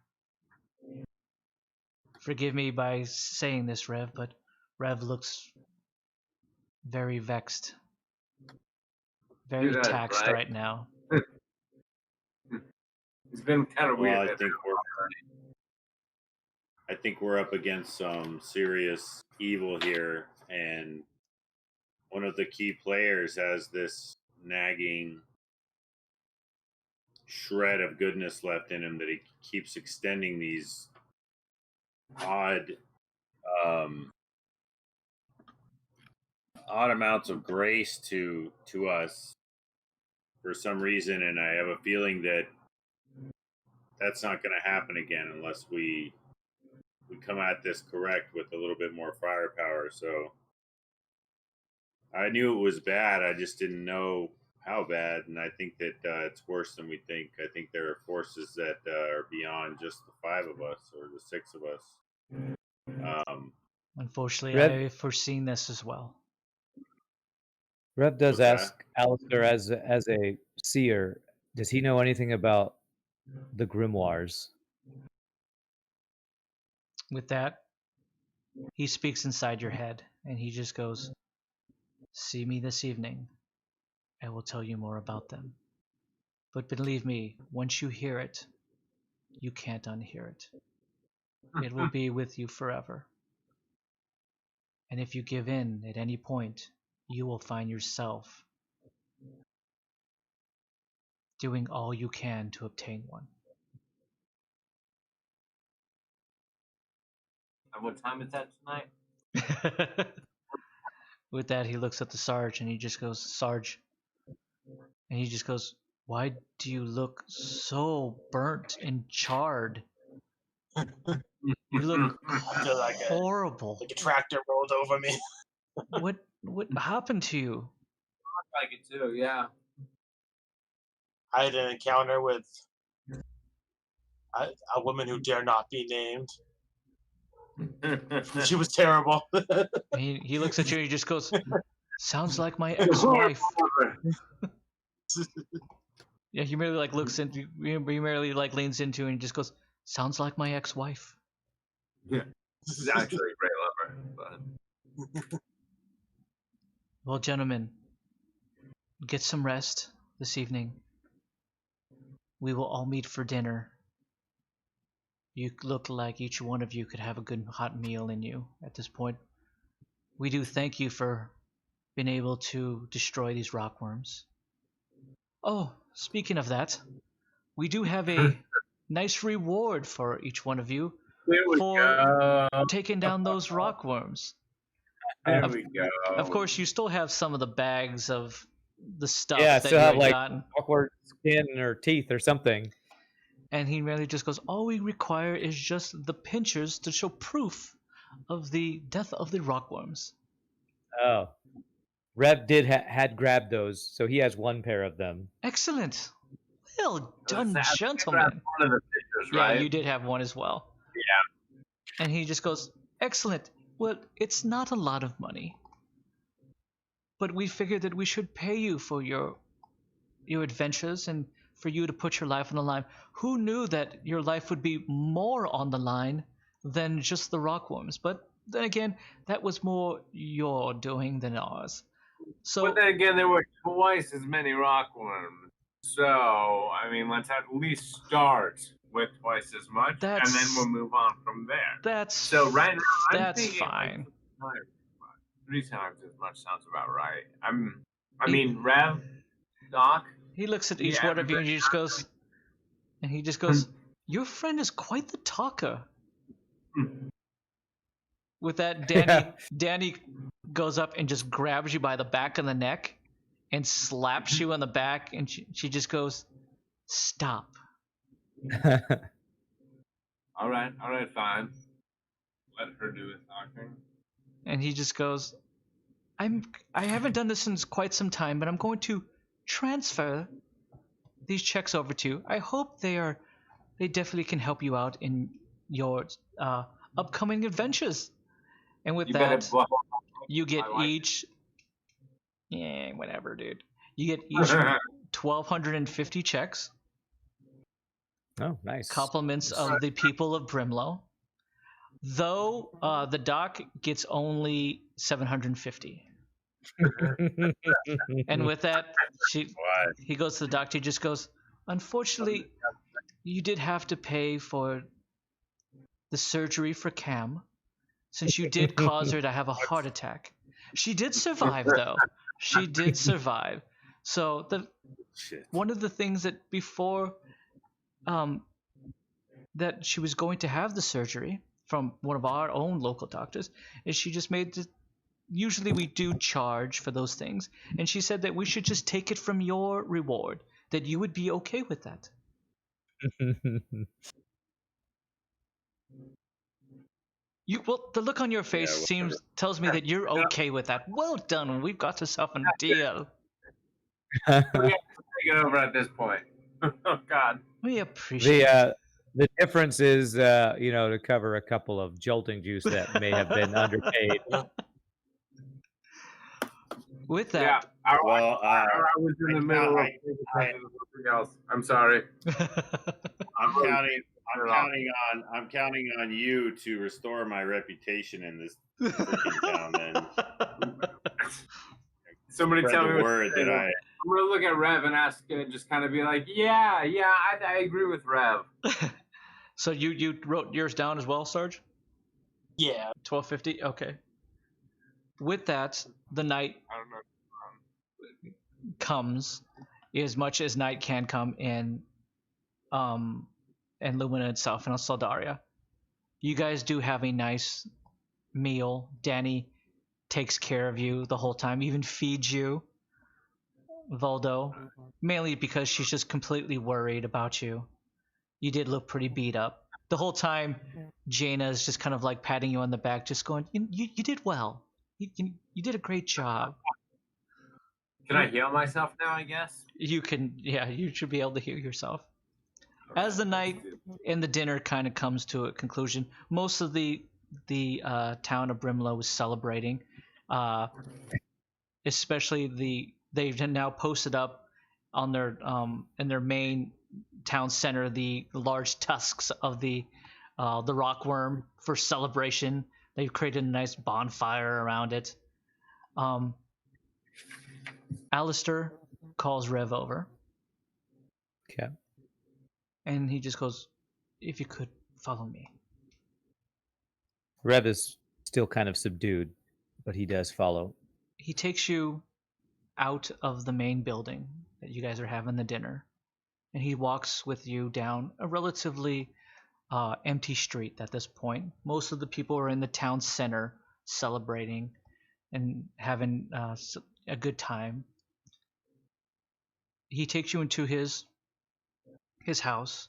Forgive me by saying this, Rev, but Rev looks very vexed, very You're taxed right. right now. It's been kind of Well, weird. I think we're up against some serious evil here, and one of the key players has this nagging shred of goodness left in him that he keeps extending these odd um, odd amounts of grace to us for some reason, and I have a feeling that that's not going to happen again unless we come at this correct with a little bit more firepower. So I knew it was bad, I just didn't know how bad, and I think that it's worse than we think. I think there are forces that are beyond just the 5 of us or the 6 of us. Unfortunately, Rev, I've foreseen this as well. Rev does What's that? ask Alistair as a seer, does he know anything about the grimoires? With that, he speaks inside your head, and he just goes, see me this evening. I will tell you more about them. But believe me, once you hear it, you can't unhear it. It will be with you forever. And if you give in at any point, you will find yourself doing all you can to obtain one. And what time is that tonight? With that, he looks at the Sarge and he just goes, Sarge. And he just goes, why do you look so burnt and charred? You look I feel like horrible. a tractor rolled over me. What happened to you? I like it too, yeah. I had an encounter with a woman who dare not be named. She was terrible. He looks at you and he just goes, sounds like my ex-wife. Yeah, he merely like looks into, he merely like leans into and he just goes, sounds like my ex-wife. Yeah. This is actually a great lover, but Well, gentlemen, get some rest this evening. We will all meet for dinner. You look like each one of you could have a good hot meal in you at this point. We do thank you for being able to destroy these rockworms. Oh, speaking of that, we do have a nice reward for each one of you there we for go. taking down those rockworms. There Of- we go. Of course, you still have some of the bags of the stuff Yeah, that still you have had like gotten. awkward skin or teeth or something. And he merely just goes, all we require is just the pinchers to show proof of the death of the rockworms. Oh, Rev did had grabbed those, so he has one pair of them. Excellent. Well done, That's gentlemen. one of the pictures, Yeah, right? you did have one as well. Yeah. And he just goes, excellent. Well, it's not a lot of money, but we figured that we should pay you for your adventures and for you to put your life on the line. Who knew that your life would be more on the line than just the rockworms? But then again, that was more your doing than ours. So But then again, there were twice as many rockworms. So, I mean, let's at least start with twice as much, and then we'll move on from there. that's So right now, I'm that's thinking fine. like 3 times as much sounds about right. I mean, Rev, Doc. He looks at Yeah, each one of you and he just goes, Hmm. your friend is quite the talker. Hmm. With that, Yeah. Danny goes up and just grabs you by the back of the neck and slaps you on the back, and she just goes, stop. All right, fine. Let her do the talking. And he just goes, I haven't done this in quite some time, but I'm going to transfer these checks over to you. I hope they definitely can help you out in your upcoming adventures. And with You better that, blow you get my life. each, yeah, whatever, dude. You get each 1,250 checks, Oh, nice. compliments of the people of Brimlow. Though the doc gets only 750. And with that, he goes to the doctor. He just goes, unfortunately, you did have to pay for the surgery for Cam, since you did cause her to have a heart attack. She did survive, though. She did survive. So Shit. one of the things that before that she was going to have the surgery from one of our own local doctors is she just made the, usually we do charge for those things, and she said that we should just take it from your reward, that you would be okay with that. Well, the look on your face Yeah, tells me that you're okay with that. Well done. We've got yourself a deal. We have to take it over at this point. Oh God. We appreciate it. The difference is, to cover a couple of jolting juice that may have been underpaid. With Yeah. that, I was in the middle of something else. I'm sorry. I'm counting on you to restore my reputation in this freaking town. Then Somebody spread tell the me. word that I. I'm gonna look at Rev and ask, just kind of be like, yeah, I agree with Rev. So you wrote yours down as well, Sarge? Yeah. 1250. Okay. With that, the night I don't know. comes, as much as night can come in Lumina itself and Saldaria. You guys do have a nice meal. Danny takes care of you the whole time, even feeds you. Voldo, mainly because she's just completely worried about you. You did look pretty beat up. The whole time, Jaina is just kind of like patting you on the back, just going, you did well. You did a great job. Can I heal myself now, I guess? You can, yeah, you should be able to heal yourself. As the night and the dinner kind of comes to a conclusion, most of the town of Brimlow is celebrating, especially they've now posted up on their in their main town center the large tusks of the rockworm for celebration. They've created a nice bonfire around it. Alistair calls Rev over. Okay. And he just goes, if you could follow me. Rev is still kind of subdued, but he does follow. He takes you out of the main building that you guys are having the dinner, and he walks with you down a relatively empty street at this point. Most of the people are in the town center celebrating and having a good time. He takes you into his house,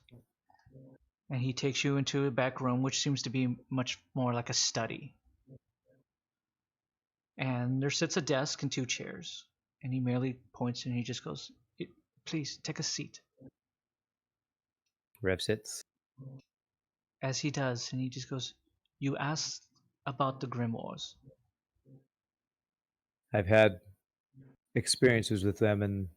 and he takes you into a back room, which seems to be much more like a study. And there sits a desk and two chairs, and he merely points and he just goes, please take a seat. Rev sits. As he does, and he just goes, you asked about the grimoires. I've had experiences with them, and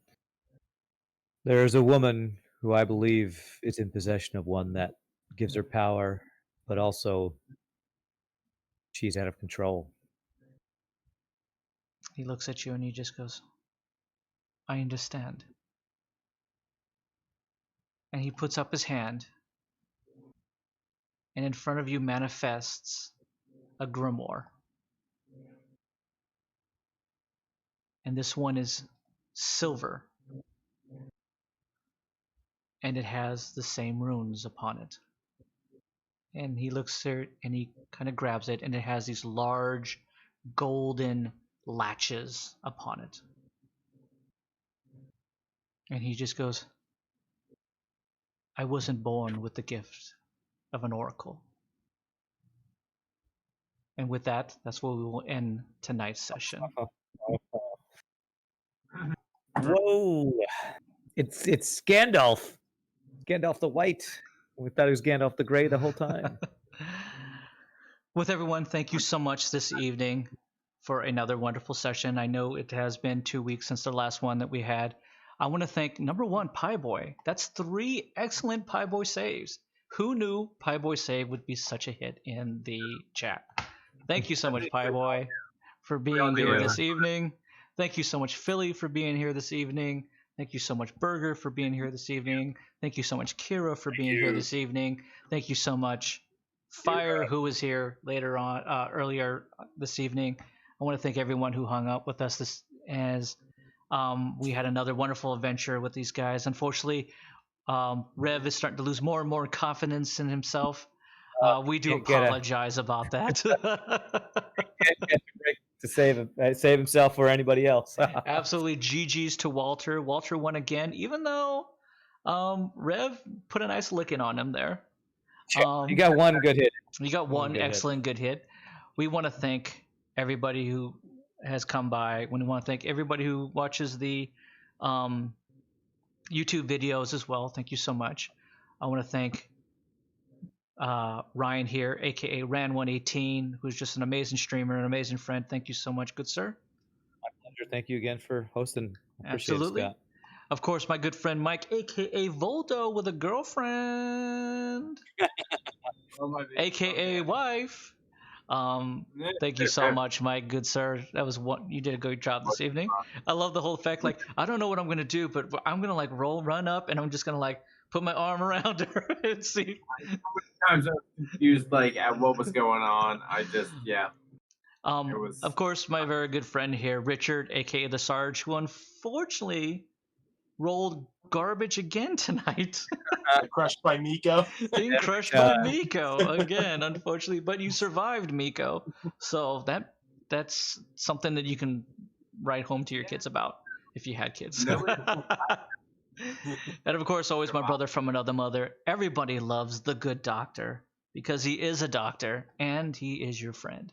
there is a woman who I believe is in possession of one that gives her power, but also she's out of control. He looks at you and he just goes, I understand. And he puts up his hand, and in front of you manifests a grimoire. And this one is silver, and it has the same runes upon it. And he looks there and he kind of grabs it, and it has these large golden latches upon it. And he just goes, I wasn't born with the gift of an oracle. And with that, that's where we will end tonight's session. Whoa! It's Gandalf. Gandalf the White. We thought he was Gandalf the Grey the whole time. With everyone, thank you so much this evening for another wonderful session. I know it has been 2 weeks since the last one that we had. I want to thank number one, Pie Boy. That's 3 excellent Pie Boy saves. Who knew Pie Boy save would be such a hit in the chat? Thank you so much, Pie Boy, for being here this evening. Thank you so much, Philly, for being here this evening. Thank you so much, Burger, for being here this evening. Thank you so much, Kira, for being here this evening. Thank you so much, Fire, who was here earlier this evening. I want to thank everyone who hung out with us as we had another wonderful adventure with these guys. Unfortunately, Rev is starting to lose more and more confidence in himself. We do apologize about that. To save himself or anybody else. Absolutely. GG's to Walter. Walter won again, even though Rev put a nice licking on him there. You got one good hit. You got one excellent good hit. We want to thank everybody who has come by. We want to thank everybody who watches the YouTube videos as well. Thank you so much. I want to thank Ryan here, aka Ran118, who's just an amazing streamer, an amazing friend. Thank you so much, good sir. My pleasure. Thank you again for hosting. Absolutely. It, Scott. Of course, my good friend Mike, aka Voldo, with a girlfriend, aka wife. Thank you so much, Mike, good sir. That was you did a good job this evening. I love the whole fact, like, I don't know what I'm gonna do, but I'm gonna like run up, and I'm just gonna like put my arm around her and see. Times I was confused, like, at what was going on. Of course, my very good friend here, Richard, aka the Sarge, who unfortunately rolled garbage again tonight. Crushed by Miko. Being crushed by Miko again, unfortunately. But you survived, Miko. So that's something that you can write home to your kids about if you had kids. And of course, always my brother from another mother. Everybody loves the good doctor because he is a doctor and he is your friend.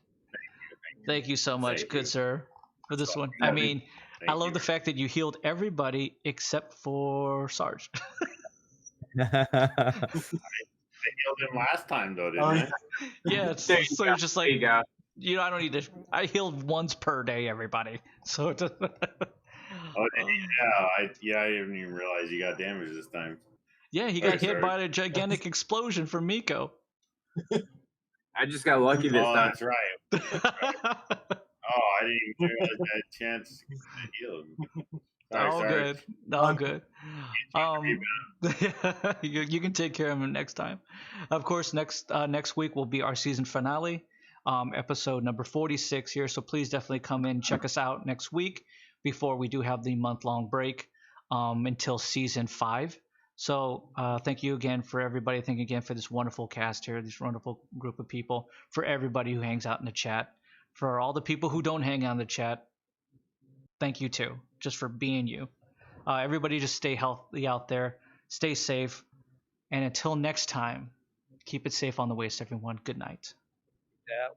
Thank you so much, good sir, for this one. I mean, I love the fact that you healed everybody except for Sarge. I healed him last time, though, didn't I? Yeah, so you're just like, I don't need to. I healed once per day, everybody. So. I didn't even realize you got damaged this time. Yeah, he got hit by a gigantic explosion from Miko. I just got lucky this time. That's right. I didn't even realize I had a chance to heal him. All good. You can take care of him next time. Of course, next week will be our season finale, episode number 46 here. So please definitely come in and check us out next week before we do have the month-long break until season 5. So thank you again for everybody. Thank you again for this wonderful cast here, this wonderful group of people, for everybody who hangs out in the chat, for all the people who don't hang out in the chat. Thank you too, just for being you. Everybody just stay healthy out there, stay safe, and until next time, keep it safe on the waste, everyone. Good night. Yeah.